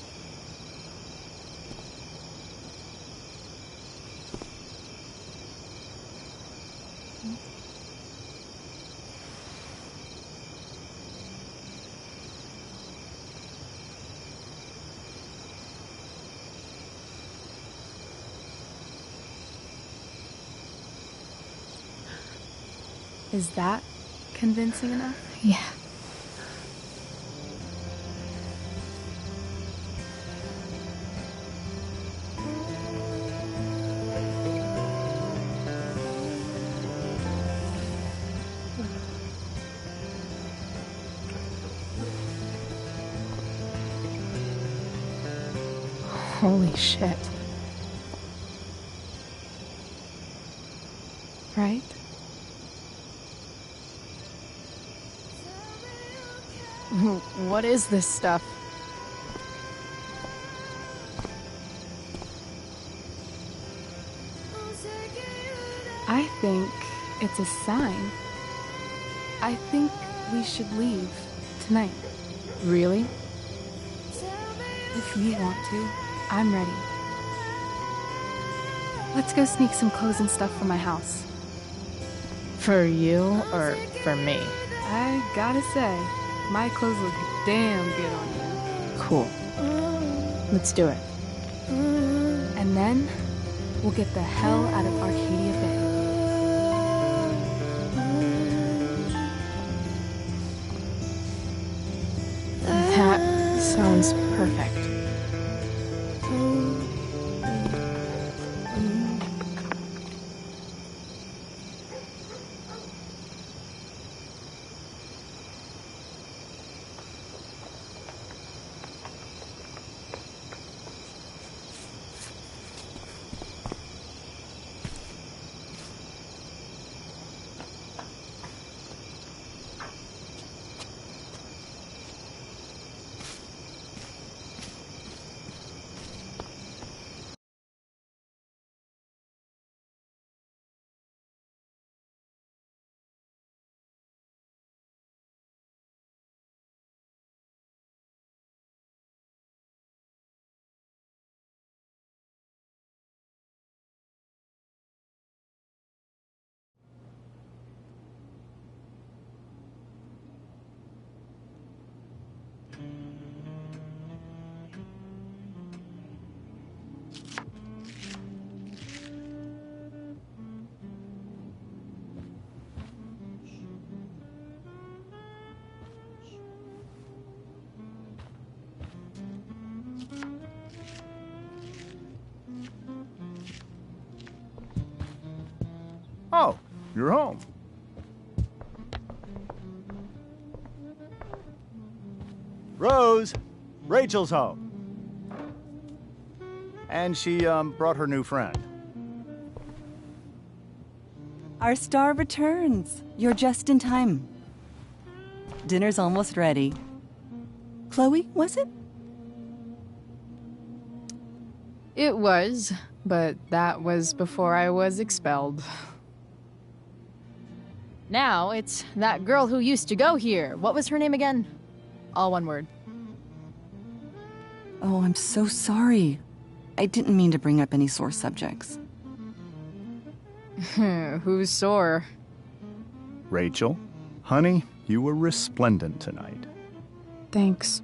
Is that convincing enough? Yeah. Holy shit. Right? What is this stuff? I think it's a sign. I think we should leave tonight. Really? If you want to, I'm ready. Let's go sneak some clothes and stuff from my house. For you or for me? I gotta say, my clothes look damn good on you. Cool. Let's do it. And then, we'll get the hell out of Arcadia Bay. That sounds perfect. Oh, you're home. Rose, Rachel's home. And she, brought her new friend. Our star returns. You're just in time. Dinner's almost ready. Chloe, was it? It was, but that was before I was expelled. Now it's that girl who used to go here. What was her name again? All one word. Oh, I'm so sorry. I didn't mean to bring up any sore subjects. Who's sore? Rachel, honey, you were resplendent tonight. Thanks.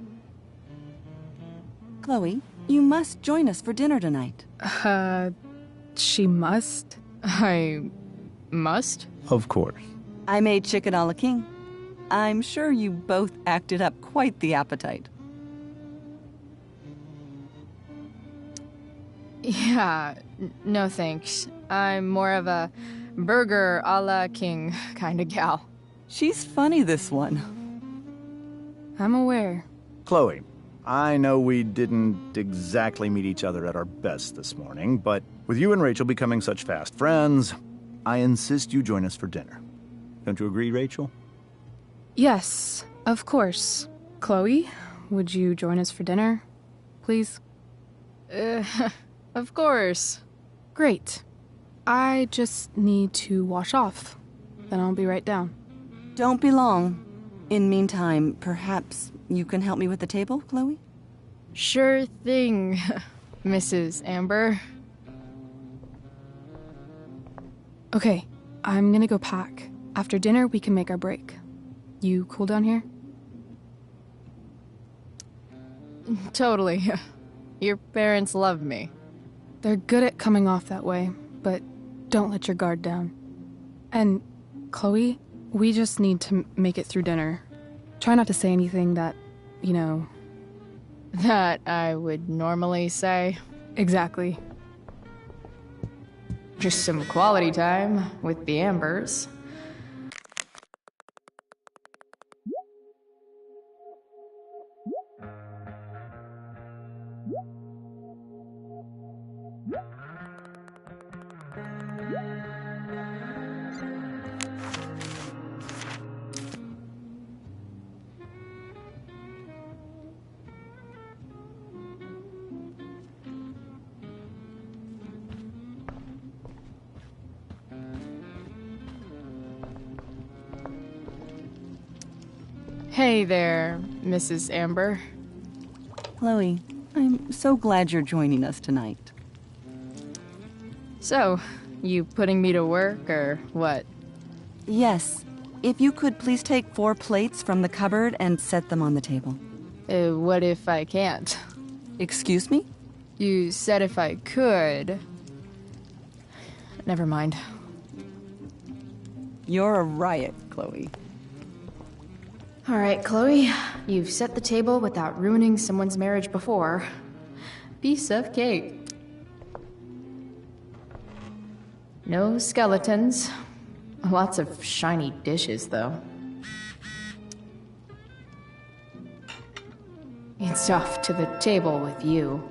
Chloe, you must join us for dinner tonight. She must? I must? Of course. I made chicken a la king. I'm sure you both acted up quite the appetite. Yeah, no thanks. I'm more of a burger a la king kind of gal. She's funny, this one. I'm aware. Chloe, I know we didn't exactly meet each other at our best this morning, but with you and Rachel becoming such fast friends, I insist you join us for dinner. Don't you agree, Rachel? Yes, of course. Chloe, would you join us for dinner, please? Of course. Great. I just need to wash off. Then I'll be right down. Don't be long. In meantime, perhaps you can help me with the table, Chloe? Sure thing, Mrs. Amber. Okay, I'm gonna go pack. After dinner, we can make our break. You cool down here? Totally. Your parents love me. They're good at coming off that way, but don't let your guard down. And, Chloe, we just need to make it through dinner. Try not to say anything that, you know... That I would normally say. Exactly. Just some quality time with the Ambers. Hey there, Mrs. Amber. Chloe, I'm so glad you're joining us tonight. So, you putting me to work, or what? Yes. If you could please take 4 plates from the cupboard and set them on the table. What if I can't? Excuse me? You said if I could. Never mind. You're a riot, Chloe. All right, Chloe, you've set the table without ruining someone's marriage before. Piece of cake. No skeletons. Lots of shiny dishes, though. It's off to the table with you.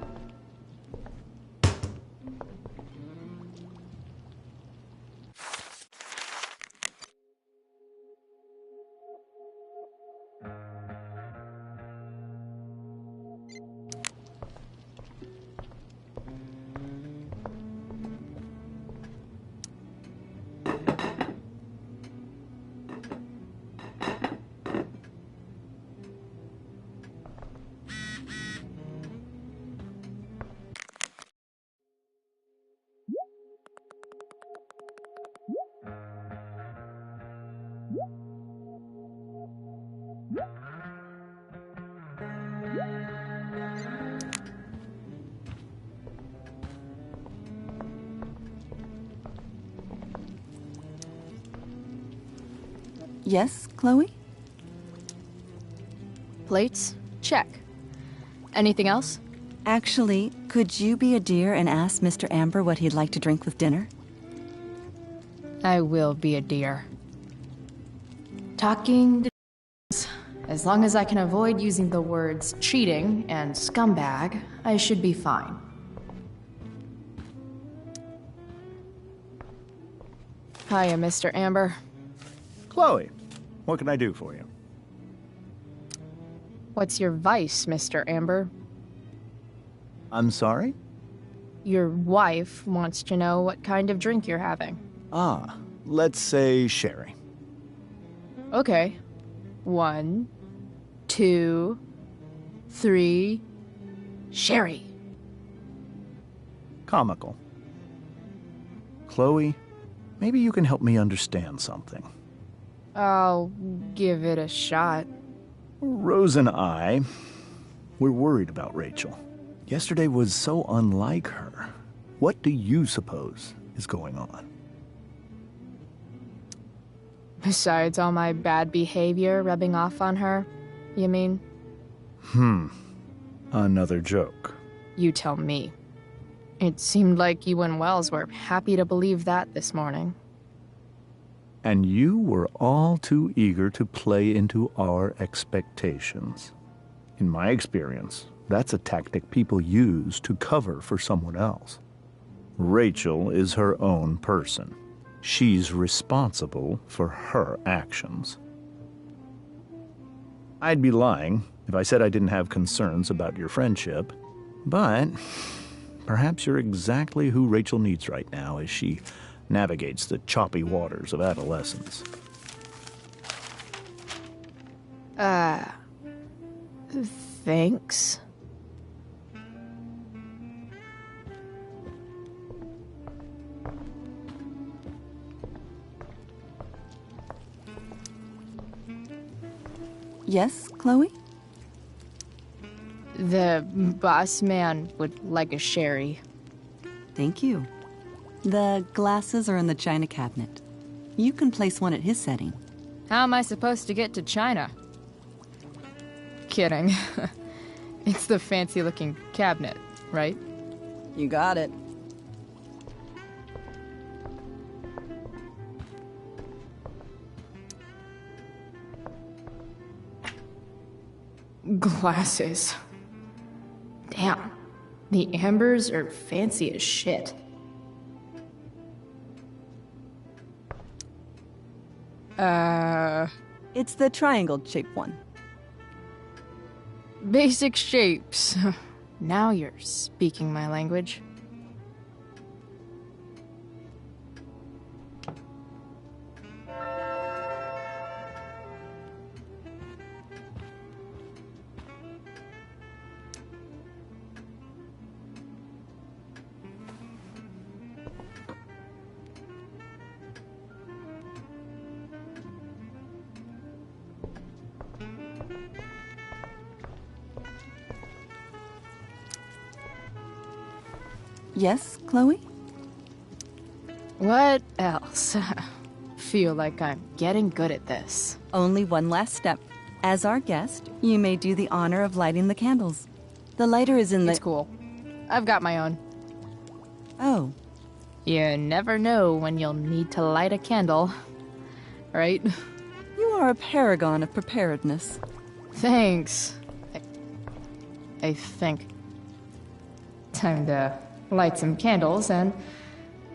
Yes, Chloe? Plates? Check. Anything else? Actually, could you be a dear and ask Mr. Amber what he'd like to drink with dinner? I will be a dear. Talking to as long as I can avoid using the words cheating and scumbag, I should be fine. Hiya, Mr. Amber. Chloe, what can I do for you? What's your vice, Mr. Amber? I'm sorry? Your wife wants to know what kind of drink you're having. Ah, let's say sherry. Okay. 1, 2, 3... Sherry. Comical. Chloe, maybe you can help me understand something. I'll give it a shot. Rose and I, we're worried about Rachel. Yesterday was so unlike her. What do you suppose is going on? Besides all my bad behavior rubbing off on her, you mean? Another joke. You tell me. It seemed like you and Wells were happy to believe that this morning. And you were all too eager to play into our expectations. In my experience, that's a tactic people use to cover for someone else. Rachel is her own person. She's responsible for her actions. I'd be lying if I said I didn't have concerns about your friendship, but perhaps you're exactly who Rachel needs right now as she navigates the choppy waters of adolescence. Thanks. Yes, Chloe? The boss man would like a sherry. Thank you. The glasses are in the china cabinet. You can place one at his setting. How am I supposed to get to China? Kidding. It's the fancy-looking cabinet, right? You got it. Glasses. Damn. The Ambers are fancy as shit. It's the triangle-shaped one. Basic shapes. Now you're speaking my language. Yes, Chloe? What else? Feel like I'm getting good at this. Only one last step. As our guest, you may do the honor of lighting the candles. The lighter is in the... It's cool. I've got my own. Oh. You never know when you'll need to light a candle, right? You are a paragon of preparedness. Thanks. I think. Time to light some candles and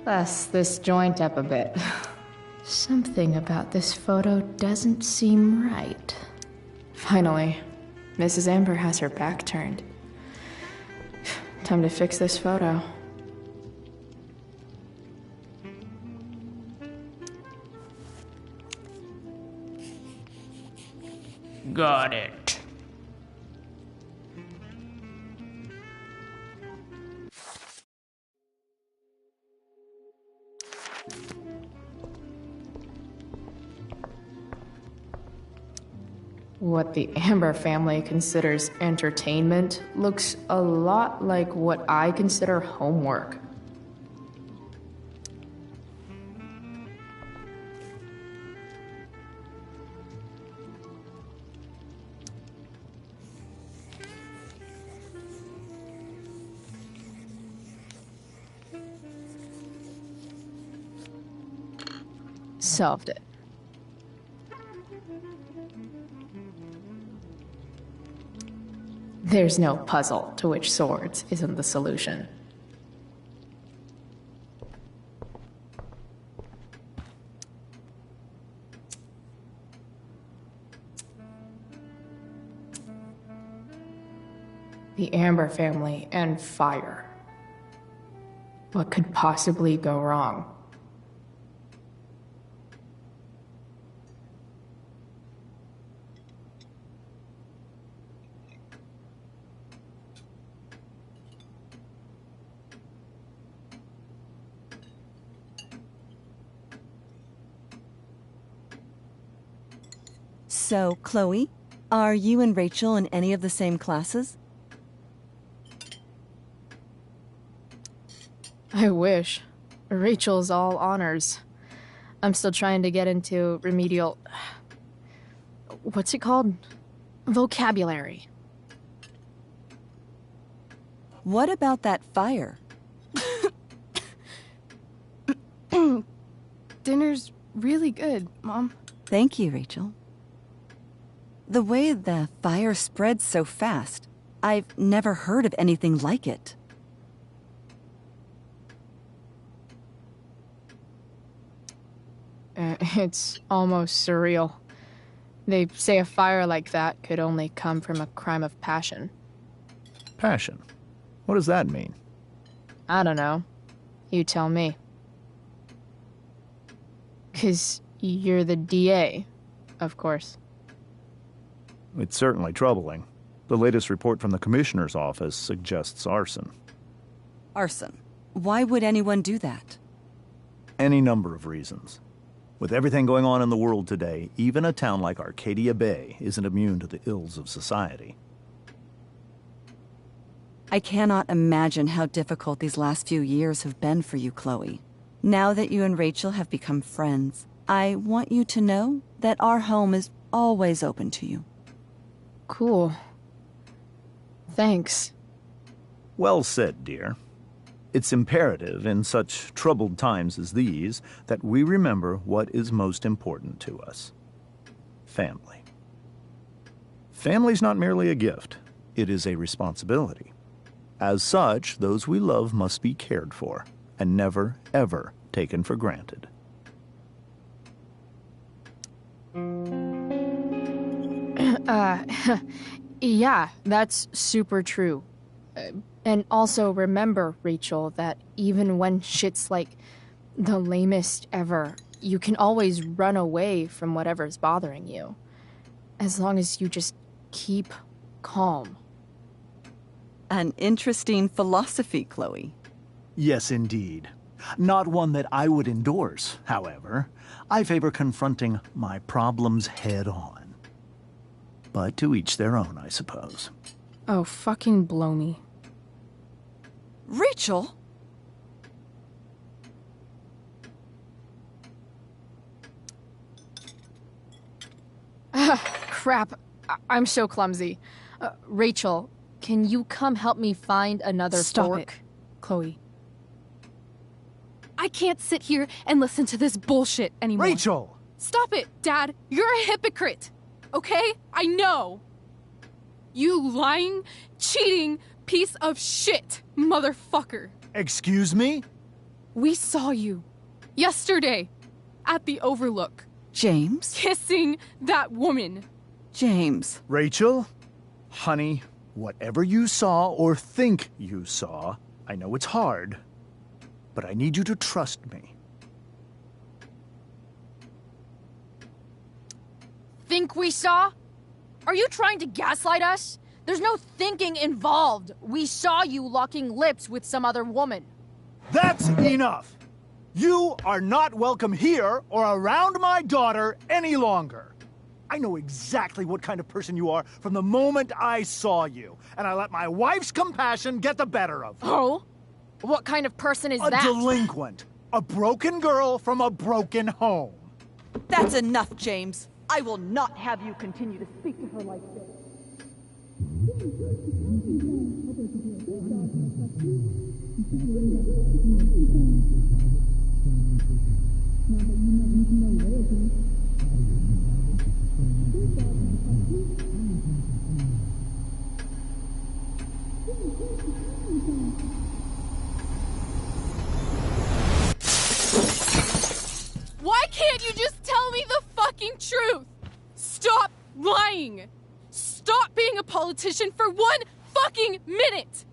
bless this joint up a bit. Something about this photo doesn't seem right. Finally, Mrs. Amber has her back turned. Time to fix this photo. Got it. What the Amber family considers entertainment looks a lot like what I consider homework. Solved it. There's no puzzle to which swords isn't the solution. The Amber family and fire. What could possibly go wrong? So, Chloe, are you and Rachel in any of the same classes? I wish. Rachel's all honors. I'm still trying to get into remedial... What's it called? Vocabulary. What about that fire? Dinner's really good, Mom. Thank you, Rachel. The way the fire spreads so fast, I've never heard of anything like it. It's almost surreal. They say a fire like that could only come from a crime of passion. Passion? What does that mean? I don't know. You tell me. 'Cause you're the DA, of course. It's certainly troubling. The latest report from the Commissioner's office suggests arson. Arson? Why would anyone do that? Any number of reasons. With everything going on in the world today, even a town like Arcadia Bay isn't immune to the ills of society. I cannot imagine how difficult these last few years have been for you, Chloe. Now that you and Rachel have become friends, I want you to know that our home is always open to you. Cool. Thanks. Well said, dear. It's imperative in such troubled times as these that we remember what is most important to us. Family. Family's not merely a gift, it is a responsibility. As such, those we love must be cared for and never, ever taken for granted. Yeah, that's super true. And also remember, Rachel, that even when shit's like the lamest ever, you can always run away from whatever's bothering you. As long as you just keep calm. An interesting philosophy, Chloe. Yes, indeed. Not one that I would endorse, however. I favor confronting my problems head on. But to each their own, I suppose. Oh, fucking blow me. Rachel? Crap. I'm so clumsy. Rachel, can you come help me find another fork? Stop it, Chloe. I can't sit here and listen to this bullshit anymore. Rachel! Stop it, Dad. You're a hypocrite. Okay? I know. You lying, cheating piece of shit, motherfucker. Excuse me? We saw you yesterday at the Overlook. James? Kissing that woman. James. Rachel? Honey, whatever you saw or think you saw, I know it's hard, but I need you to trust me. Think we saw? Are you trying to gaslight us? There's no thinking involved. We saw you locking lips with some other woman. That's enough! You are not welcome here or around my daughter any longer. I know exactly what kind of person you are from the moment I saw you, and I let my wife's compassion get the better of you. Oh? What kind of person is a that? A delinquent. A broken girl from a broken home. That's enough, James. I will not have you continue to speak to her like this. Why can't you just tell me the fucking truth? Stop lying! Stop being a politician for 1 fucking minute!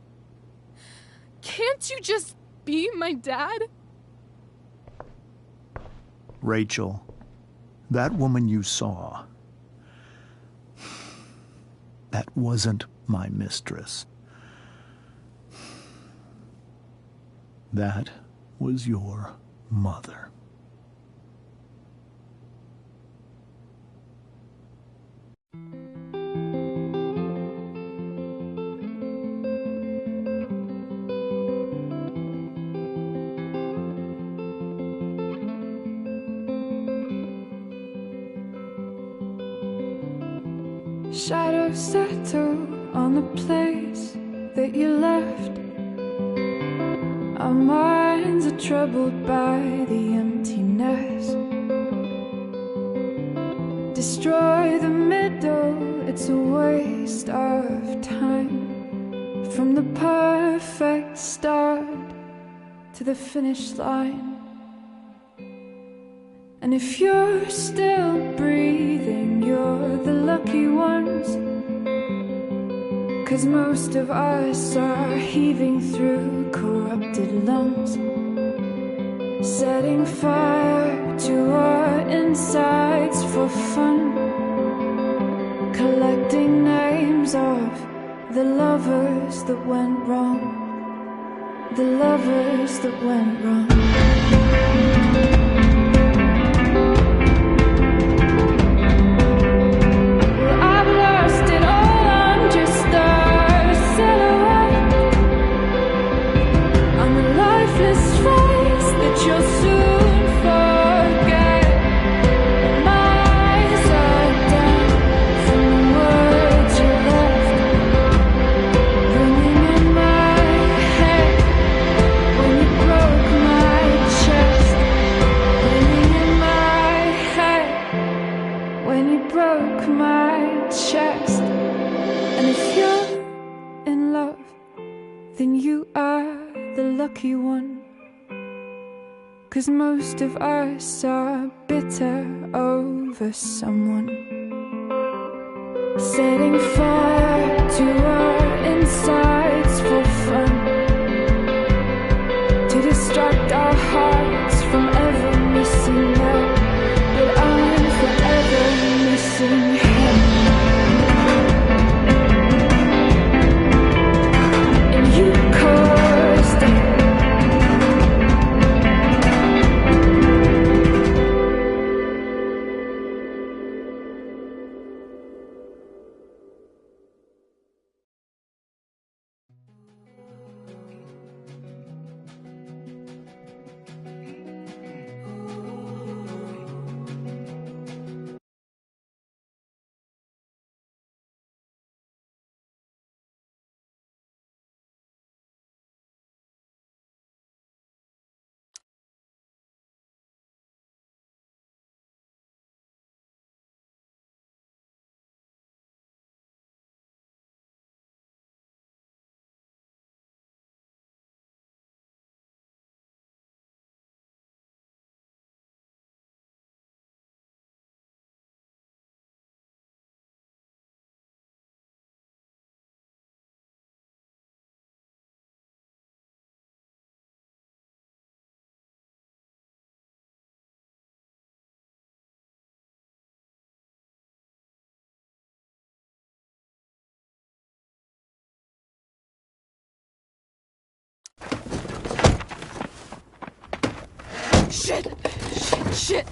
Can't you just be my dad? Rachel, that woman you saw, that wasn't my mistress. That was your mother. Shadows settle on the place that you left. Our minds are troubled by the emptiness. Destroy the middle, it's a waste of time. From the perfect start to the finish line. And if you're still breathing, you're the lucky ones. 'Cause most of us are heaving through corrupted lungs, setting fire to our insides for fun, collecting names of the lovers that went wrong, the lovers that went wrong. Lucky one, 'cause most of us are bitter over someone, setting fire to our insides for fun, to distract our hearts from ever missing out. But I'm forever missing him. And you caused it. Shit! Shit!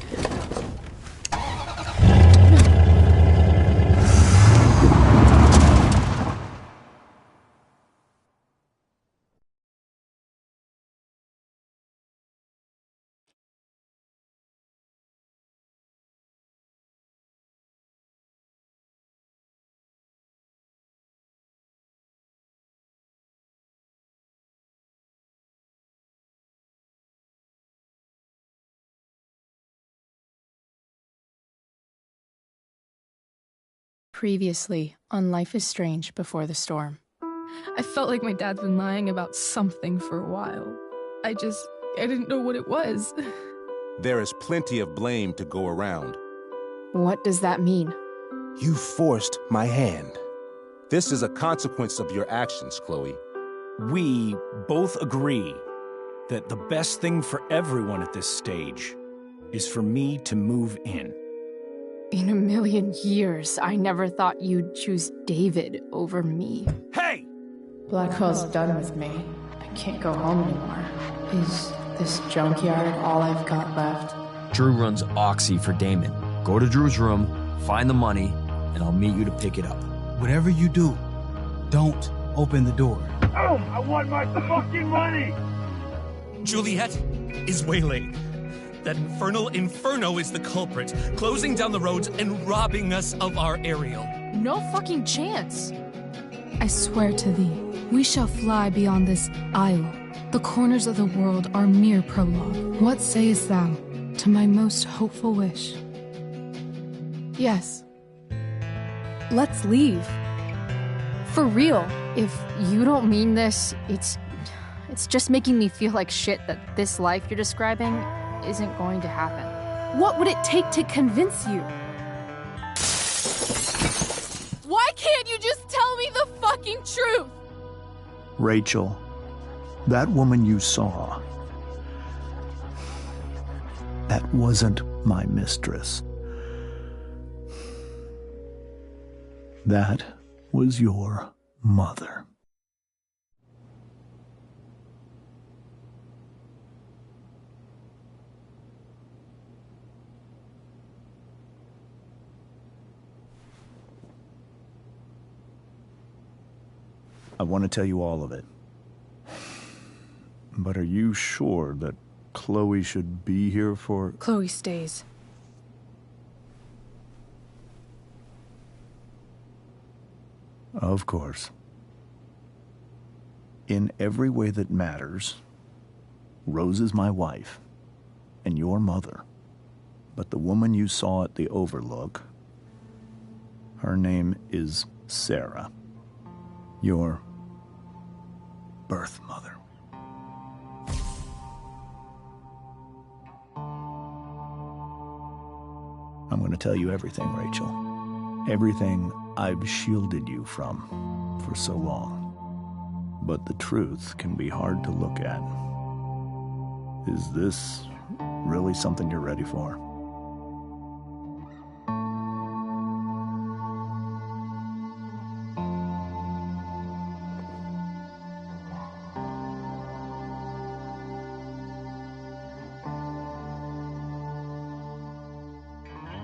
Previously on Life is Strange Before the Storm. I felt like my dad's been lying about something for a while. I didn't know what it was. There is plenty of blame to go around. What does that mean? You forced my hand. This is a consequence of your actions, Chloe. We both agree that the best thing for everyone at this stage is for me to move in. In a million years, I never thought you'd choose David over me. Hey! Blackwell's done with me. I can't go home anymore. Is this junkyard all I've got left? Drew runs Oxy for Damon. Go to Drew's room, find the money, and I'll meet you to pick it up. Whatever you do, don't open the door. Oh, I want my fucking money! Juliet is waylaid. That infernal Inferno is the culprit, closing down the roads and robbing us of our aerial. No fucking chance. I swear to thee, we shall fly beyond this isle. The corners of the world are mere prologue. What sayest thou to my most hopeful wish? Yes. Let's leave. For real. If you don't mean this, it's just making me feel like shit that this life you're describing isn't going to happen. What would it take to convince you? Why can't you just tell me the fucking truth? Rachel, that woman you saw, that wasn't my mistress. That was your mother. I want to tell you all of it. But are you sure that Chloe should be here for... Chloe stays. Of course. In every way that matters, Rose is my wife and your mother. But the woman you saw at the Overlook, her name is Sarah. Your birth mother. I'm going to tell you everything, Rachel. Everything I've shielded you from for so long. But the truth can be hard to look at. Is this really something you're ready for?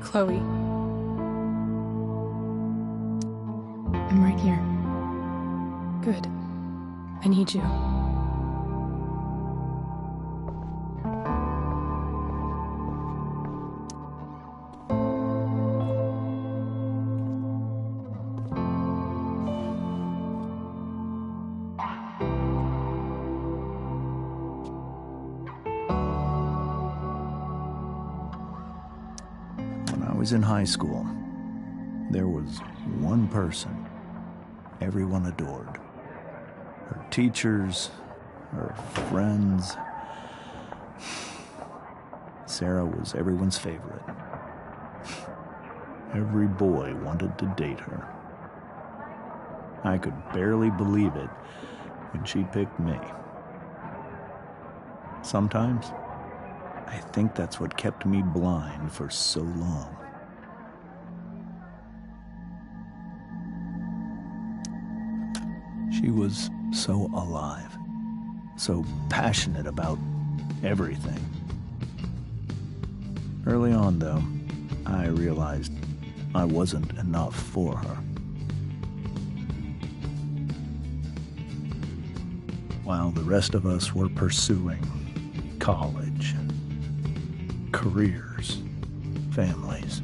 Chloe. I'm right here. Good. I need you. When I was in high school, there was one person everyone adored. Her teachers, her friends. Sarah was everyone's favorite. Every boy wanted to date her. I could barely believe it when she picked me. Sometimes, I think that's what kept me blind for so long. She was so alive, so passionate about everything. Early on, though, I realized I wasn't enough for her. While the rest of us were pursuing college, careers, families,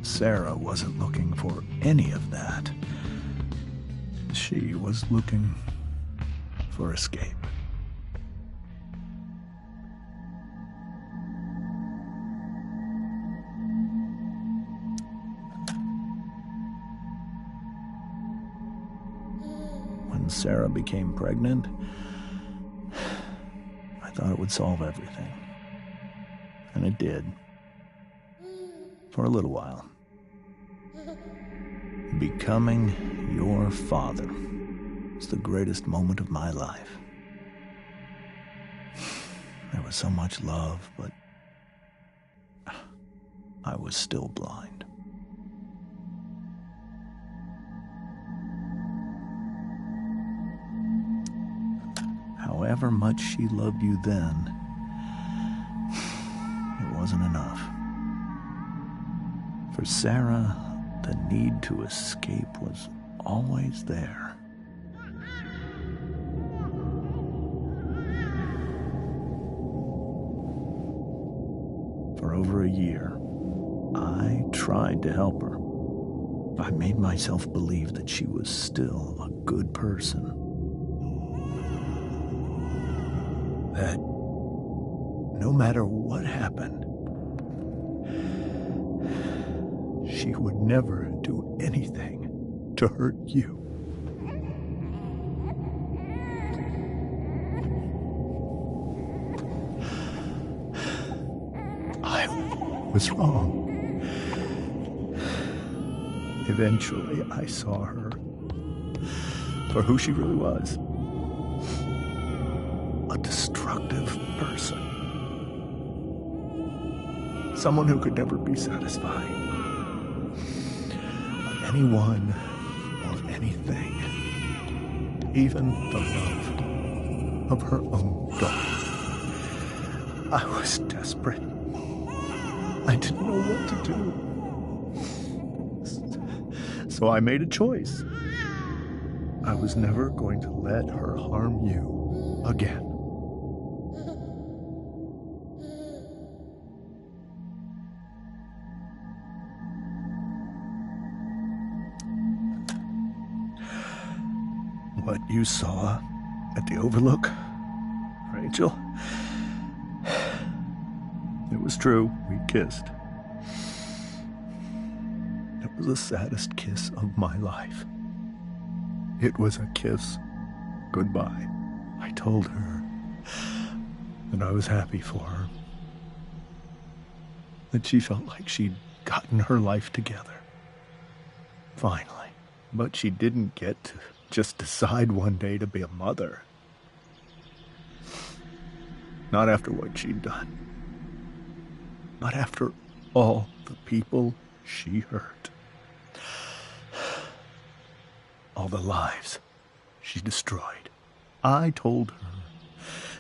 Sarah wasn't looking for any of that. She was looking for escape. Sarah became pregnant, I thought it would solve everything. And it did. For a little while. Becoming your father was the greatest moment of my life. There was so much love, but I was still blind. However much she loved you then, it wasn't enough. For Sarah, the need to escape was always there. For over a year, I tried to help her. I made myself believe that she was still a good person. That no matter what happened, she would never do anything to hurt you. I was wrong. Eventually, I saw her for who she really was. A destructive person. Someone who could never be satisfied by anyone or anything. Even the love of her own daughter. I was desperate. I didn't know what to do. So I made a choice. I was never going to let her harm you again. What you saw at the Overlook, Rachel, it was true. We kissed. It was the saddest kiss of my life. It was a kiss goodbye. I told her that I was happy for her. That she felt like she'd gotten her life together. Finally. But she didn't get to just decide one day to be a mother. Not after what she'd done. Not after all the people she hurt. All the lives she destroyed. I told her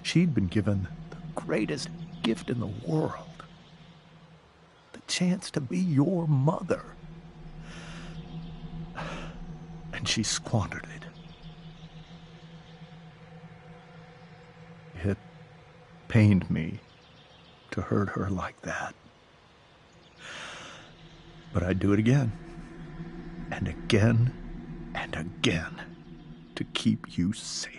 she'd been given the greatest gift in the world. The chance to be your mother. And she squandered it. It pained me to hurt her like that. But I'd do it again. And again. And again. To keep you safe.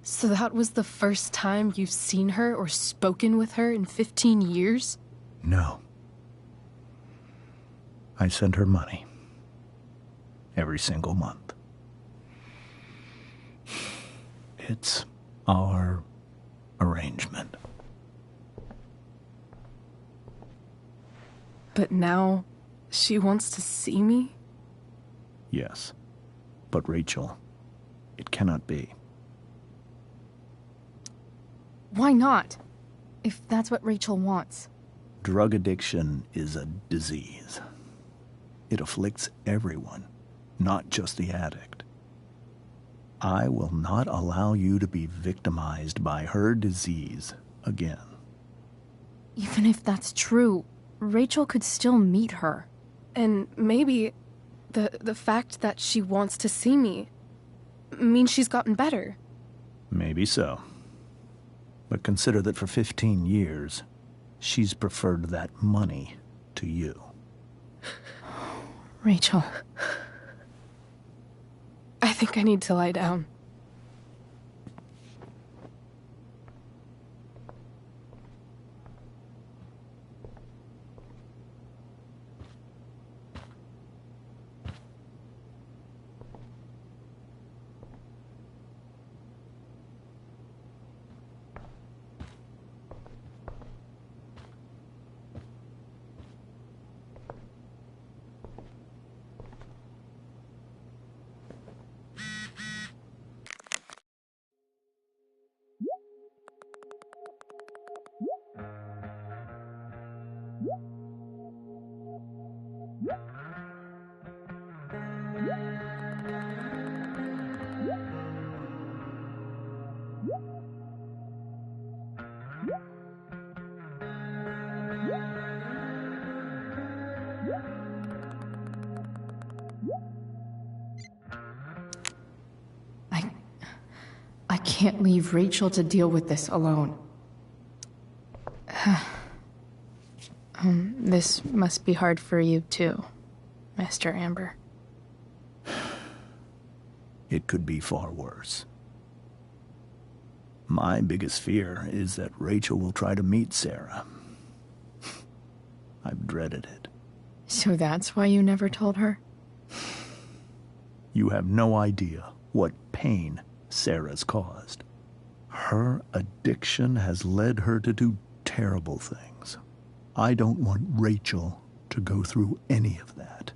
So that was the first time you've seen her or spoken with her in 15 years? No. I sent her money. Every single month. It's our arrangement. But now, she wants to see me? Yes. But Rachel, it cannot be. Why not? If that's what Rachel wants. Drug addiction is a disease. It afflicts everyone, not just the addict. I will not allow you to be victimized by her disease again. Even if that's true, Rachel could still meet her. And maybe the fact that she wants to see me means she's gotten better. Maybe so. But consider that for 15 years, she's preferred that money to you. Rachel. I think I need to lie down. can't leave Rachel to deal with this alone. This must be hard for you too, Master Amber. It could be far worse. My biggest fear is that Rachel will try to meet Sarah. I've dreaded it. So that's why you never told her? You have no idea what pain Sarah's caused. Her addiction has led her to do terrible things. I don't want Rachel to go through any of that.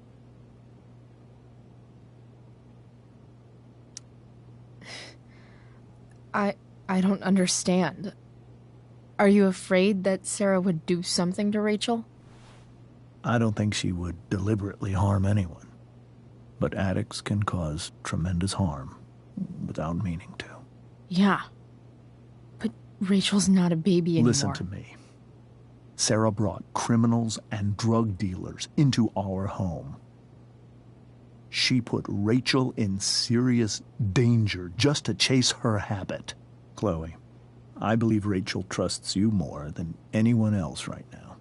I don't understand. Are you afraid that Sarah would do something to Rachel? I don't think she would deliberately harm anyone. But addicts can cause tremendous harm without meaning to. Yeah. But Rachel's not a baby anymore. Listen to me. Sarah brought criminals and drug dealers into our home. She put Rachel in serious danger just to chase her habit. Chloe, I believe Rachel trusts you more than anyone else right now.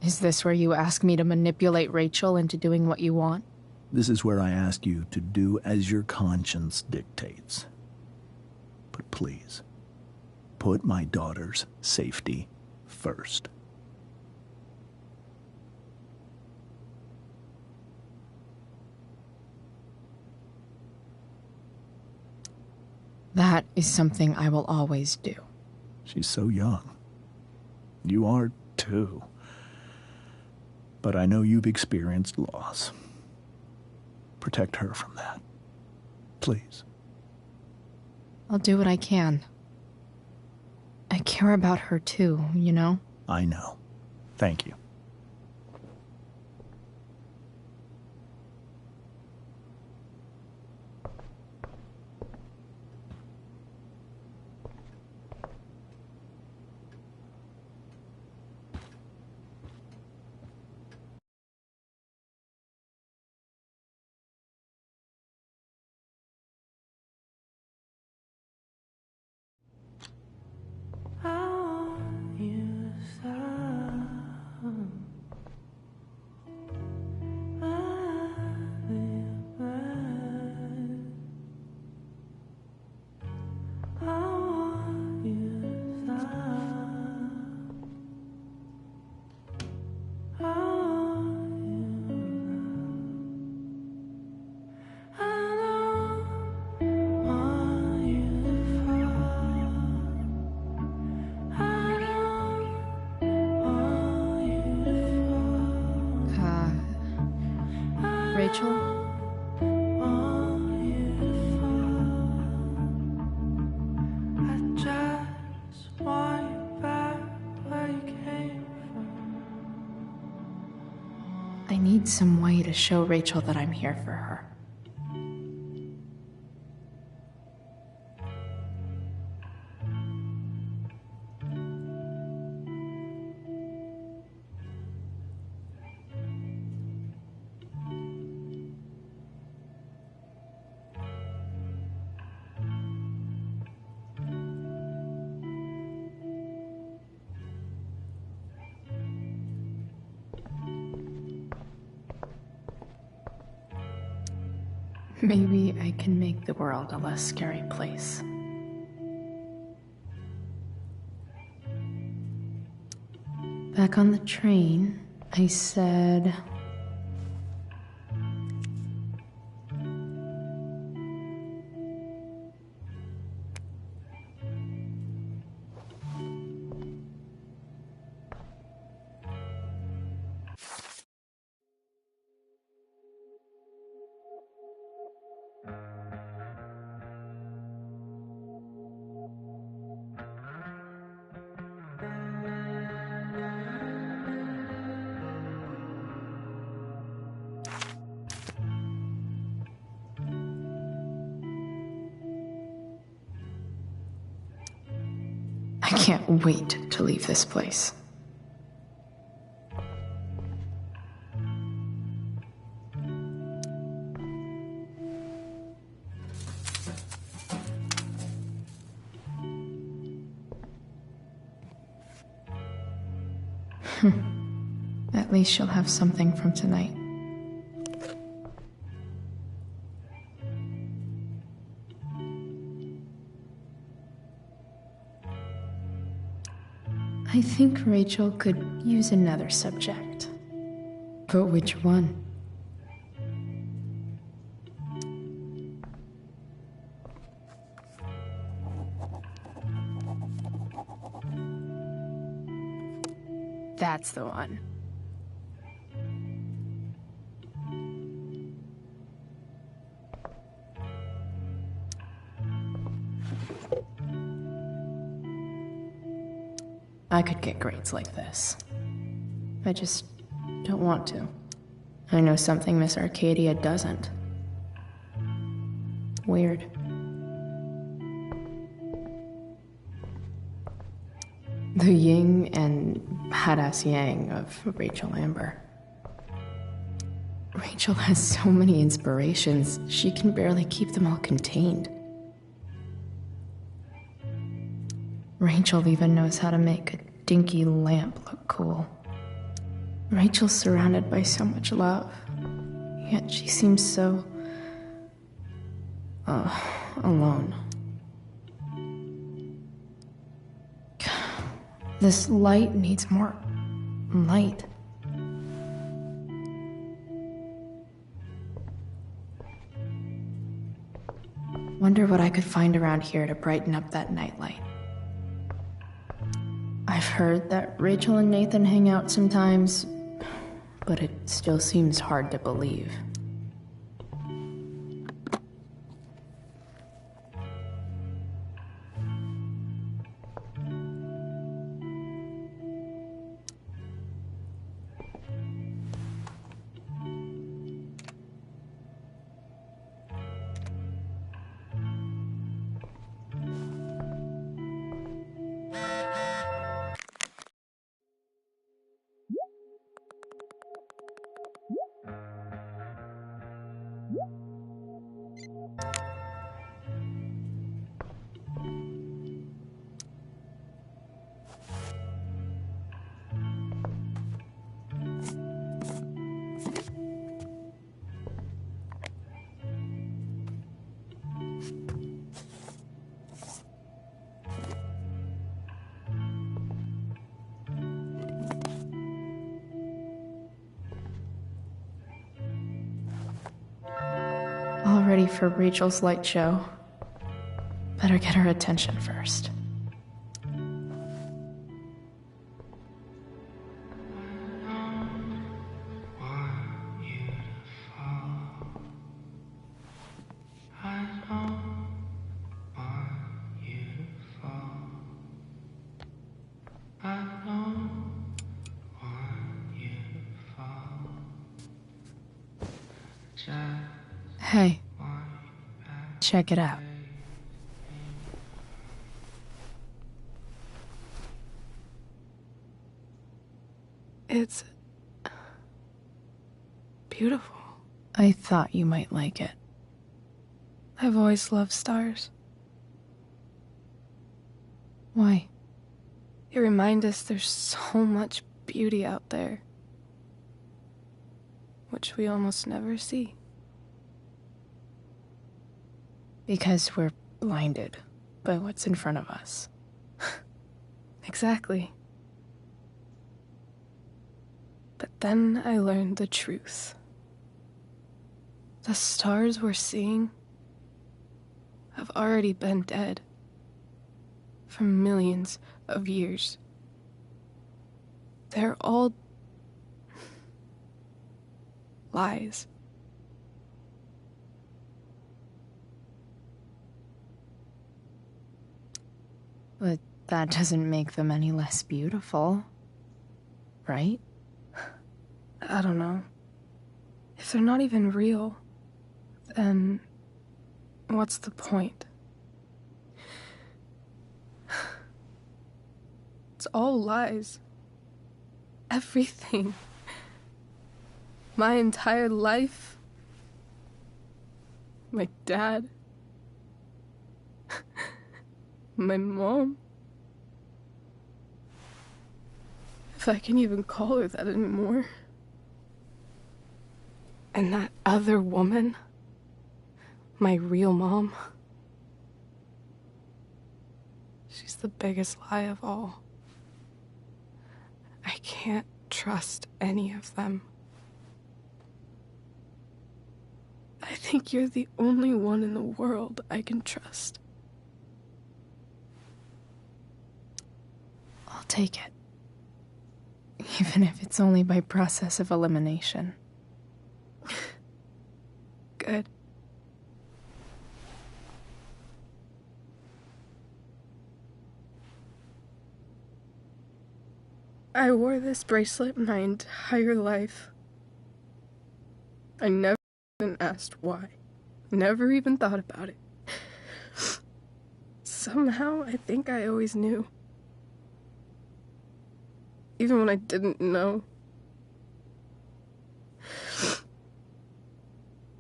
Is this where you ask me to manipulate Rachel into doing what you want? This is where I ask you to do as your conscience dictates. But please, put my daughter's safety first. That is something I will always do. She's so young. You are too. But I know you've experienced loss. Protect her from that. Please. I'll do what I can. I care about her too, you know? I know. Thank you. Rachel? I need some way to show Rachel that I'm here for her. Maybe I can make the world a less scary place. Back on the train, I said... I can't wait to leave this place. At least she'll have something from tonight. I think Rachel could use another subject. But which one? That's the one. I could get grades like this. I just don't want to. I know something Miss Arcadia doesn't. Weird. The yin and badass yang of Rachel Amber. Rachel has so many inspirations, she can barely keep them all contained. Rachel even knows how to make a dinky lamp look cool. Rachel's surrounded by so much love, yet she seems so... alone. This light needs more light. Wonder what I could find around here to brighten up that nightlight. I've heard that Rachel and Nathan hang out sometimes, but it still seems hard to believe. All ready for Rachel's light show. Better get her attention first. Hey, check it out. It's beautiful. I thought you might like it. I've always loved stars. Why? They remind us there's so much beauty out there, which we almost never see. Because we're blinded by what's in front of us. Exactly. But then I learned the truth. The stars we're seeing have already been dead for millions of years. They're all lies. But that doesn't make them any less beautiful, right? I don't know. If they're not even real, then what's the point? It's all lies. Everything. My entire life. My dad. My mom. If I can even call her that anymore. And that other woman, my real mom, she's the biggest lie of all. I can't trust any of them. I think you're the only one in the world I can trust. I'll take it. Even if it's only by process of elimination. Good. I wore this bracelet my entire life. I never even asked why. Never even thought about it. Somehow, I think I always knew. Even when I didn't know.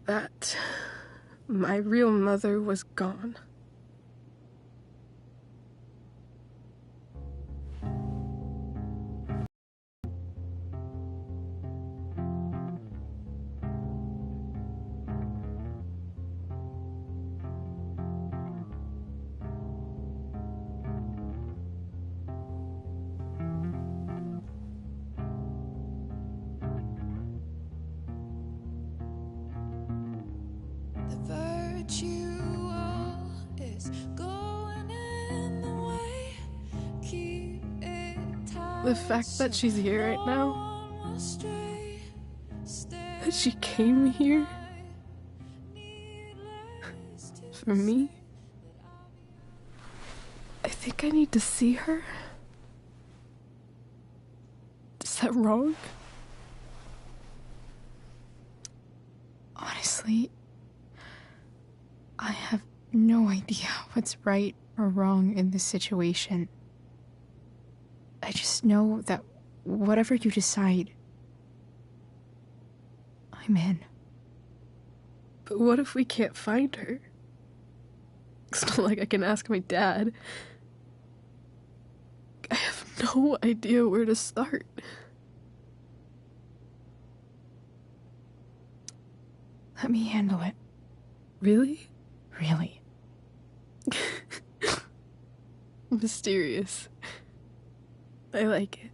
That my real mother was gone. The fact that she's here right now, that she came here for me, I think I need to see her. Is that wrong? Honestly, I have no idea what's right or wrong in this situation. I just know that whatever you decide, I'm in. But what if we can't find her? It's not like I can ask my dad. I have no idea where to start. Let me handle it. Really? Really. Mysterious. I like it.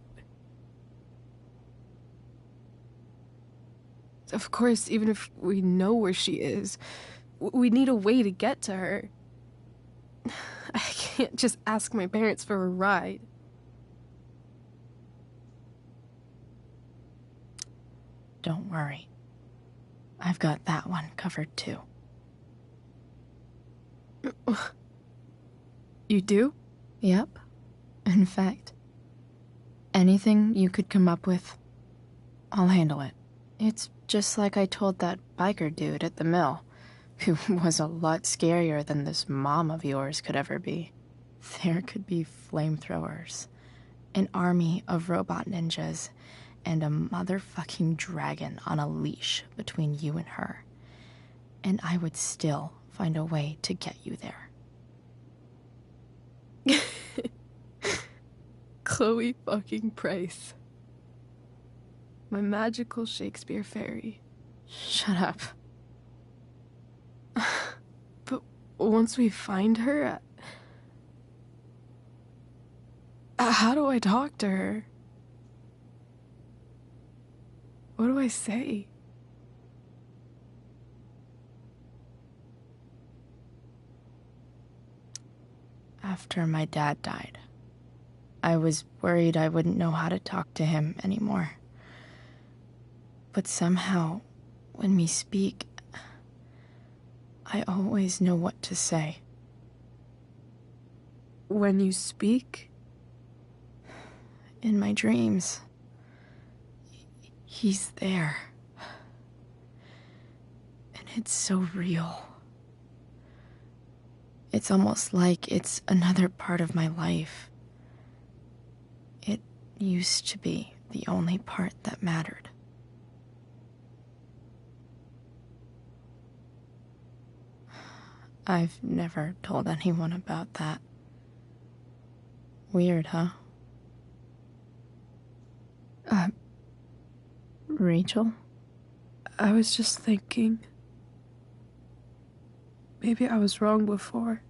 Of course, even if we know where she is, we need a way to get to her. I can't just ask my parents for a ride. Don't worry. I've got that one covered too. You do? Yep. In fact, anything you could come up with, I'll handle it. It's just like I told that biker dude at the mill, who was a lot scarier than this mom of yours could ever be. There could be flamethrowers, an army of robot ninjas, and a motherfucking dragon on a leash between you and her. And I would still find a way to get you there. Chloe fucking Price. My magical Shakespeare fairy. Shut up. But once we find her, how do I talk to her? What do I say? After my dad died, I was worried I wouldn't know how to talk to him anymore. But somehow, when we speak, I always know what to say. When you speak? In my dreams. He's there. And it's so real. It's almost like it's another part of my life. It used to be the only part that mattered. I've never told anyone about that. Weird, huh? Rachel? I was just thinking. Maybe I was wrong before.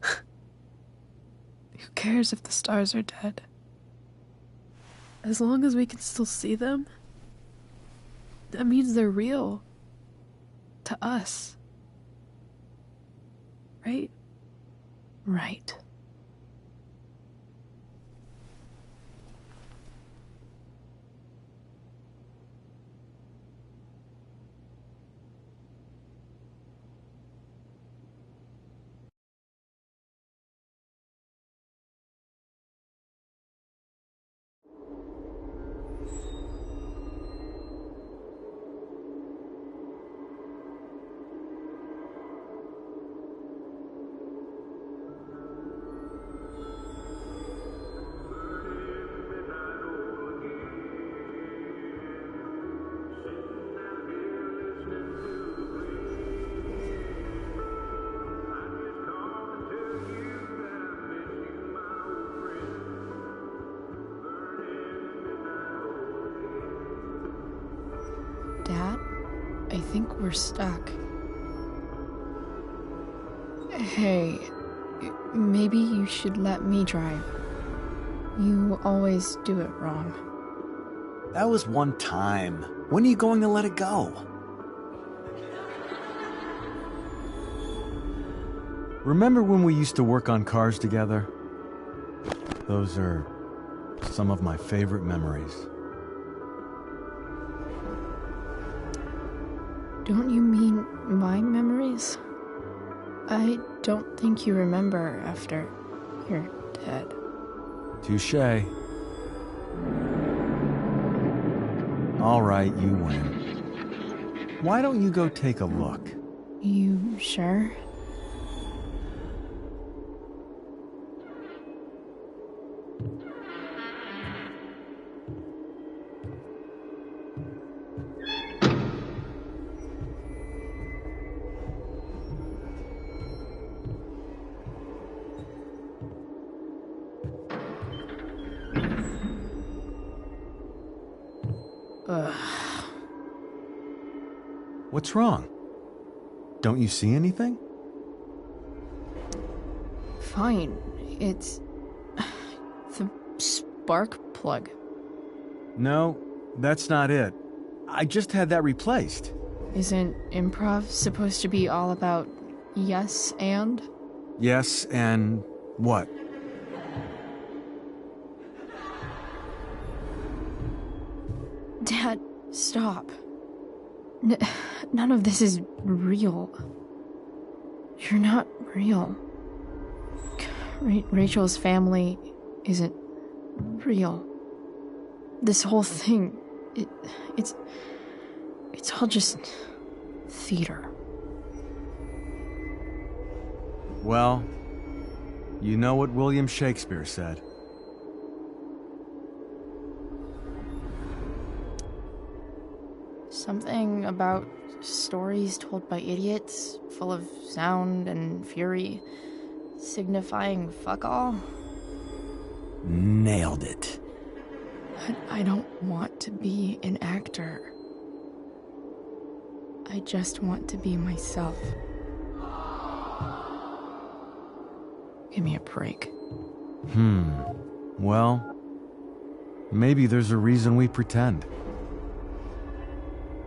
Who cares if the stars are dead? As long as we can still see them, that means they're real. To us. Right? Right. Dad, I think we're stuck. Hey, maybe you should let me drive. You always do it wrong. That was one time. When are you going to let it go? Remember when we used to work on cars together? Those are some of my favorite memories. Don't you mean my memories? I don't think you remember after you're dead. Touché. All right, you win. Why don't you go take a look? You sure? Ugh. What's wrong? Don't you see anything? Fine. It's the spark plug. No, that's not it. I just had that replaced. Isn't improv supposed to be all about yes and? Yes, and what? Dad, stop. None of this is real. You're not real. Rachel's family isn't real. This whole thing, it's all just theater. Well, you know what William Shakespeare said. Something about stories told by idiots, full of sound and fury, signifying fuck all. Nailed it. But I don't want to be an actor. I just want to be myself. Give me a break. Well, maybe there's a reason we pretend.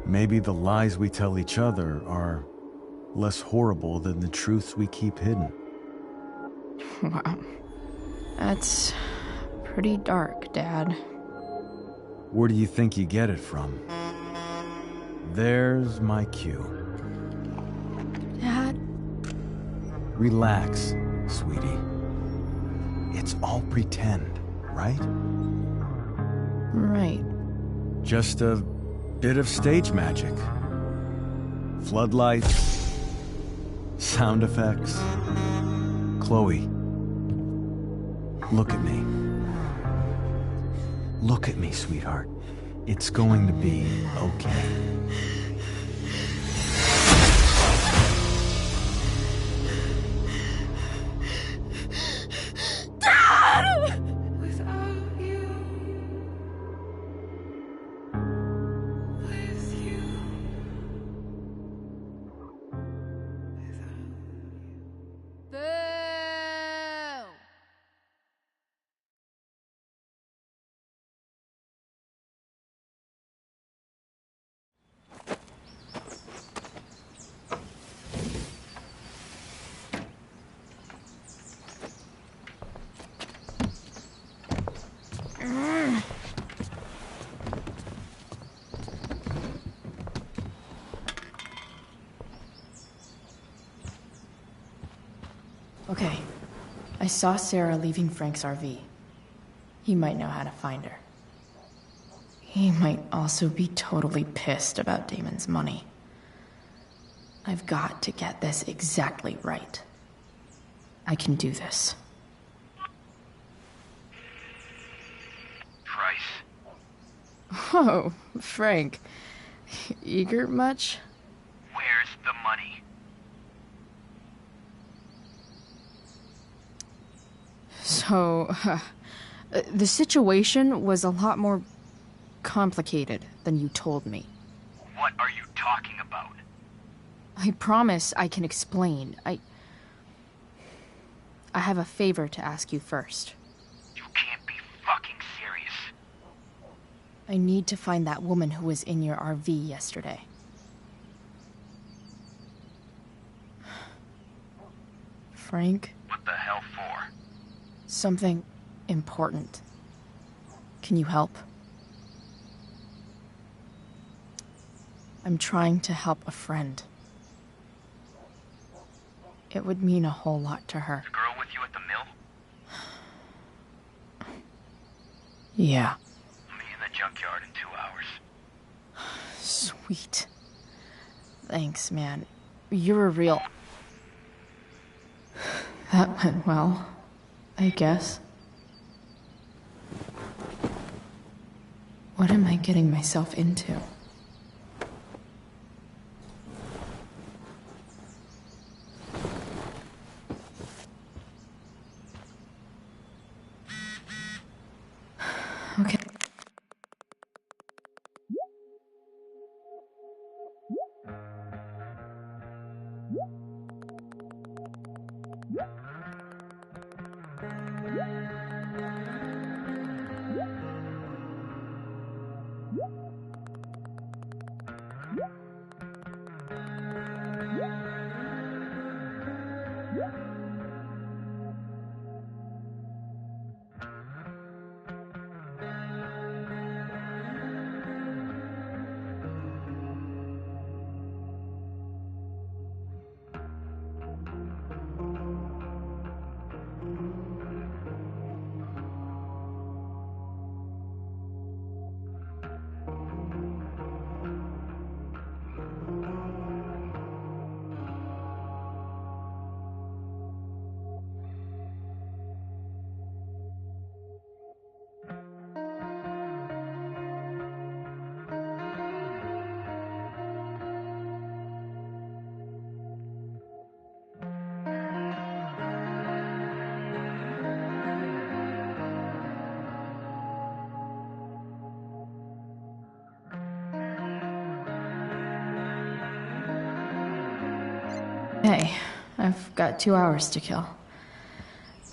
Maybe the lies we tell each other are less horrible than the truths we keep hidden. Wow. That's pretty dark, Dad. Where do you think you get it from? There's my cue. Dad? Relax, sweetie. It's all pretend, right? Right. Just a bit of stage magic. Floodlights, sound effects. Chloe, look at me. Look at me, sweetheart. It's going to be okay. Okay. I saw Sarah leaving Frank's RV. He might know how to find her. He might also be totally pissed about Damon's money. I've got to get this exactly right. I can do this. Price. Oh, Frank. Eager much? Where's the money? So, the situation was a lot more complicated than you told me. What are you talking about? I promise I can explain. I have a favor to ask you first. You can't be fucking serious. I need to find that woman who was in your RV yesterday. Frank? What the hell for? Something important. Can you help? I'm trying to help a friend. It would mean a whole lot to her. The girl with you at the mill? Yeah. I'll meet in the junkyard in 2 hours. Sweet. Thanks, man. You're a real... That went well, I guess. What am I getting myself into? Okay. Hey, I've got 2 hours to kill.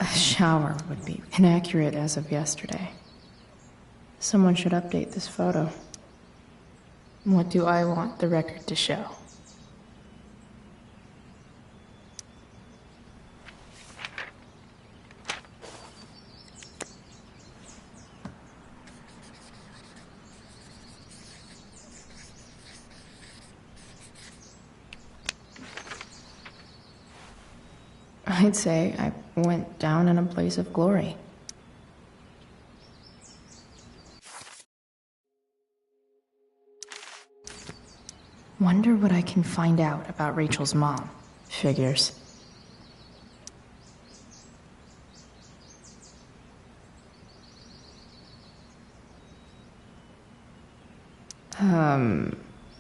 A shower would be inaccurate as of yesterday. Someone should update this photo. What do I want the record to show? I'd say I went down in a blaze of glory. Wonder what I can find out about Rachel's mom. Figures.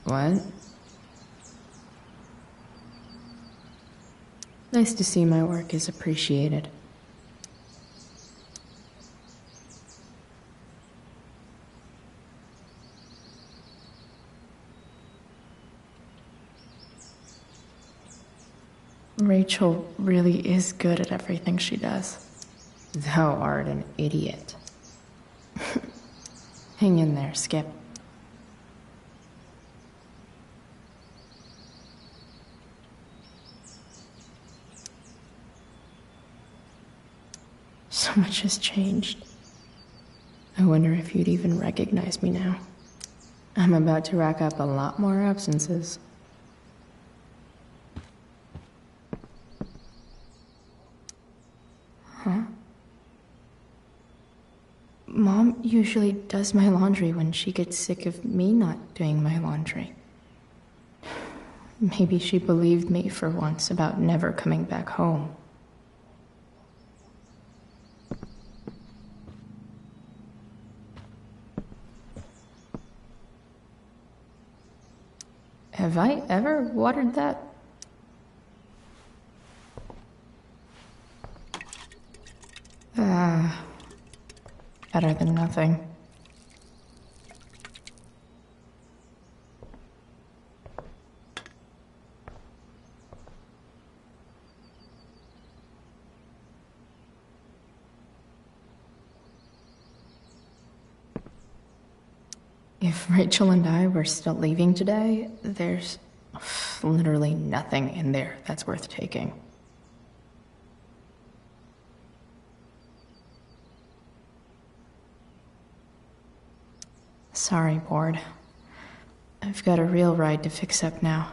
What? Nice to see my work is appreciated. Rachel really is good at everything she does. Thou art an idiot. Hang in there, Skip. So much has changed. I wonder if you'd even recognize me now. I'm about to rack up a lot more absences. usually does my laundry when she gets sick of me not doing my laundry. Maybe she believed me for once about never coming back home. Have I ever watered that? Better than nothing. If Rachel and I were still leaving today, there's literally nothing in there that's worth taking. Sorry, board. I've got a real ride to fix up now.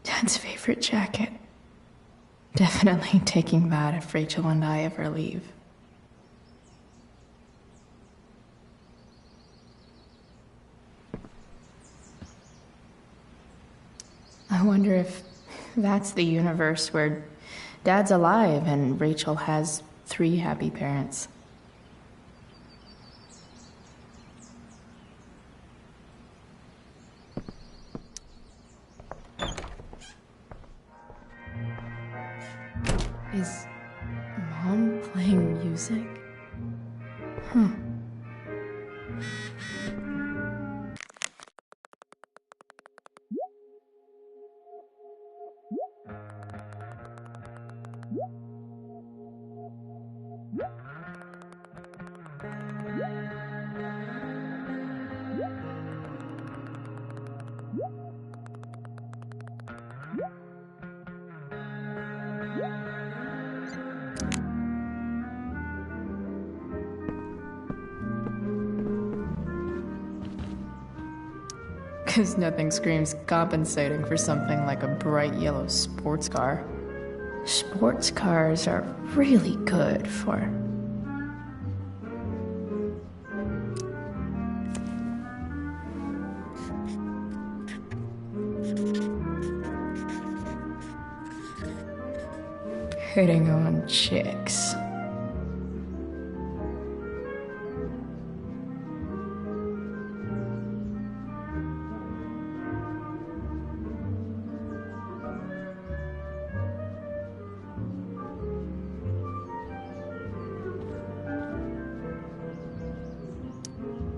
Dad's favorite jacket. Definitely taking that if Rachel and I ever leave. I wonder if that's the universe where Dad's alive and Rachel has 3 happy parents. Is Mom playing music? Huh. Because nothing screams compensating for something like a bright yellow sports car. Sports cars are really good for... hitting on chicks.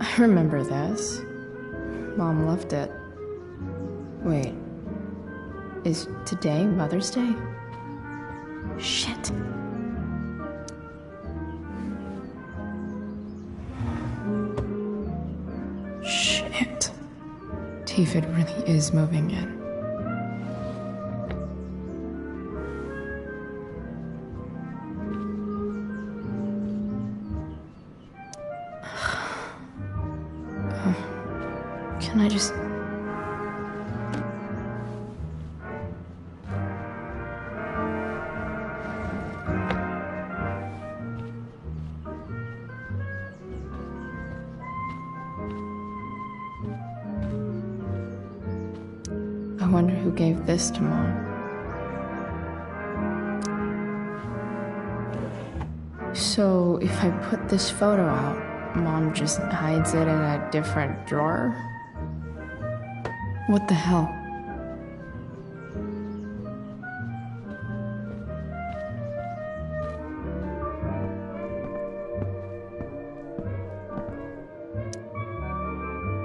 I remember this. Mom loved it. Wait, is today Mother's Day? Shit. Shit. David really is moving in. Can I just... I wonder who gave this to Mom. So, if I put this photo out, Mom just hides it in a different drawer? What the hell?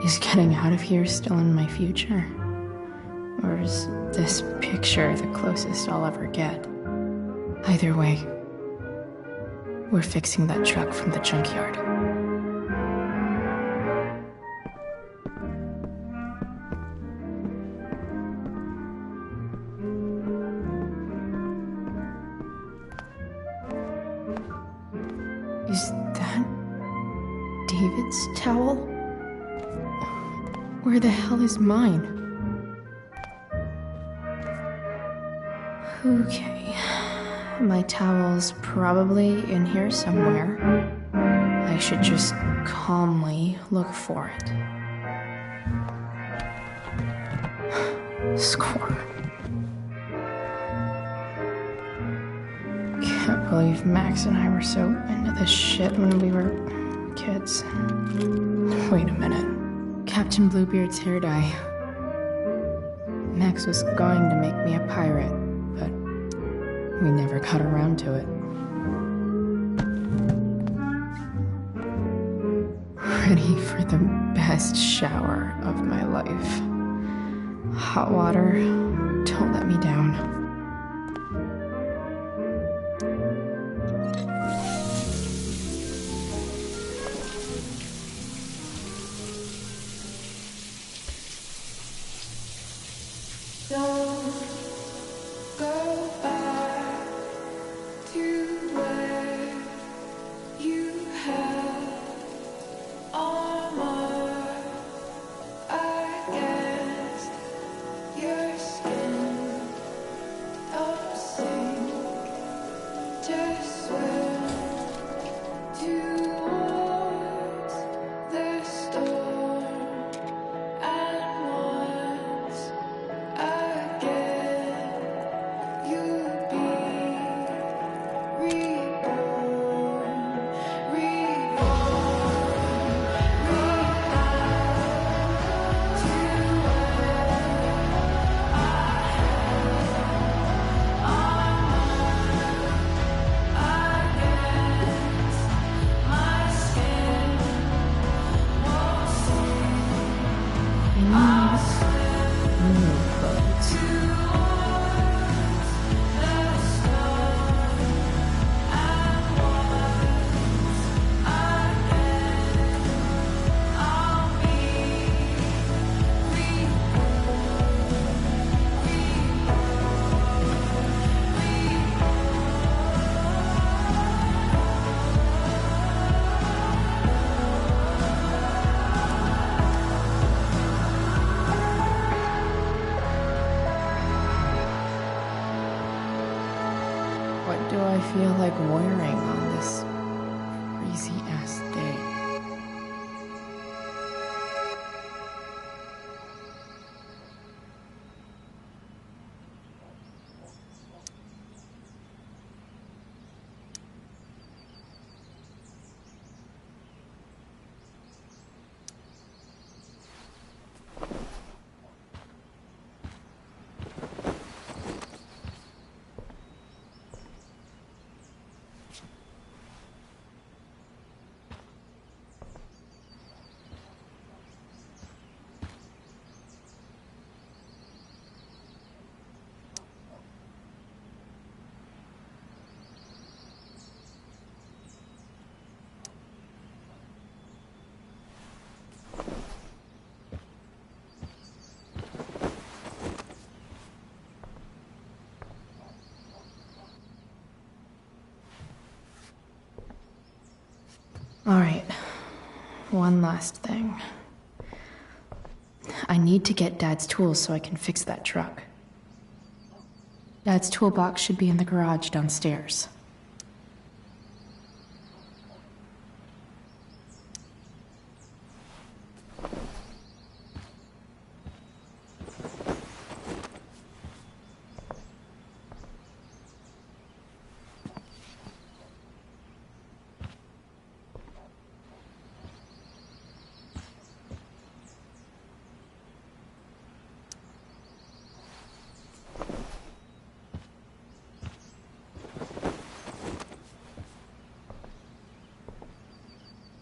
Is getting out of here still in my future? Or is this picture the closest I'll ever get? Either way, we're fixing that truck from the junkyard. Is that David's towel? Where the hell is mine? Okay, My towel's probably in here somewhere. I should just calmly look for it. Score. Can't believe Max and I were so into this shit when we were kids. Wait a minute. Captain Bluebeard's hair dye. Max was going to make me a pirate, but we never got around to it. Ready for the best shower of my life. Hot water, don't let me down. Don't go back to where you had armor against your skin. Don't sink, just swim towards the storm. And once again, you'll be reborn, What do I feel like wearing on this crazy-ass day? All right, one last thing. I need to get Dad's tools so I can fix that truck. Dad's toolbox should be in the garage downstairs.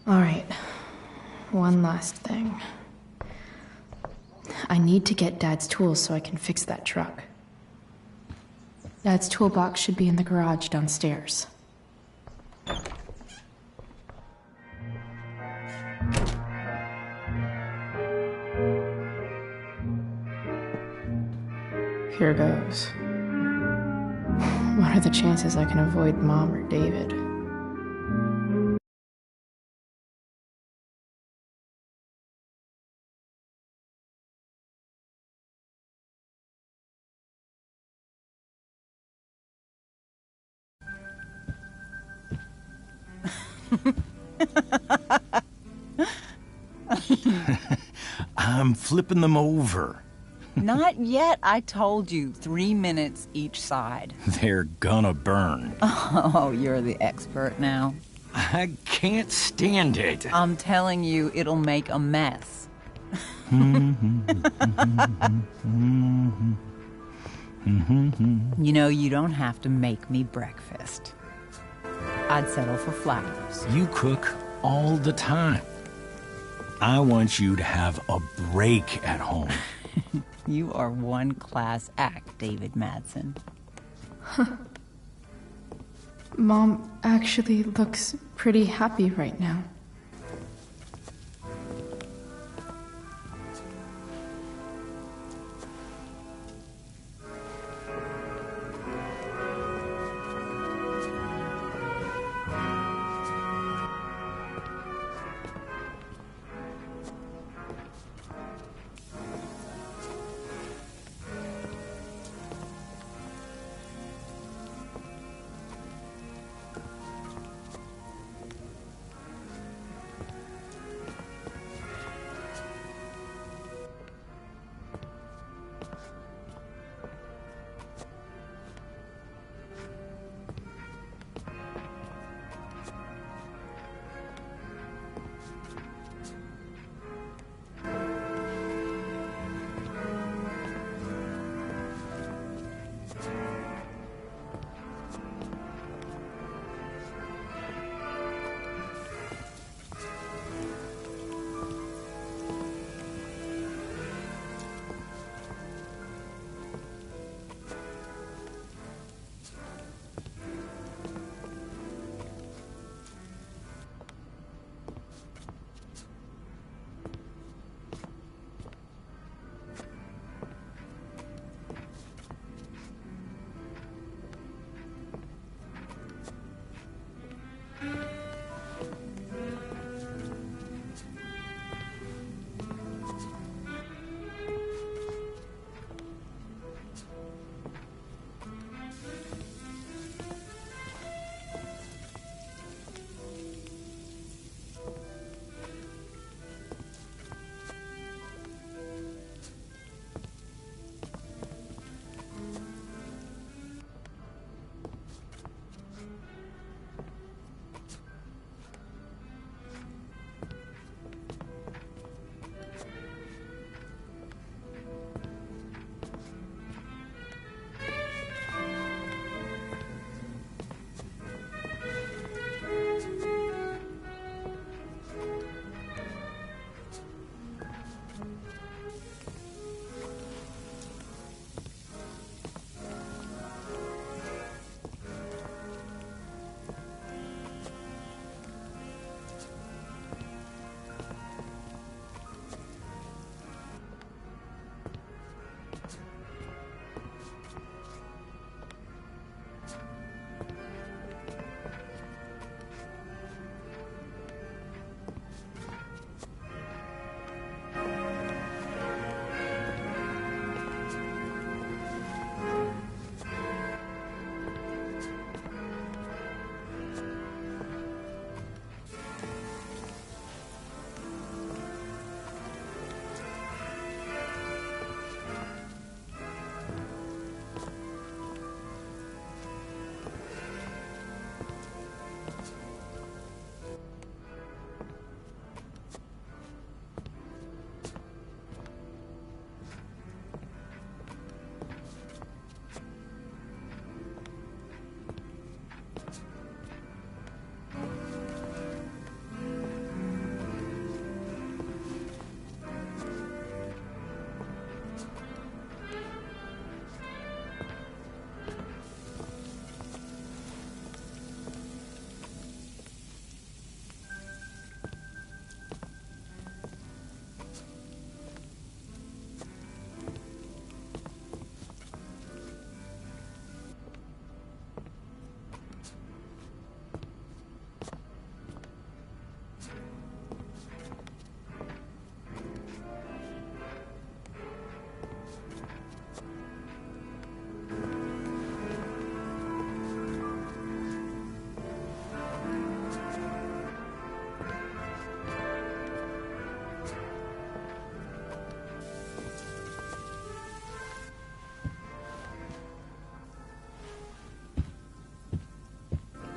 All right, one last thing. I need to get Dad's tools so I can fix that truck. Dad's toolbox should be in the garage downstairs. Here goes. What are the chances I can avoid Mom or David? I'm flipping them over. Not yet. I told you, 3 minutes each side. They're gonna burn. Oh, you're the expert now. I can't stand it. I'm telling you, it'll make a mess. You know, you don't have to make me breakfast. I'd settle for flowers. You cook all the time. I want you to have a break at home. You are one class act, David Madsen. Mom actually looks pretty happy right now.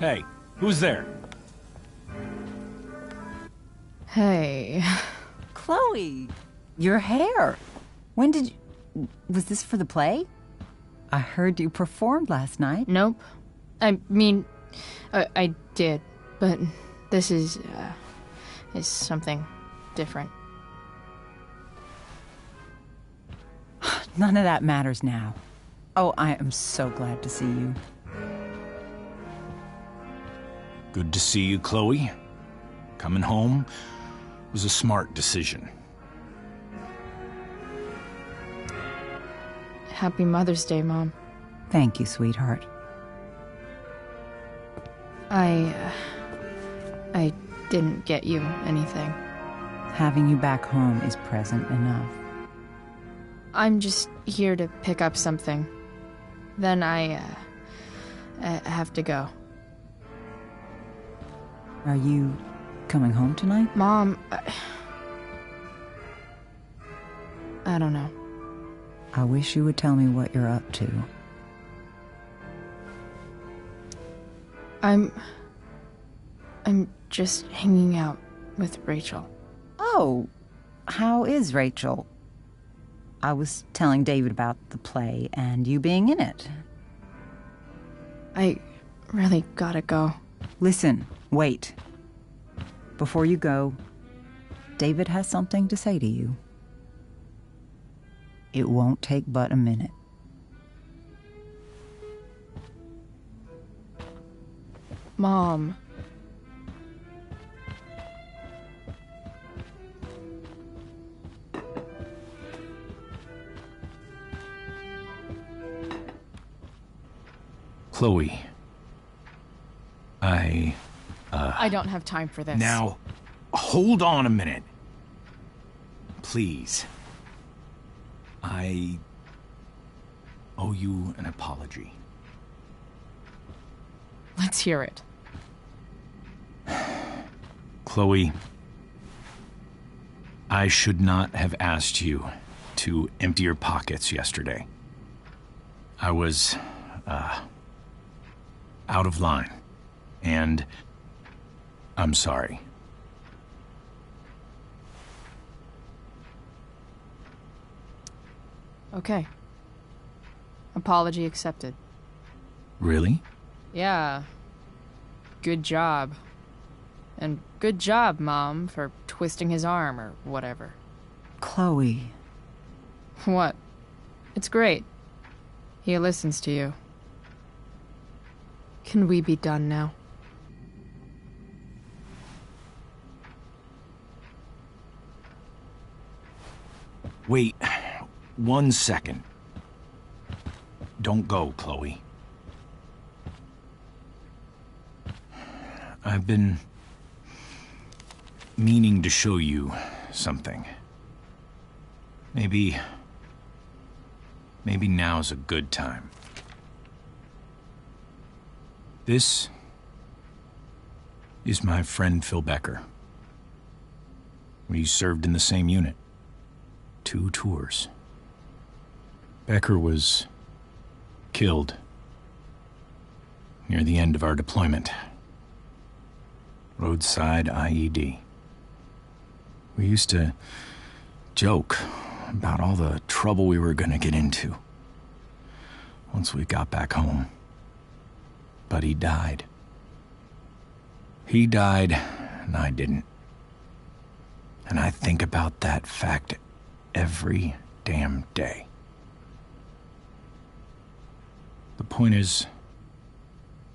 Hey, who's there? Hey. Chloe, your hair. When did you... Was this for the play? I heard you performed last night. Nope. I mean, I did, but this is something different. None of that matters now. Oh, I am so glad to see you. Good to see you, Chloe. Coming home was a smart decision. Happy Mother's Day, Mom. Thank you, sweetheart. I didn't get you anything. Having you back home is present enough. I'm just here to pick up something. Then I have to go. Are you coming home tonight? Mom, I don't know. I wish you would tell me what you're up to. I'm just hanging out with Rachel. Oh, how is Rachel? I was telling David about the play and you being in it. I really gotta go. Listen, wait. Before you go, David has something to say to you. It won't take but a minute. Mom. Chloe. I don't have time for this. Now, hold on a minute. Please. I owe you an apology. Let's hear it. Chloe, I should not have asked you to empty your pockets yesterday. I was, out of line, and I'm sorry. Okay. Apology accepted. Really? Yeah. Good job. And good job, Mom, for twisting his arm or whatever. Chloe. What? It's great. He listens to you. Can we be done now? Wait 1 second. Don't go, Chloe. I've been meaning to show you something. Maybe now's a good time. This is my friend Phil Becker. We served in the same unit. 2 tours. Becker was killed near the end of our deployment. Roadside IED. We used to joke about all the trouble we were gonna get into once we got back home. But he died. He died, and I didn't. And I think about that fact every damn day. The point is,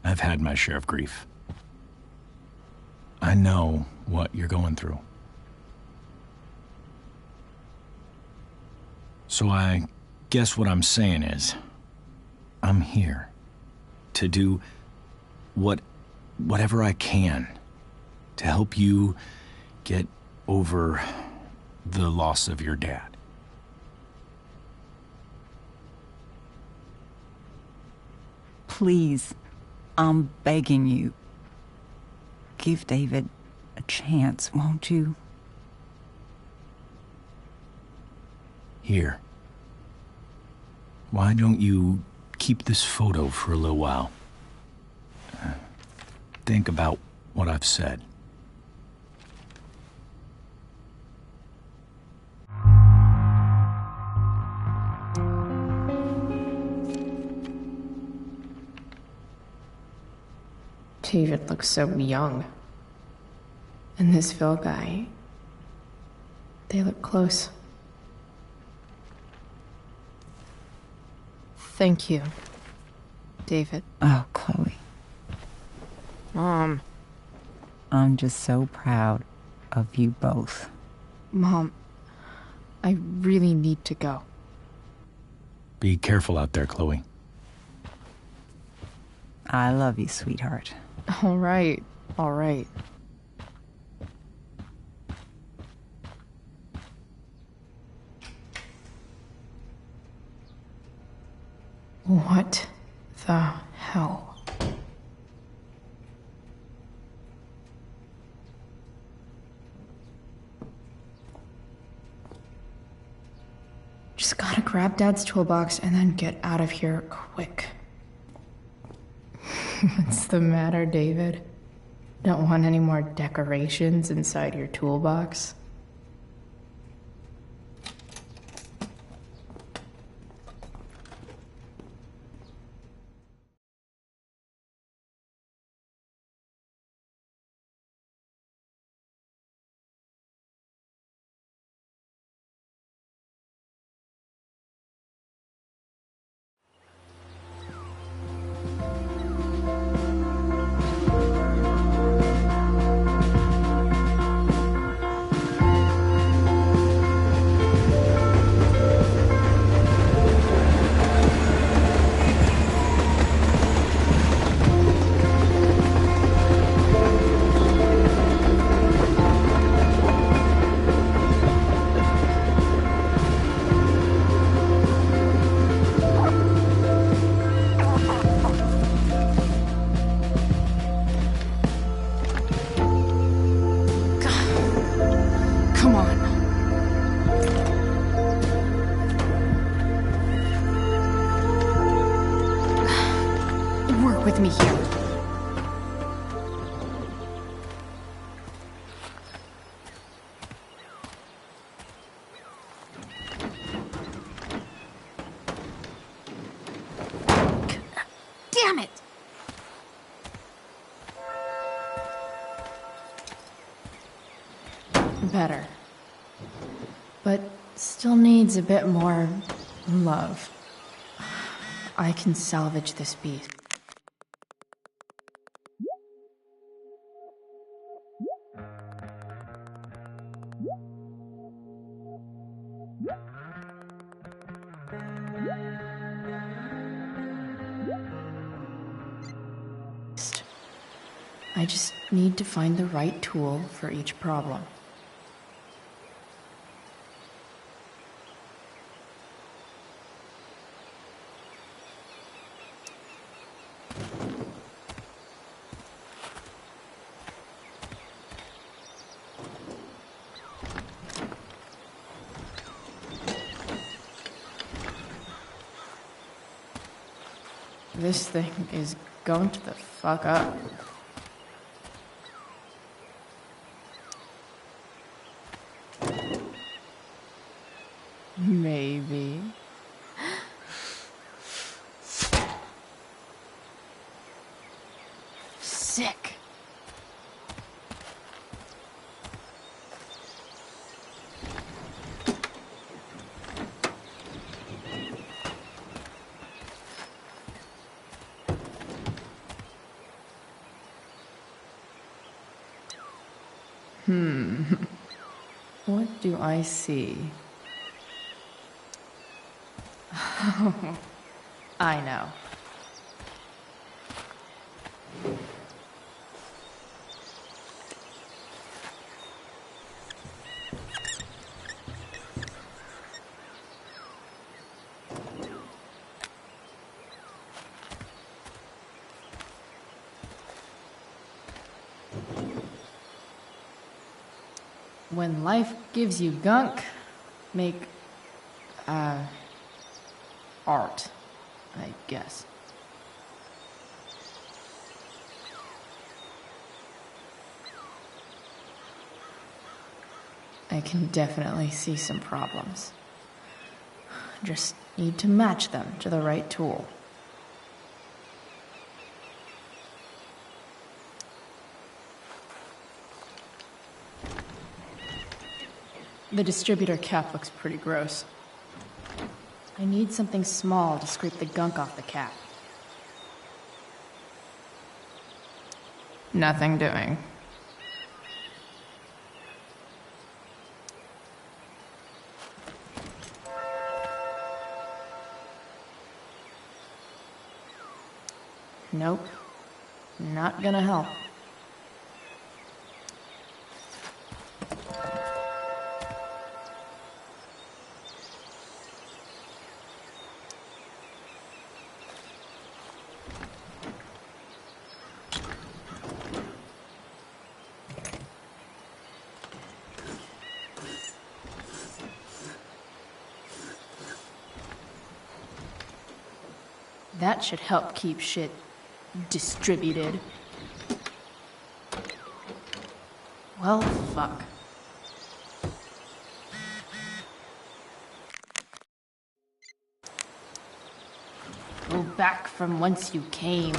I've had my share of grief. I know what you're going through. So I guess what I'm saying is, I'm here to do whatever I can to help you get over the loss of your dad. Please, I'm begging you. Give David a chance, won't you? Here. Why don't you keep this photo for a little while? think about what I've said. David looks so young. And this Phil guy, they look close. Thank you, David. Oh, Chloe. Mom. I'm just so proud of you both. Mom, I really need to go. Be careful out there, Chloe. I love you, sweetheart. All right, all right. What the hell? Just gotta grab Dad's toolbox and then get out of here quick. What's the matter, David? Don't want any more decorations inside your toolbox? Come on. Work with me here. Damn it! Better. But still needs a bit more love. I can salvage this beast. I just need to find the right tool for each problem. This thing is going to the fuck up. Maybe. Sick. What do I see? I know. When life gives you gunk, make, art, I guess. I can definitely see some problems. Just need to match them to the right tool. The distributor cap looks pretty gross. I need something small to scrape the gunk off the cap. Nothing doing. Nope. Not gonna help. That should help keep shit distributed. Well, fuck. Go back from whence you came.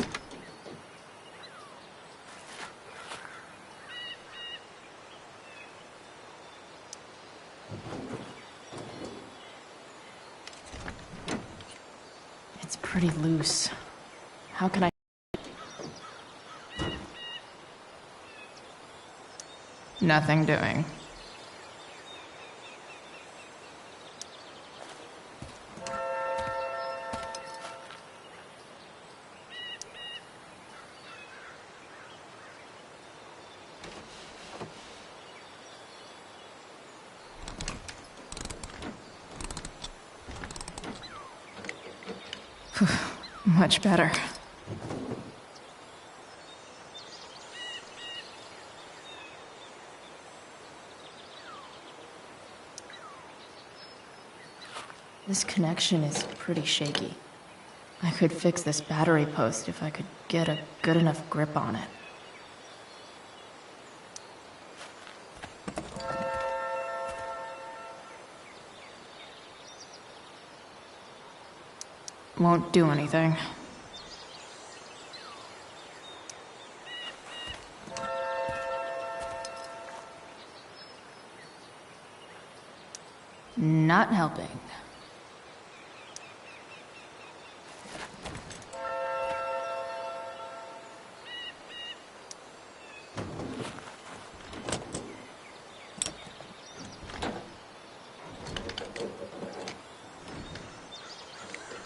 It's pretty loose. How can I... Nothing doing. Much better. This connection is pretty shaky. I could fix this battery post if I could get a good enough grip on it. Won't do anything. Not helping.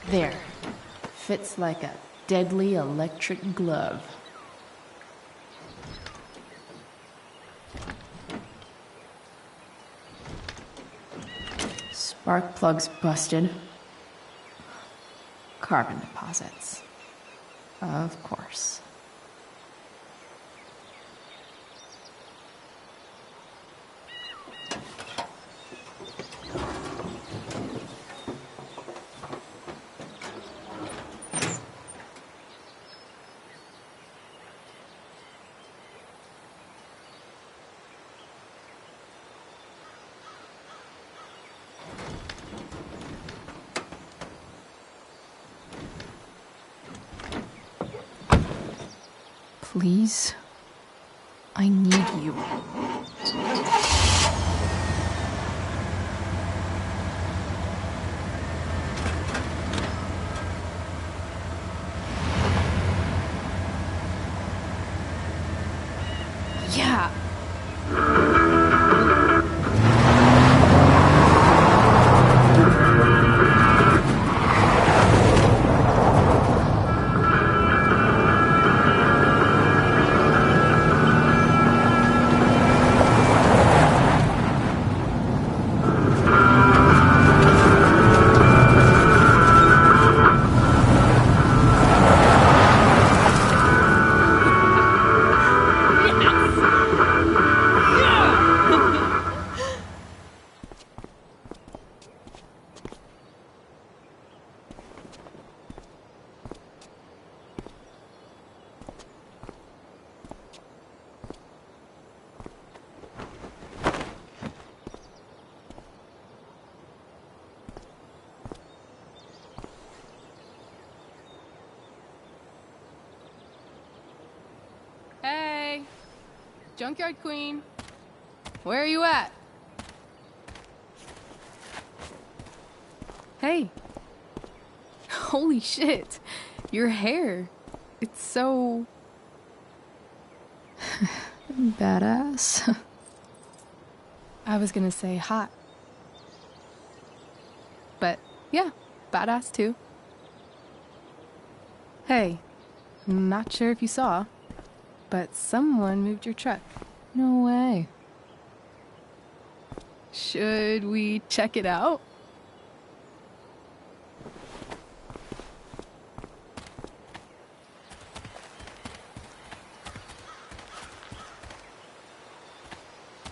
There. Fits like a deadly electric glove. Spark plug's busted. Carbon deposits. Of course. Please, I need you. Yeah. Junkyard Queen. Where are you at? Hey. Holy shit. Your hair. It's so... Badass. I was gonna say hot. But yeah, badass too. Hey, not sure if you saw, but someone moved your truck. No way. Should we check it out?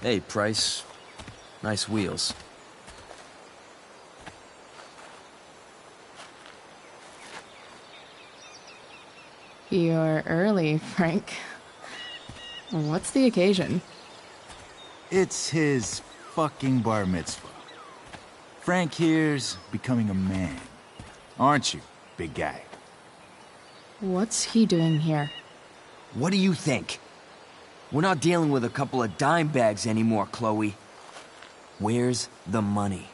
Hey, Price. Nice wheels. You're early, Frank. What's the occasion? It's his fucking bar mitzvah. Frank here's becoming a man. Aren't you, big guy? What's he doing here? What do you think? We're not dealing with a couple of dime bags anymore, Chloe. Where's the money?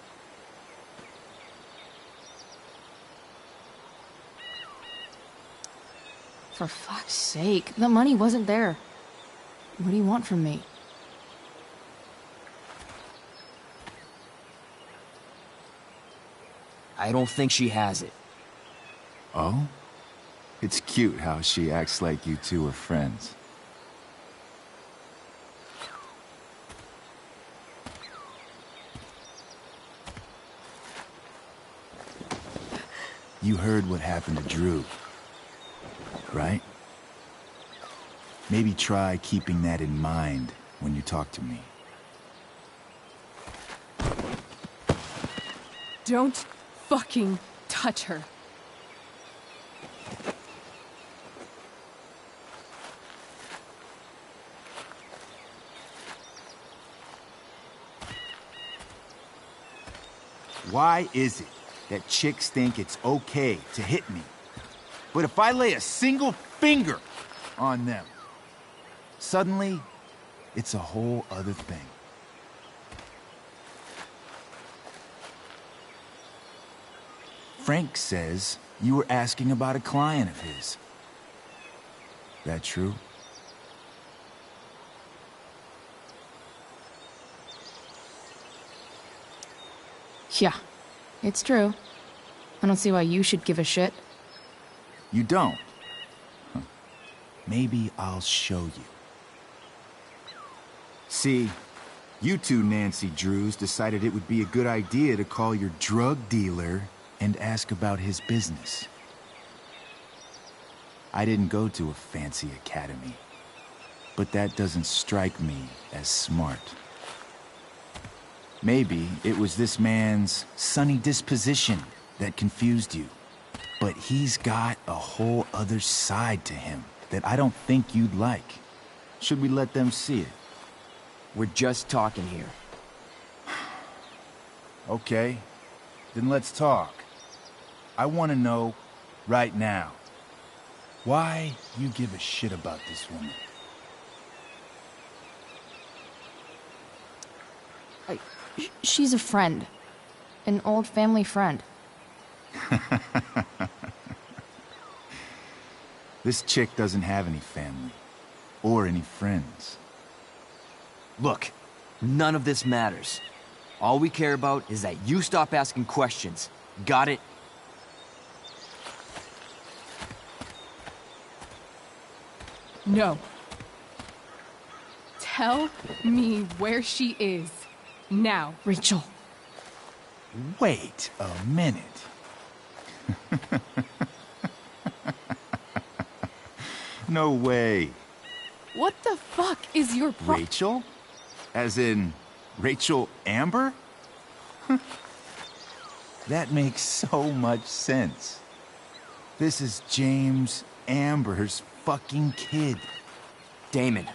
For fuck's sake, the money wasn't there. What do you want from me? I don't think she has it. Oh? It's cute how she acts like you two are friends. You heard what happened to Drew, right? Maybe try keeping that in mind when you talk to me. Don't fucking touch her. Why is it that chicks think it's okay to hit me? But if I lay a single finger on them, suddenly, it's a whole other thing. Frank says you were asking about a client of his. That true? Yeah, it's true. I don't see why you should give a shit. You don't? Huh. Maybe I'll show you. See, you two Nancy Drews decided it would be a good idea to call your drug dealer and ask about his business. I didn't go to a fancy academy, but that doesn't strike me as smart. Maybe it was this man's sunny disposition that confused you. But he's got a whole other side to him that I don't think you'd like. Should we let them see it? We're just talking here. Okay, then let's talk. I want to know, right now, why you give a shit about this woman. She's a friend. An old family friend. This chick doesn't have any family. Or any friends. Look, none of this matters. All we care about is that you stop asking questions. Got it? No. Tell me where she is. Now. Rachel. Wait a minute. No way. What the fuck is your Rachel? As in, Rachel Amber? That makes so much sense. This is James Amber's fucking kid. Damon.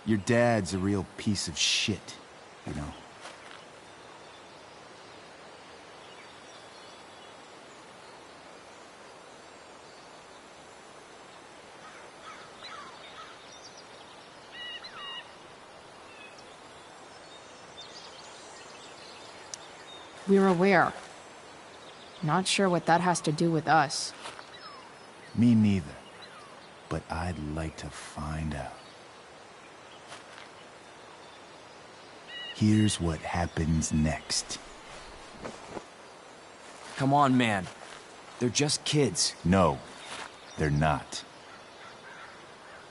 Your dad's a real piece of shit, you know. We're aware. Not sure what that has to do with us. Me neither. But I'd like to find out. Here's what happens next. Come on, man. They're just kids. No, they're not.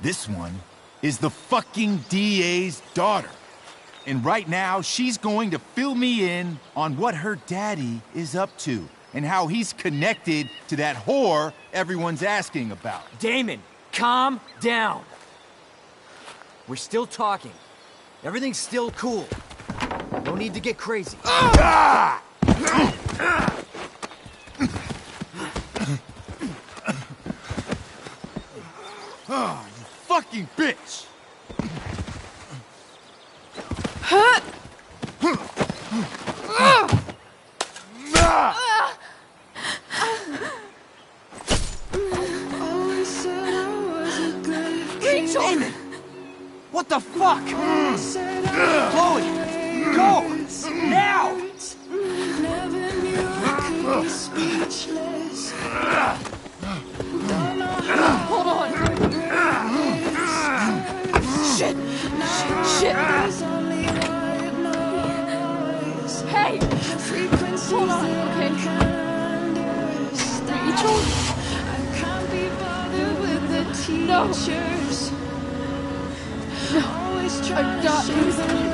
This one is the fucking DA's daughter. And right now, she's going to fill me in on what her daddy is up to and how he's connected to that whore everyone's asking about. Damon, calm down. We're still talking. Everything's still cool. No need to get crazy. Ah! Oh, you fucking bitch! Rachel! Damon! What the fuck? Chloe! Go! Now! Hold on! Shit! Shit! Hey! Hold on, okay? Rachel? No! No! I've got this.